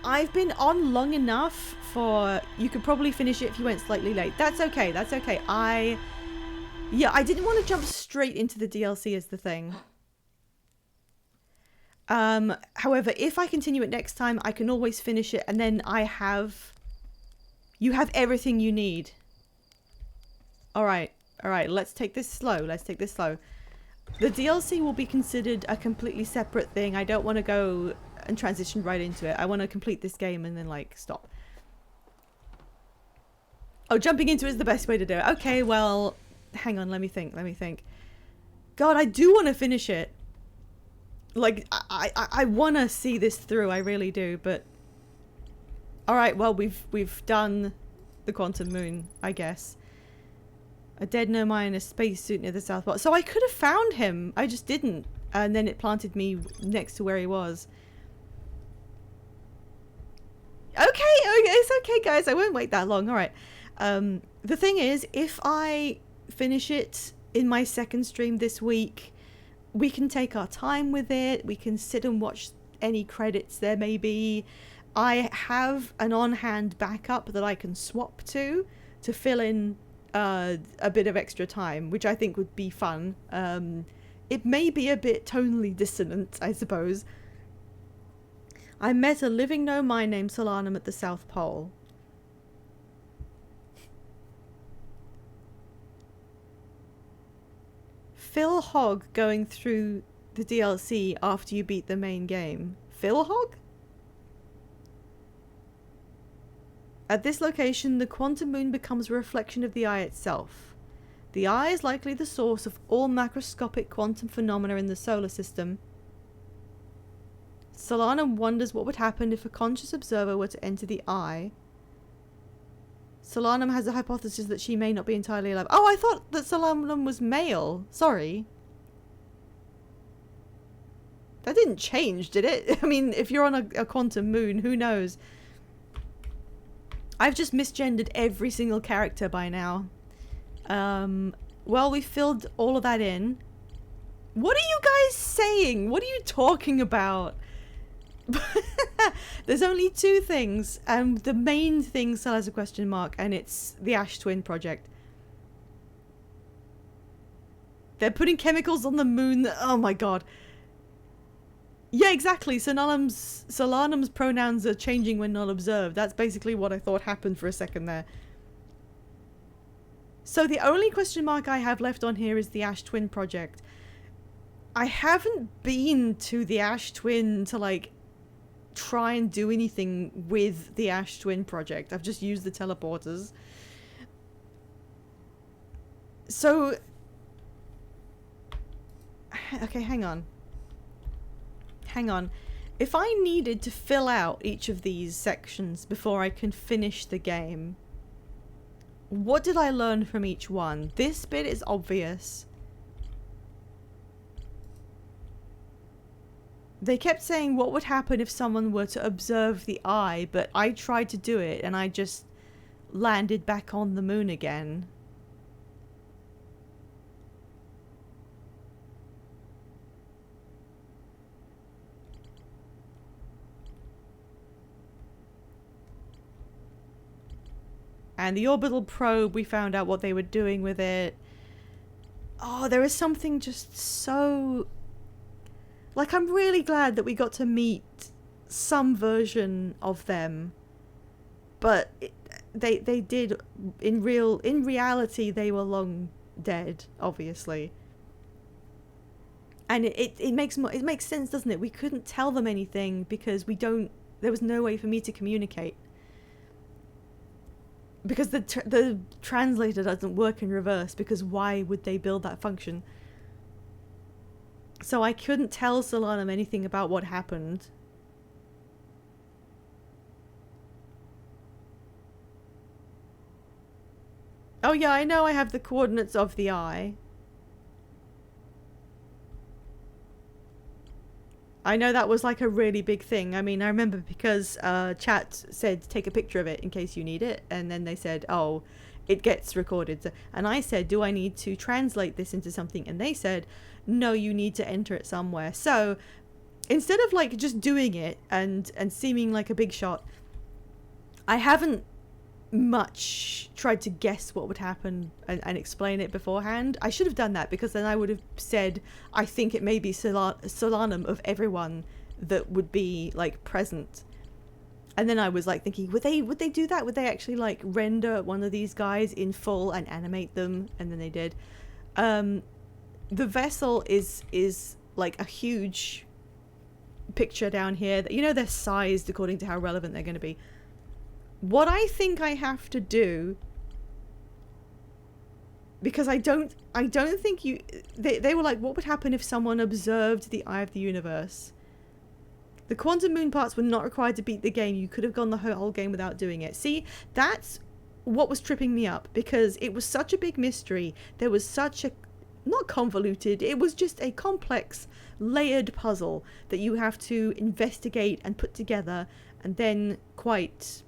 I've been on long enough for... You could probably finish it if you went slightly late. That's okay, that's okay. Yeah, I didn't want to jump straight into the DLC as the thing. However, if I continue it next time, I can always finish it and then you have everything you need. Alright, let's take this slow, The DLC will be considered a completely separate thing. I don't want to go and transition right into it. I want to complete this game and then, like, stop. Oh, jumping into it is the best way to do it. Okay, well, hang on, let me think. God, I do want to finish it. Like, I want to see this through, I really do, but... Alright, well, we've done the Quantum Moon, I guess. A dead Nomai in a spacesuit near the South Pole. So I could have found him. I just didn't. And then it planted me next to where he was. Okay, it's okay, guys. I won't wait that long. All right. The thing is, if I finish it in my second stream this week, we can take our time with it. We can sit and watch any credits there may be. I have an on-hand backup that I can swap to fill in a bit of extra time, which I think would be fun. It may be a bit tonally dissonant, I suppose. I met a living Nomai named Solanum at the South Pole. Phil Hogg going through the DLC after you beat the main game. Phil Hogg? At this location, the Quantum Moon becomes a reflection of the Eye itself. The Eye is likely the source of all macroscopic quantum phenomena in the solar system. Solanum wonders what would happen if a conscious observer were to enter the Eye. Solanum has a hypothesis that she may not be entirely alive. Oh, I thought that Solanum was male. Sorry. That didn't change, did it? I mean, if you're on a quantum moon, who knows? I've just misgendered every single character by now. Well, we filled all of that in. What are you guys saying? What are you talking about? There's only two things. The main thing still has a question mark, and it's the Ash Twin project. They're putting chemicals on the moon that, oh my god. Yeah, exactly. Solanum's pronouns are changing when not observed. That's basically what I thought happened for a second there. So the only question mark I have left on here is the Ash Twin project. I haven't been to the Ash Twin to, like, try and do anything with the Ash Twin project. I've just used the teleporters. So... Okay, hang on. hang on. If I needed to fill out each of these sections before I can finish the game, what did I learn from each one? This bit is obvious. They kept saying what would happen if someone were to observe the eye, but I tried to do it and I just landed back on the moon again. And the orbital probe, we found out what they were doing with it. Oh, there is something just so... Like, I'm really glad that we got to meet some version of them. But they did, in reality, they were long dead, obviously. And it makes sense, doesn't it? We couldn't tell them anything because there was no way for me to communicate. Because the translator doesn't work in reverse, because why would they build that function? So I couldn't tell Solanum anything about what happened. Oh yeah, I know I have the coordinates of the eye. I know that was like a really big thing. I mean, I remember because chat said take a picture of it in case you need it, and then they said, oh, it gets recorded. And I said, do I need to translate this into something? And they said, no, you need to enter it somewhere. So instead of like just doing it and seeming like a big shot, I haven't much tried to guess what would happen and explain it beforehand. I should have done that, because then I would have said, I think it may be Solanum of everyone that would be like present. And then I was like thinking, would they do that? Would they actually like render one of these guys in full and animate them? And then they did. The vessel is like a huge picture down here. You know, they're sized according to how relevant they're going to be. What I think I have to do, because I don't think they were like, what would happen if someone observed the eye of the universe? The quantum moon parts were not required to beat the game. You could have gone the whole game without doing it. See, that's what was tripping me up, because it was such a big mystery. There was such a, not convoluted, it was just a complex, layered puzzle that you have to investigate and put together, and then quite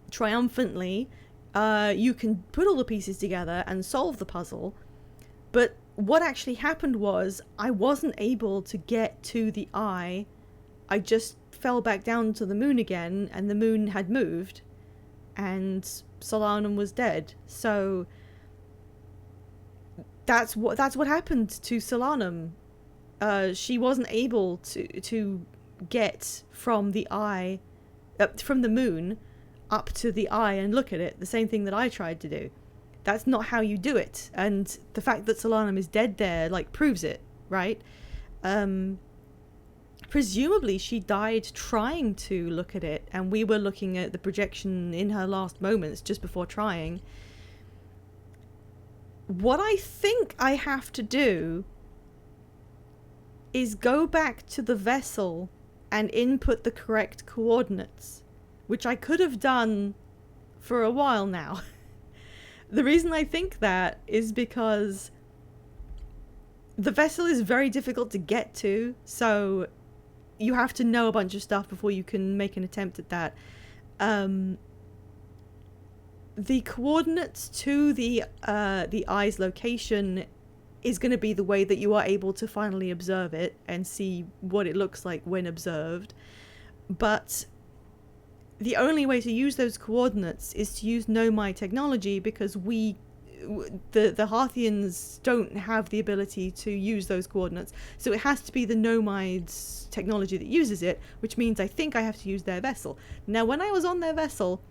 triumphantly you can put all the pieces together and solve the puzzle. But what actually happened was I wasn't able to get to the eye. I just fell back down to the moon again, and the moon had moved and Solanum was dead. So that's what happened to Solanum. She wasn't able to get from the eye, from the moon up to the eye and look at it, the same thing that I tried to do. That's not how you do it, and the fact that Solanum is dead there like proves it, right? Presumably she died trying to look at it, and we were looking at the projection in her last moments just before trying. What I think I have to do is go back to the vessel and input the correct coordinates, which I could have done for a while now. The reason I think that is because the vessel is very difficult to get to, so you have to know a bunch of stuff before you can make an attempt at that. The coordinates to the eye's location is going to be the way that you are able to finally observe it and see what it looks like when observed. But the only way to use those coordinates is to use Nomai technology, because the Harthians don't have the ability to use those coordinates. So it has to be the Nomai's technology that uses it, which means I think I have to use their vessel. Now, when I was on their vessel,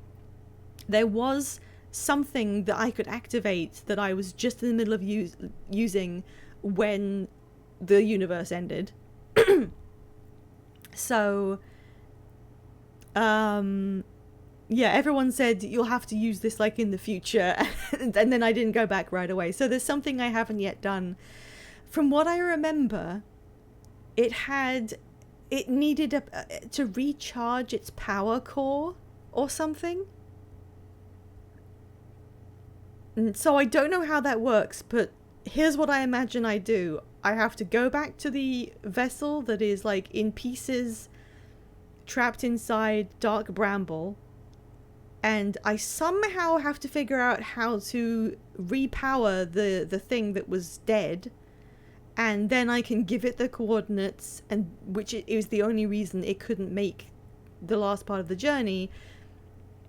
there was something that I could activate that I was just in the middle of using when the universe ended. So yeah, everyone said you'll have to use this like in the future, and then I didn't go back right away. So there's something I haven't yet done. From what I remember, it had it needed to recharge its power core or something. And so I don't know how that works, but here's what I imagine I do. I have to go back to the vessel that is like in pieces, trapped inside dark bramble, and I somehow have to figure out how to repower the thing that was dead, and then I can give it the coordinates, and which is the only reason it couldn't make the last part of the journey,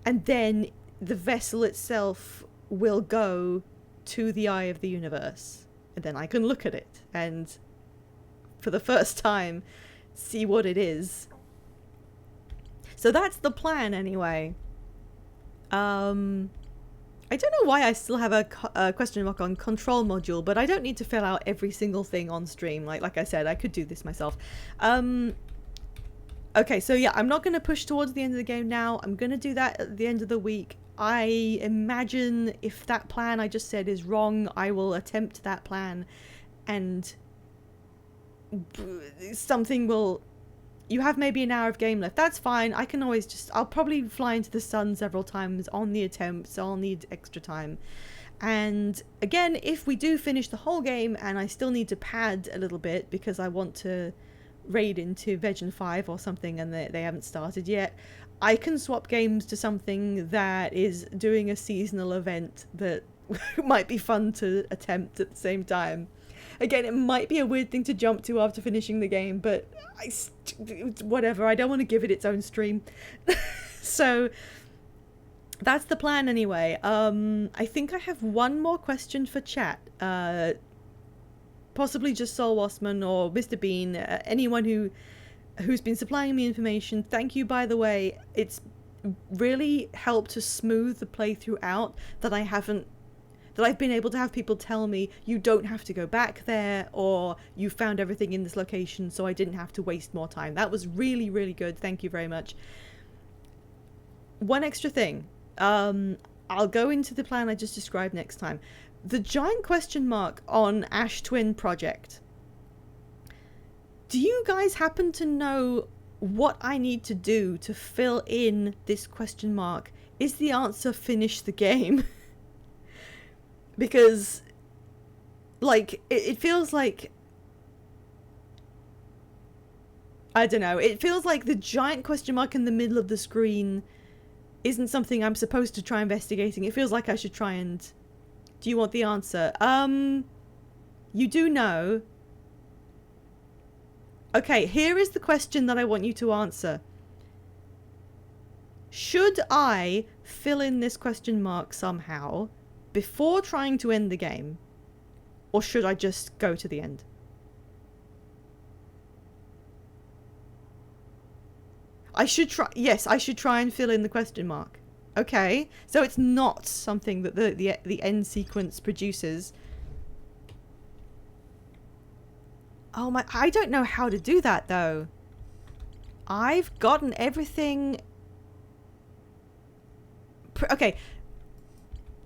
and then the vessel itself will go to the eye of the universe, and then I can look at it and for the first time see what it is. So that's the plan anyway. I don't know why I still have a question mark on control module, but I don't need to fill out every single thing on stream. Like I said, I could do this myself. Okay, so yeah, I'm not going to push towards the end of the game now. I'm going to do that at the end of the week. I imagine if that plan I just said is wrong, I will attempt that plan, and something will... You have maybe an hour of game left. That's fine. I can always just... I'll probably fly into the sun several times on the attempt, so I'll need extra time. And again, if we do finish the whole game and I still need to pad a little bit because I want to raid into Vegeon 5 or something and they haven't started yet, I can swap games to something that is doing a seasonal event that might be fun to attempt at the same time. Again, it might be a weird thing to jump to after finishing the game, but whatever. I don't want to give it its own stream. So that's the plan anyway. I think I have one more question for chat. Possibly just Sol Wassman or Mr. Bean, anyone who's been supplying me information. Thank you, by the way. It's really helped to smooth the playthrough out that I've been able to have people tell me, you don't have to go back there, or you found everything in this location, so I didn't have to waste more time. That was really, really good. Thank you very much. One extra thing. I'll go into the plan I just described next time. The giant question mark on Ash Twin Project. Do you guys happen to know what I need to do to fill in this question mark? Is the answer finish the game? Because, like, it feels like... I don't know. It feels like the giant question mark in the middle of the screen isn't something I'm supposed to try investigating. It feels like I should try and... Do you want the answer? You do know. Okay, here is the question that I want you to answer. Should I fill in this question mark somehow before trying to end the game, or should I just go to the end? I should try. Yes, I should try and fill in the question mark. Okay, so it's not something that the end sequence produces. Oh my! I don't know how to do that though. I've gotten everything. Okay.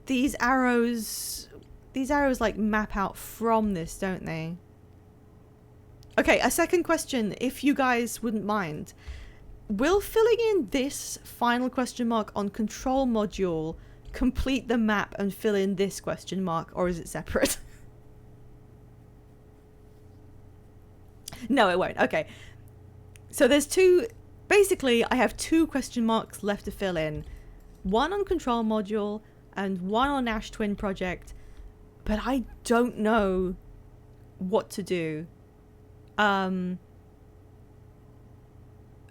These arrows like map out from this, don't they? Okay, a second question, if you guys wouldn't mind. Will filling in this final question mark on control module complete the map and fill in this question mark, or is it separate? No, it won't. Okay. So there's two... Basically, I have two question marks left to fill in. One on control module and one on Ash Twin Project, but I don't know what to do.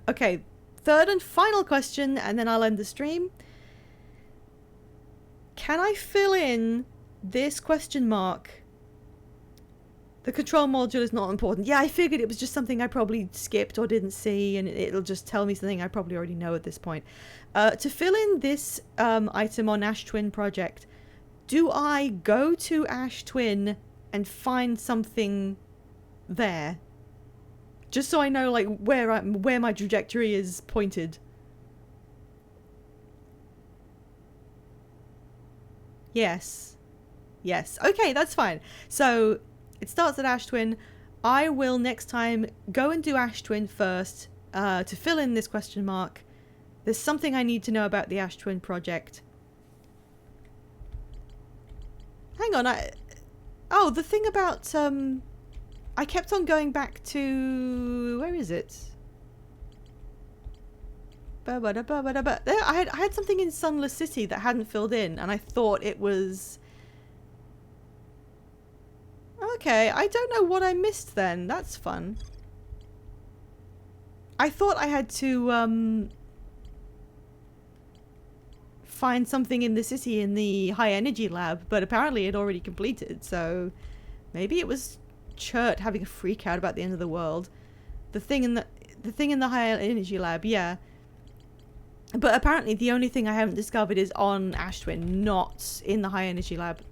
Okay, third and final question, and then I'll end the stream. Can I fill in this question mark? The control module is not important. Yeah, I figured it was just something I probably skipped or didn't see, and it'll just tell me something I probably already know at this point. To fill in this item on Ash Twin Project, do I go to Ash Twin and find something there? Just so I know, like, where my trajectory is pointed. Yes. Yes. Okay, that's fine. So it starts at Ash Twin. I will next time go and do Ash Twin first to fill in this question mark. There's something I need to know about the Ash Twin project. Hang on, oh, the thing about, I kept on going back to, where is it? I had something in Sunless City that hadn't filled in, and I thought it was... Okay, I don't know what I missed then. That's fun. I thought I had to, find something in the city in the high energy lab, but apparently it already completed, so maybe it was Chert having a freak out about the end of the world. The thing in the high energy lab, yeah. But apparently the only thing I haven't discovered is on Ash Twin, not in the high energy lab.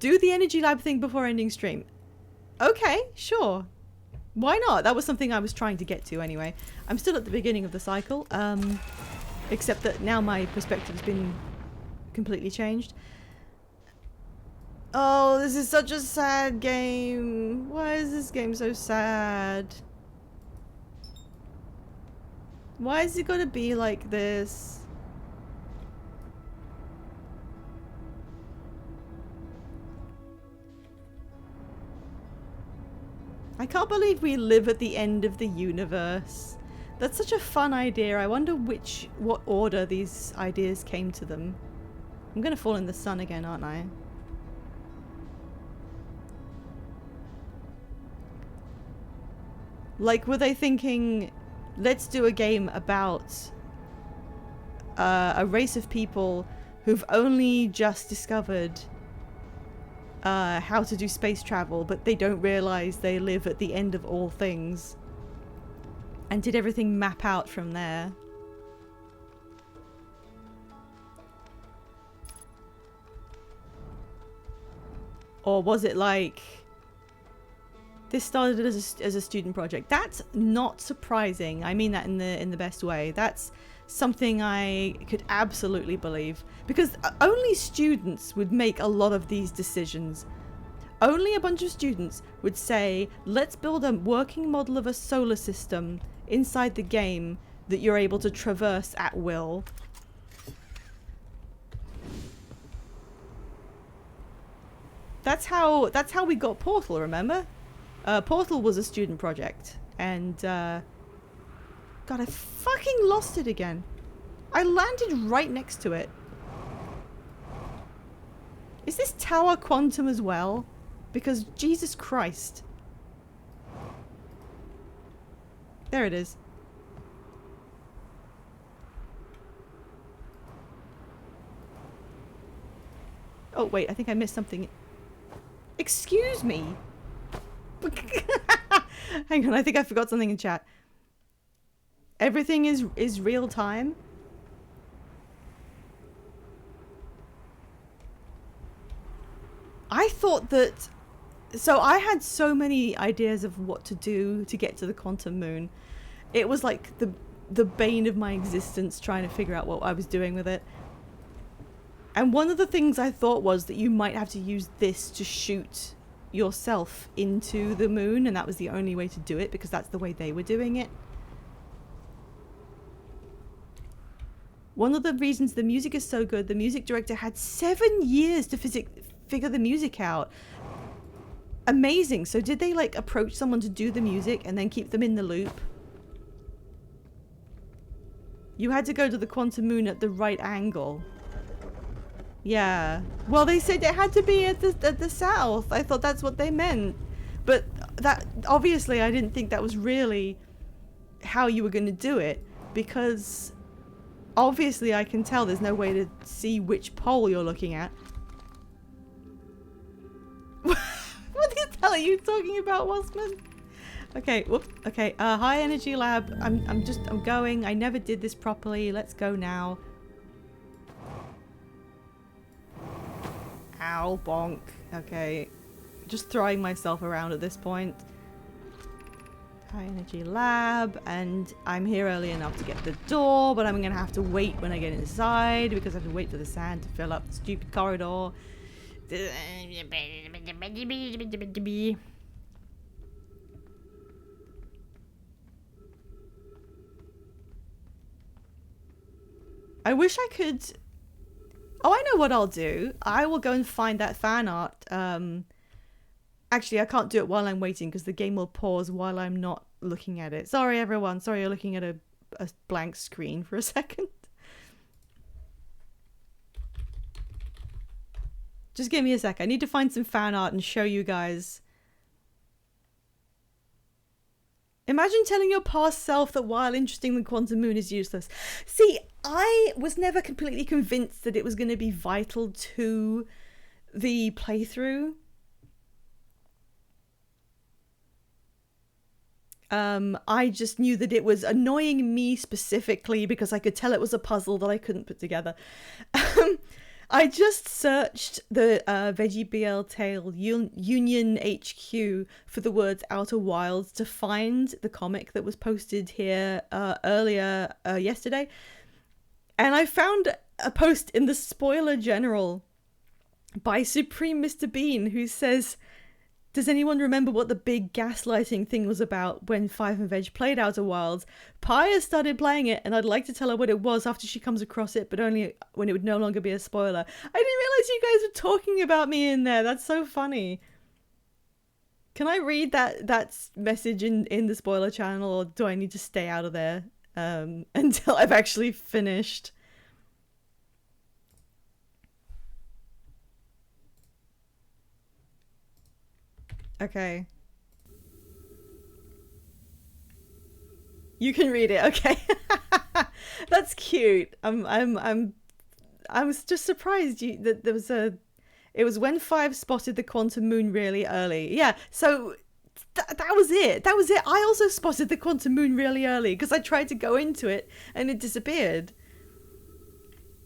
Do the energy lab thing before ending stream. Okay, sure. Why not? That was something I was trying to get to anyway. I'm still at the beginning of the cycle, except that now my perspective's been completely changed. Oh, this is such a sad game. Why is this game so sad? Why is it gonna be like this? I can't believe we live at the end of the universe. That's such a fun idea. I wonder what order these ideas came to them. I'm gonna fall in the sun again, aren't I? Like, were they thinking, let's do a game about a race of people who've only just discovered how to do space travel, but they don't realize they live at the end of all things. And did everything map out from there? Or was it like, this started as a student project? That's not surprising. I mean that in the best way. That's something I could absolutely believe, because only students would make a lot of these decisions. Only a bunch of students would say, let's build a working model of a solar system inside the game that you're able to traverse at will. That's how we got Portal, remember? Portal was a student project, and God, I fucking lost it again. I landed right next to it. Is this tower quantum as well? Because Jesus Christ. There it is. Oh wait, I think I missed something. Excuse me. Hang on, I think I forgot something in chat. Everything is real time. I thought that, so I had so many ideas of what to do to get to the quantum moon. It was like the bane of my existence trying to figure out what I was doing with it. And one of the things I thought was that you might have to use this to shoot yourself into the moon, and that was the only way to do it because that's the way they were doing it. One of the reasons the music is so good, the music director had 7 years to figure the music out. Amazing. So did they like approach someone to do the music and then keep them in the loop? You had to go to the quantum moon at the right angle. Yeah. Well, they said it had to be at the south. I thought that's what they meant. But that, obviously, I didn't think that was really how you were going to do it, because obviously I can tell there's no way to see which pole you're looking at. What the hell are you talking about, Wasman? Okay, whoop. Okay, high energy lab. I'm going. I never did this properly. Let's go now. Ow, bonk. Okay. Just throwing myself around at this point. High energy lab, and I'm here early enough to get the door, but I'm gonna have to wait when I get inside because I have to wait for the sand to fill up the stupid corridor. I wish I could... Oh, I know what I'll do. I will go and find that fan art. Actually, I can't do it while I'm waiting because the game will pause while I'm not looking at it. Sorry, everyone. Sorry you're looking at a blank screen for a second. Just give me a sec. I need to find some fan art and show you guys. Imagine telling your past self that while interesting, the quantum moon is useless. See, I was never completely convinced that it was going to be vital to the playthrough. I just knew that it was annoying me specifically because I could tell it was a puzzle that I couldn't put together. I just searched the Veggie BL Tale Union HQ for the words Outer Wilds to find the comic that was posted here earlier yesterday. And I found a post in the Spoiler General by Supreme Mr. Bean who says, does anyone remember what the big gaslighting thing was about when Five and Veg played Outer Wilds? Pia started playing it, and I'd like to tell her what it was after she comes across it, but only when it would no longer be a spoiler. I didn't realize you guys were talking about me in there. That's so funny. Can I read that message in the spoiler channel, or do I need to stay out of there until I've actually finished? Okay. You can read it, okay. That's cute. I was just surprised that there was it was when Five spotted the quantum moon really early. Yeah, so that was it. That was it. I also spotted the quantum moon really early because I tried to go into it and it disappeared.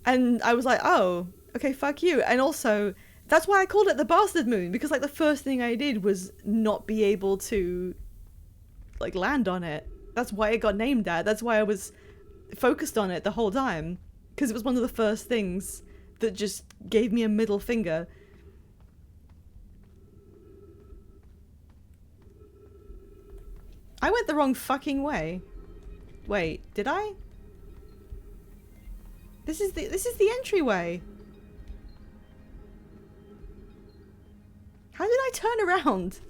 And I was like, oh, okay, fuck you. And also, that's why I called it the bastard moon, because like the first thing I did was not be able to like land on it. That's why it got named that. That's why I was focused on it the whole time, because it was one of the first things that just gave me a middle finger. I went the wrong fucking way. Wait, did I? This is the entryway. How did I turn around?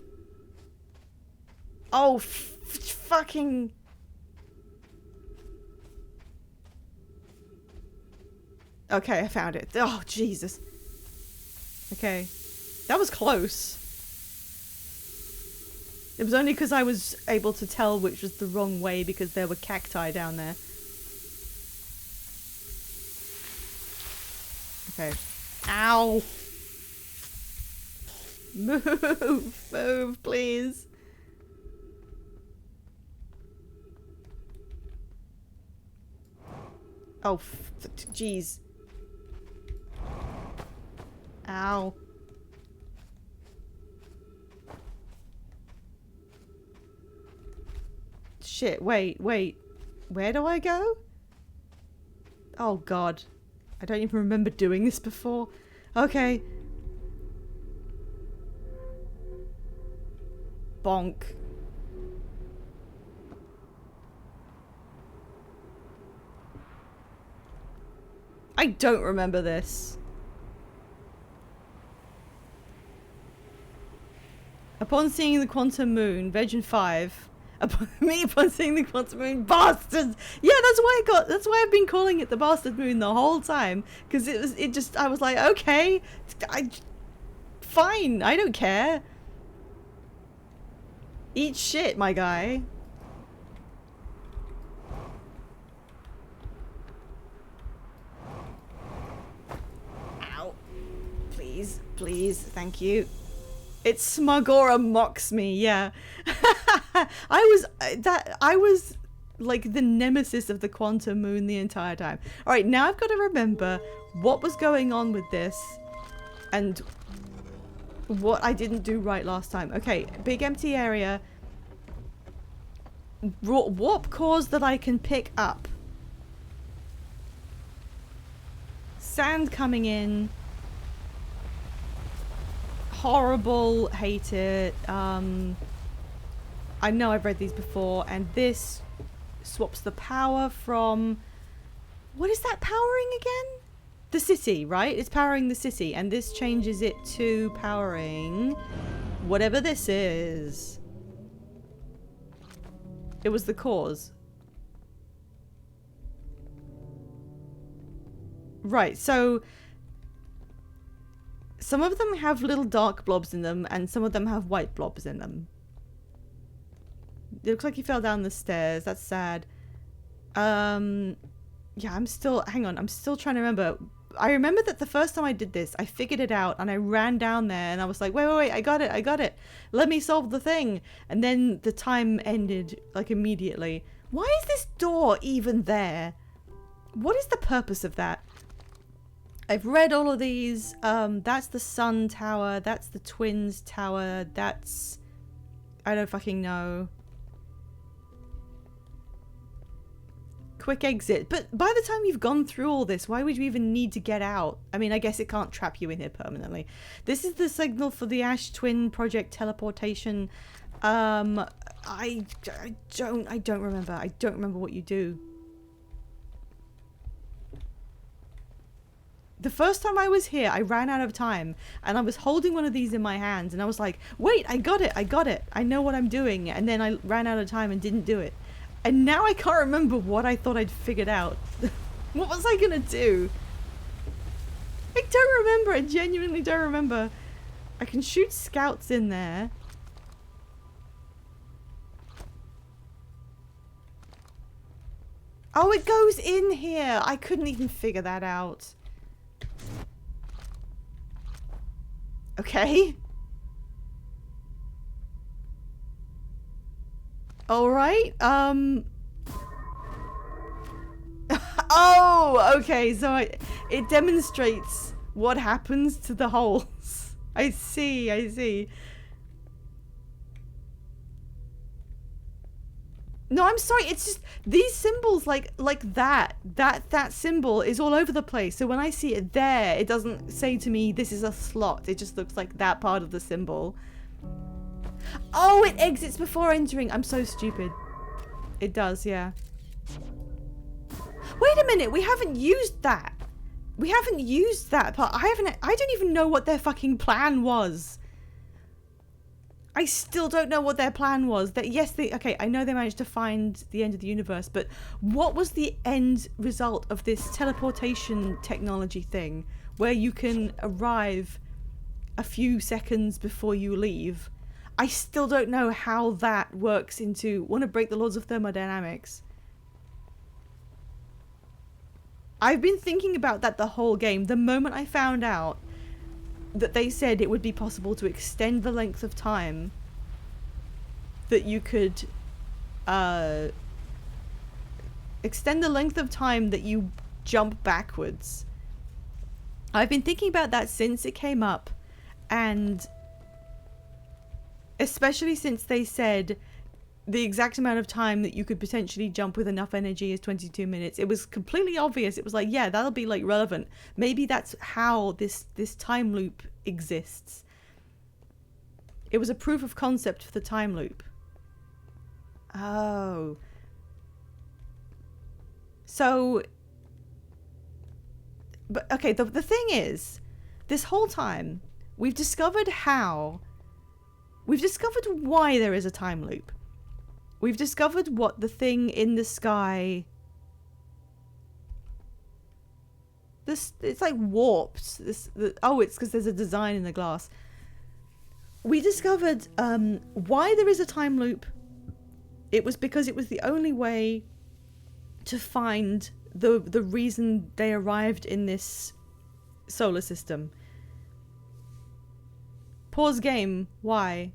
Oh, fucking... Okay, I found it. Oh, Jesus. Okay. That was close. It was only because I was able to tell which was the wrong way because there were cacti down there. Okay. Ow! Move, please. Oh, jeez. Ow. Shit, wait. Where do I go? Oh, God. I don't even remember doing this before. Okay. Bonk. I don't remember this. Upon seeing the quantum moon, Veg and Five. Upon seeing the quantum moon, bastards! Yeah, that's why I've been calling it the bastard moon the whole time. Because I was like, okay, fine, I don't care. Eat shit, my guy. Ow. Please, thank you. It's Smugora mocks me, yeah. I was like the nemesis of the quantum moon the entire time. Alright, now I've got to remember what was going on with this and what I didn't do right last time. Okay, big empty area. Warp cores that I can pick up. Sand coming in. Horrible, hate it. I know I've read these before, and this swaps the power from... What is that powering again? The city, right? It's powering the city, and this changes it to powering whatever this is. It was the cause. Right, so some of them have little dark blobs in them, and some of them have white blobs in them. It looks like he fell down the stairs. That's sad. Yeah, I'm still... Hang on, I'm still trying to remember. I remember that the first time I did this, I figured it out, and I ran down there, and I was like, wait, I got it. Let me solve the thing. And then the time ended, like, immediately. Why is this door even there? What is the purpose of that? I've read all of these. That's the Sun Tower. That's the Twins Tower. That's... I don't fucking know. Quick exit. But by the time you've gone through all this, why would you even need to get out? I mean, I guess it can't trap you in here permanently. This is the signal for the Ash Twin Project teleportation. I don't remember. I don't remember what you do. The first time I was here, I ran out of time, and I was holding one of these in my hands, and I was like, wait, I got it. I know what I'm doing. And then I ran out of time and didn't do it. And now I can't remember what I thought I'd figured out. What was I gonna do? I don't remember. I genuinely don't remember. I can shoot scouts in there. Oh, it goes in here. I couldn't even figure that out. Okay. All right. Oh, okay. So it demonstrates what happens to the holes. I see. No, I'm sorry. It's just these symbols, like that symbol is all over the place. So when I see it there, it doesn't say to me this is a slot. It just looks like that part of the symbol. Oh, it exits before entering. I'm so stupid. It does, yeah. Wait a minute. We haven't used that. We haven't used that part. I don't even know what their fucking plan was. I still don't know what their plan was. That yes, okay, I know they managed to find the end of the universe, but what was the end result of this teleportation technology thing where you can arrive a few seconds before you leave? I still don't know how that works into... Want to break the laws of thermodynamics. I've been thinking about that the whole game. The moment I found out that they said it would be possible to extend the length of time that you could extend the length of time that you jump backwards. I've been thinking about that since it came up, and especially since they said the exact amount of time that you could potentially jump with enough energy is 22 minutes. It was completely obvious. It was like, yeah, that'll be like relevant. Maybe that's how this time loop exists. It was a proof of concept for the time loop. Oh. So, but okay, the thing is, this whole time, we've discovered why there is a time loop. We've discovered what the thing in the sky... it's like warped. Oh, it's because there's a design in the glass. We discovered why there is a time loop. It was because it was the only way to find the reason they arrived in this solar system. Pause game. Why?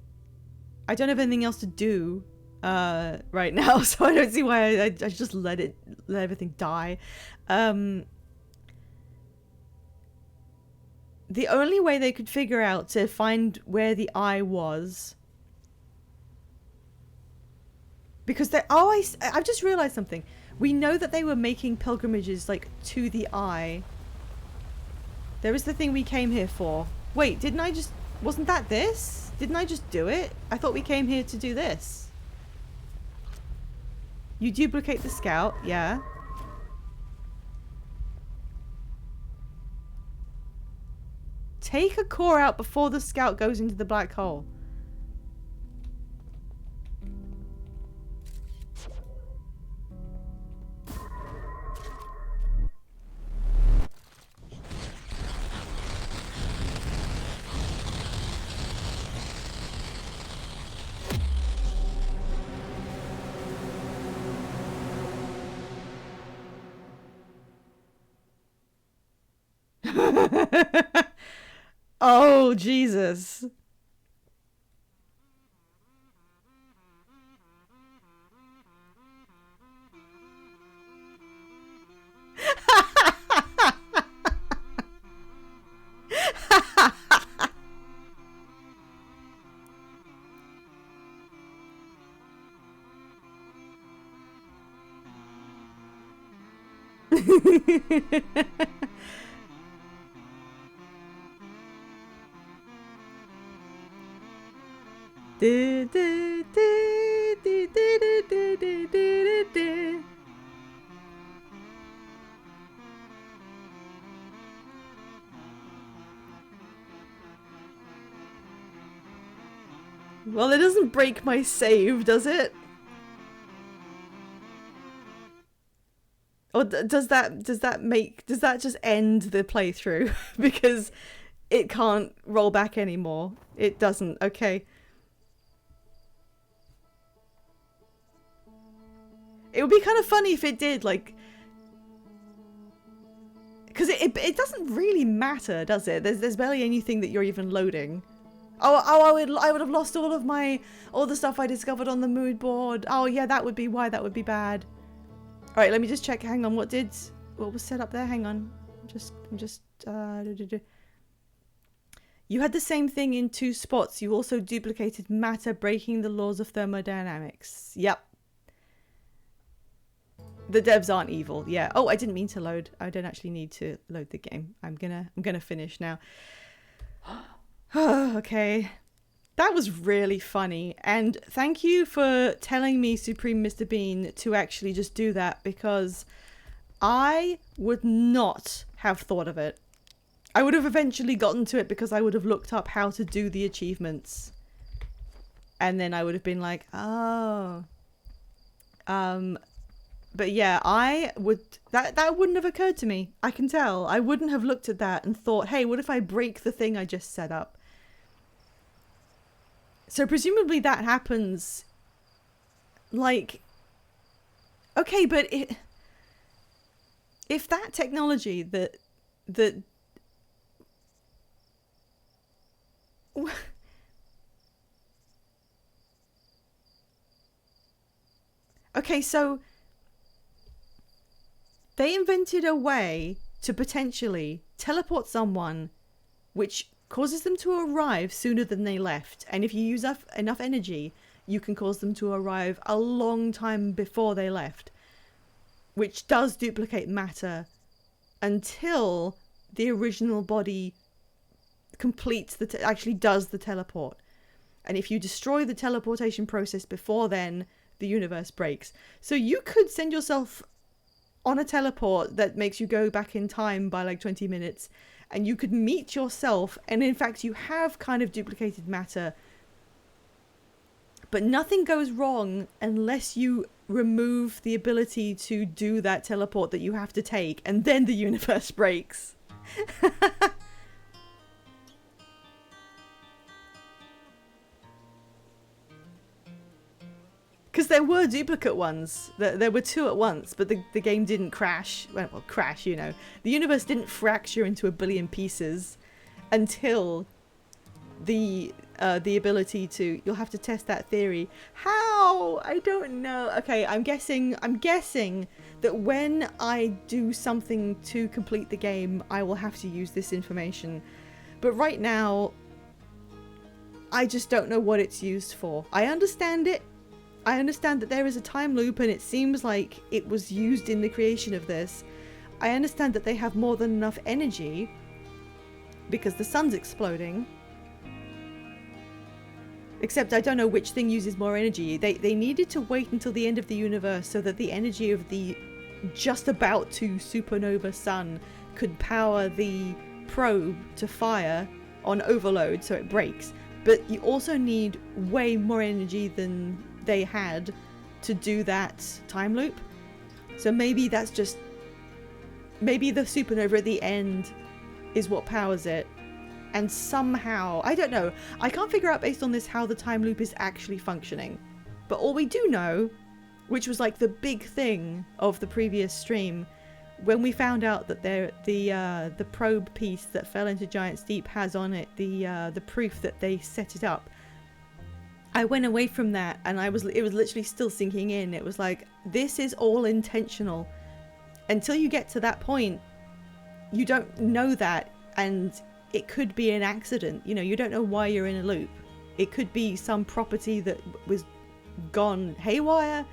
I don't have anything else to do right now, so I don't see why I just let everything die. The only way they could figure out to find where the eye was, because they... Oh, I've just realized something. We know that they were making pilgrimages, like, to the eye. There is the thing we came here for. Wait, didn't I just... Wasn't that this? Didn't I just do it? I thought we came here to do this. You duplicate the scout, yeah. Take a core out before the scout goes into the black hole. Oh, Jesus. Well, it doesn't break my save, does it? Or does that just end the playthrough because it can't roll back anymore? It doesn't. Okay. It would be kind of funny if it did, like, because it doesn't really matter, does it? There's barely anything that you're even loading. I would have lost all the stuff I discovered on the mood board. Oh yeah, that would be why. That would be bad. All right, let me just check. Hang on, what was set up there? Hang on, I'm just. You had the same thing in 2 spots. You also duplicated matter, breaking the laws of thermodynamics. Yep. The devs aren't evil. Yeah. Oh, I didn't mean to load. I don't actually need to load the game. I'm gonna finish now. Okay. That was really funny. And thank you for telling me, Supreme Mr. Bean, to actually just do that, because I would not have thought of it. I would have eventually gotten to it because I would have looked up how to do the achievements. And then I would have been like, oh. But yeah, that wouldn't have occurred to me. I can tell. I wouldn't have looked at that and thought, hey, what if I break the thing I just set up? So presumably that happens, like, okay, but if that technology that okay, so they invented a way to potentially teleport someone which causes them to arrive sooner than they left. And if you use enough energy, you can cause them to arrive a long time before they left, which does duplicate matter until the original body completes actually does the teleport. And if you destroy the teleportation process before then, the universe breaks. So you could send yourself on a teleport that makes you go back in time by like 20 minutes, and you could meet yourself, and in fact you have kind of duplicated matter, but nothing goes wrong unless you remove the ability to do that teleport that you have to take, and then the universe breaks. Because there were duplicate ones. There were 2 at once, but the game didn't crash. Well, crash, you know. The universe didn't fracture into a billion pieces until the ability to... You'll have to test that theory. How? I don't know. Okay, I'm guessing that when I do something to complete the game, I will have to use this information. But right now, I just don't know what it's used for. I understand it. I understand that there is a time loop and it seems like it was used in the creation of this. I understand that they have more than enough energy because the sun's exploding. Except I don't know which thing uses more energy. They needed to wait until the end of the universe so that the energy of the just about to supernova sun could power the probe to fire on overload so it breaks. But you also need way more energy than they had to do that time loop. So maybe that's just... maybe the supernova at the end is what powers it. And somehow, I don't know, I can't figure out based on this how the time loop is actually functioning. But all we do know, which was like the big thing of the previous stream, when we found out that the probe piece that fell into Giant's Deep has on it the proof that they set it up, I went away from that and it was literally still sinking in. It was like, this is all intentional. Until you get to that point, you don't know that, and it could be an accident. You know, you don't know why you're in a loop. It could be some property that was gone haywire.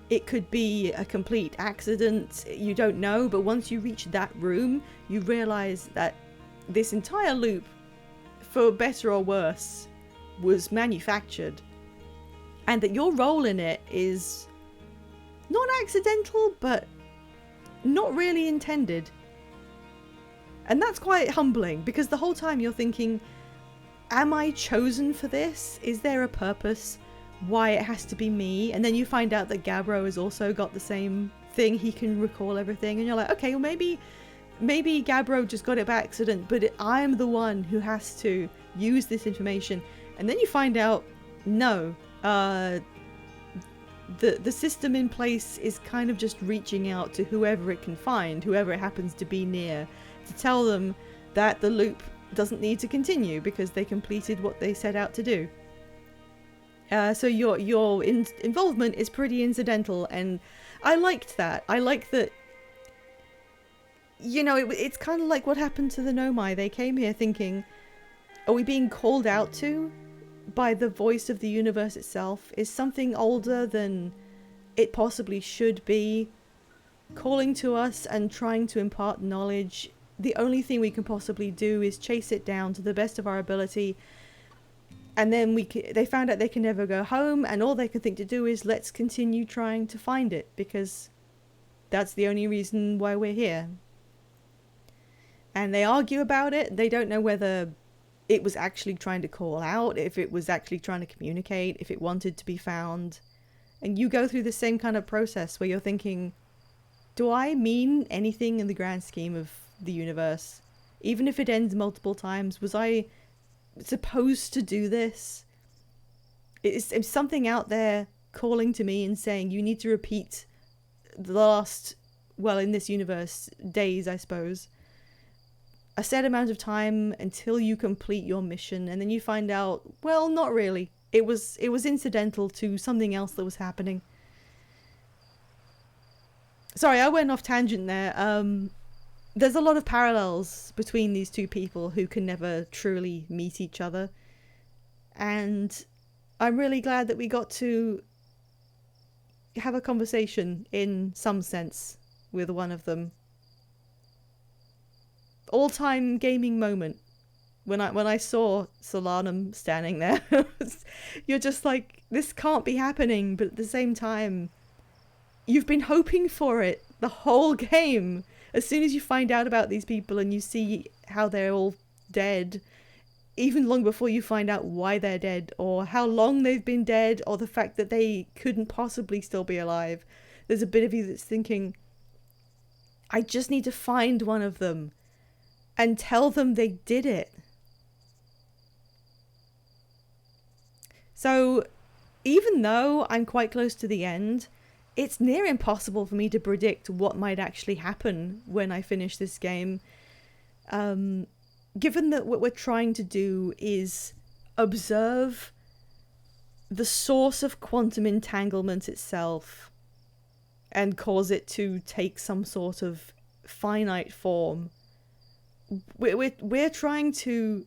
It could be a complete accident. You don't know, but once you reach that room, you realize that this entire loop, for better or worse, was manufactured. And that your role in it is not accidental, but not really intended. And that's quite humbling, because the whole time you're thinking, am I chosen for this? Is there a purpose why it has to be me? And then you find out that Gabbro has also got the same thing. He can recall everything, and you're like, okay, well maybe Gabbro just got it by accident, but I'm the one who has to use this information. And then you find out, no, the system in place is kind of just reaching out to whoever it can find, whoever it happens to be near, to tell them that the loop doesn't need to continue because they completed what they set out to do. So your involvement is pretty incidental, and I liked that. I like that, you know, it's kind of like what happened to the Nomai. They came here thinking, are we being called out to by the voice of the universe itself? Is something older than it possibly should be calling to us and trying to impart knowledge? The only thing we can possibly do is chase it down to the best of our ability. And then they found out they can never go home, and all they can think to do is, let's continue trying to find it, because that's the only reason why we're here. And they argue about it. They don't know whether it was actually trying to call out, if it was actually trying to communicate, if it wanted to be found. And you go through the same kind of process where you're thinking, do I mean anything in the grand scheme of the universe? Even if it ends multiple times, was I supposed to do this? Is something out there calling to me and saying, you need to repeat the last, well, in this universe, days, I suppose, a set amount of time until you complete your mission? And then you find out, well, not really. It was incidental to something else that was happening. Sorry, I went off tangent there. There's a lot of parallels between these two people who can never truly meet each other. And I'm really glad that we got to have a conversation in some sense with one of them. All-time gaming moment. When I saw Solanum standing there, you're just like, this can't be happening, but at the same time, you've been hoping for it the whole game. As soon as you find out about these people and you see how they're all dead, even long before you find out why they're dead, or how long they've been dead, or the fact that they couldn't possibly still be alive, there's a bit of you that's thinking, I just need to find one of them and tell them they did it. So, even though I'm quite close to the end, it's near impossible for me to predict what might actually happen when I finish this game. Given that what we're trying to do is observe the source of quantum entanglement itself and cause it to take some sort of finite form, we're trying to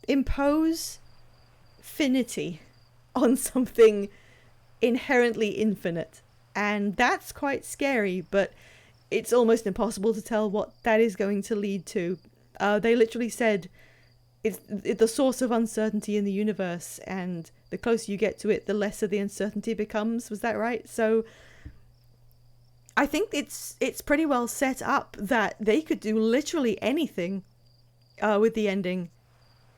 impose finity on something inherently infinite, and that's quite scary, but it's almost impossible to tell what that is going to lead to. They literally said it's the source of uncertainty in the universe, and the closer you get to it, the lesser the uncertainty becomes. Was that right? So I think it's pretty well set up that they could do literally anything with the ending.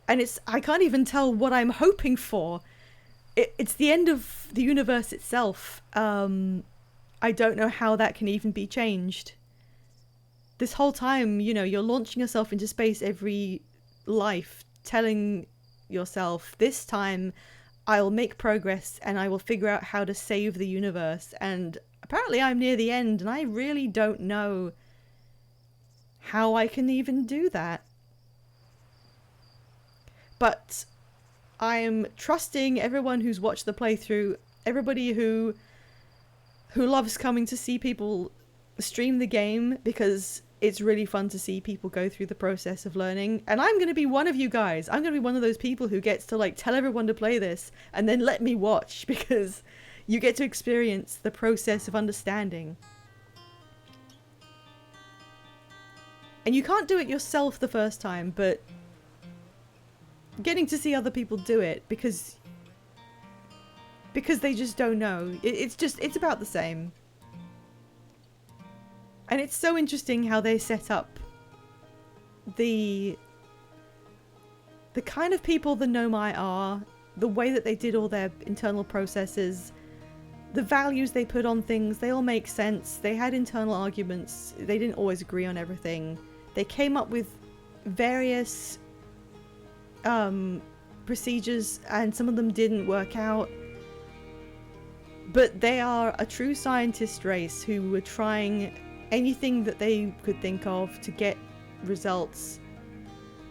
And I can't even tell what I'm hoping for. It's the end of the universe itself. I don't know how that can even be changed. This whole time, you know, you're launching yourself into space every life, telling yourself, this time I'll make progress and I will figure out how to save the universe. And apparently I'm near the end, and I really don't know how I can even do that. But I am trusting everyone who's watched the playthrough, everybody who loves coming to see people stream the game, because it's really fun to see people go through the process of learning. And I'm going to be one of you guys. I'm going to be one of those people who gets to like tell everyone to play this and then let me watch, because you get to experience the process of understanding. And you can't do it yourself the first time, but getting to see other people do it because they just don't know. It's about the same. And it's so interesting how they set up the kind of people the Nomai are, the way that they did all their internal processes, the values they put on things. They all make sense. They had internal arguments. They didn't always agree on everything. They came up with various procedures, and some of them didn't work out. But they are a true scientist race who were trying anything that they could think of to get results,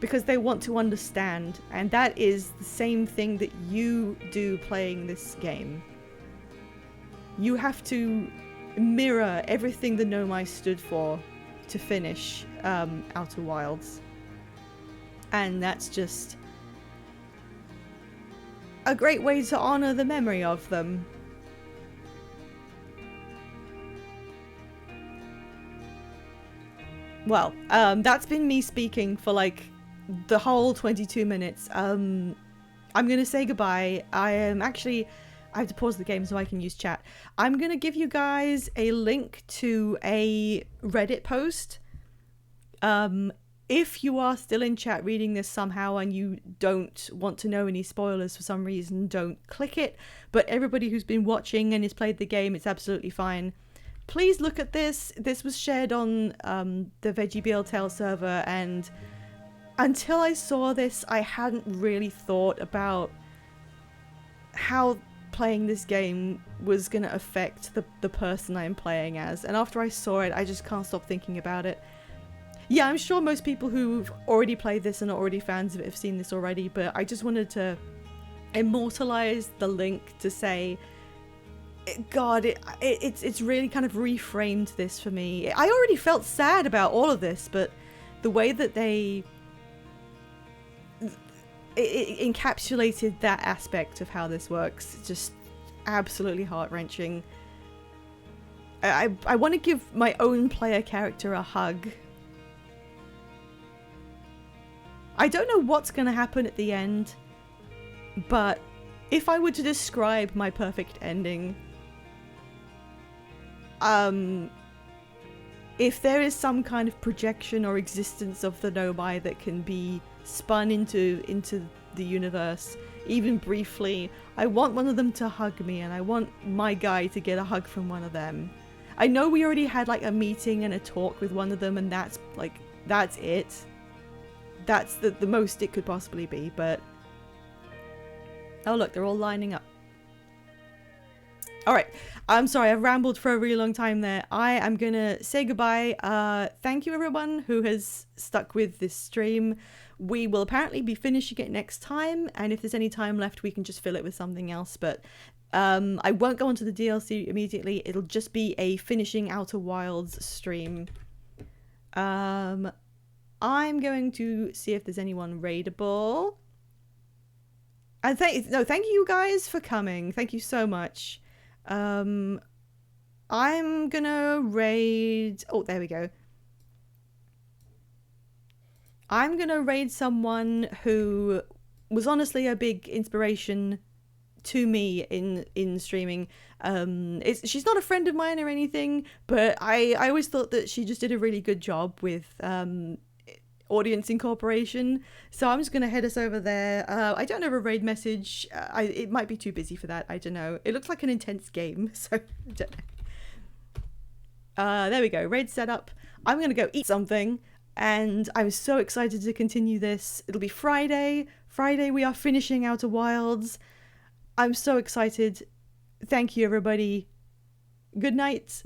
because they want to understand. And that is the same thing that you do playing this game. You have to mirror everything the Nomai stood for to finish Outer Wilds. And that's just a great way to honor the memory of them. Well, that's been me speaking for like the whole 22 minutes. I'm gonna say goodbye. I have to pause the game so I can use chat. I'm gonna give you guys a link to a Reddit post. If you are still in chat reading this somehow and you don't want to know any spoilers for some reason, don't click it. But everybody who's been watching and has played the game, it's absolutely fine. Please look at this. This was shared on the VeggieBLTale server, and until I saw this, I hadn't really thought about how playing this game was going to affect the person I'm playing as. And after I saw it, I just can't stop thinking about it. Yeah, I'm sure most people who've already played this and are already fans of it have seen this already, but I just wanted to immortalize the link to say, God, it's really kind of reframed this for me. I already felt sad about all of this, but the way that it encapsulated that aspect of how this works, just absolutely heart-wrenching. I want to give my own player character a hug. I don't know what's going to happen at the end, but if I were to describe my perfect ending, if there is some kind of projection or existence of the Nomai that can be spun into the universe, even briefly, I want one of them to hug me, and I want my guy to get a hug from one of them. I know we already had like a meeting and a talk with one of them, and that's it. That's the most it could possibly be, but... Oh look, they're all lining up. Alright, I'm sorry, I've rambled for a really long time there. I am gonna say goodbye. Thank you everyone who has stuck with this stream. We will apparently be finishing it next time, and if there's any time left we can just fill it with something else, but I won't go onto the DLC immediately. It'll just be a finishing Outer Wilds stream. I'm going to see if there's anyone raidable. And thank you guys for coming. Thank you so much. I'm gonna raid... Oh, there we go. I'm gonna raid someone who was honestly a big inspiration to me in streaming. She's not a friend of mine or anything, but I always thought that she just did a really good job with audience incorporation. So I'm just gonna head us over there. I don't have a raid message. It might be too busy for that. I don't know. It looks like an intense game, so I don't know. There we go. Raid setup. I'm gonna go eat something, and I'm so excited to continue this. It'll be Friday. Friday we are finishing Outer Wilds. I'm so excited. Thank you, everybody. Good night.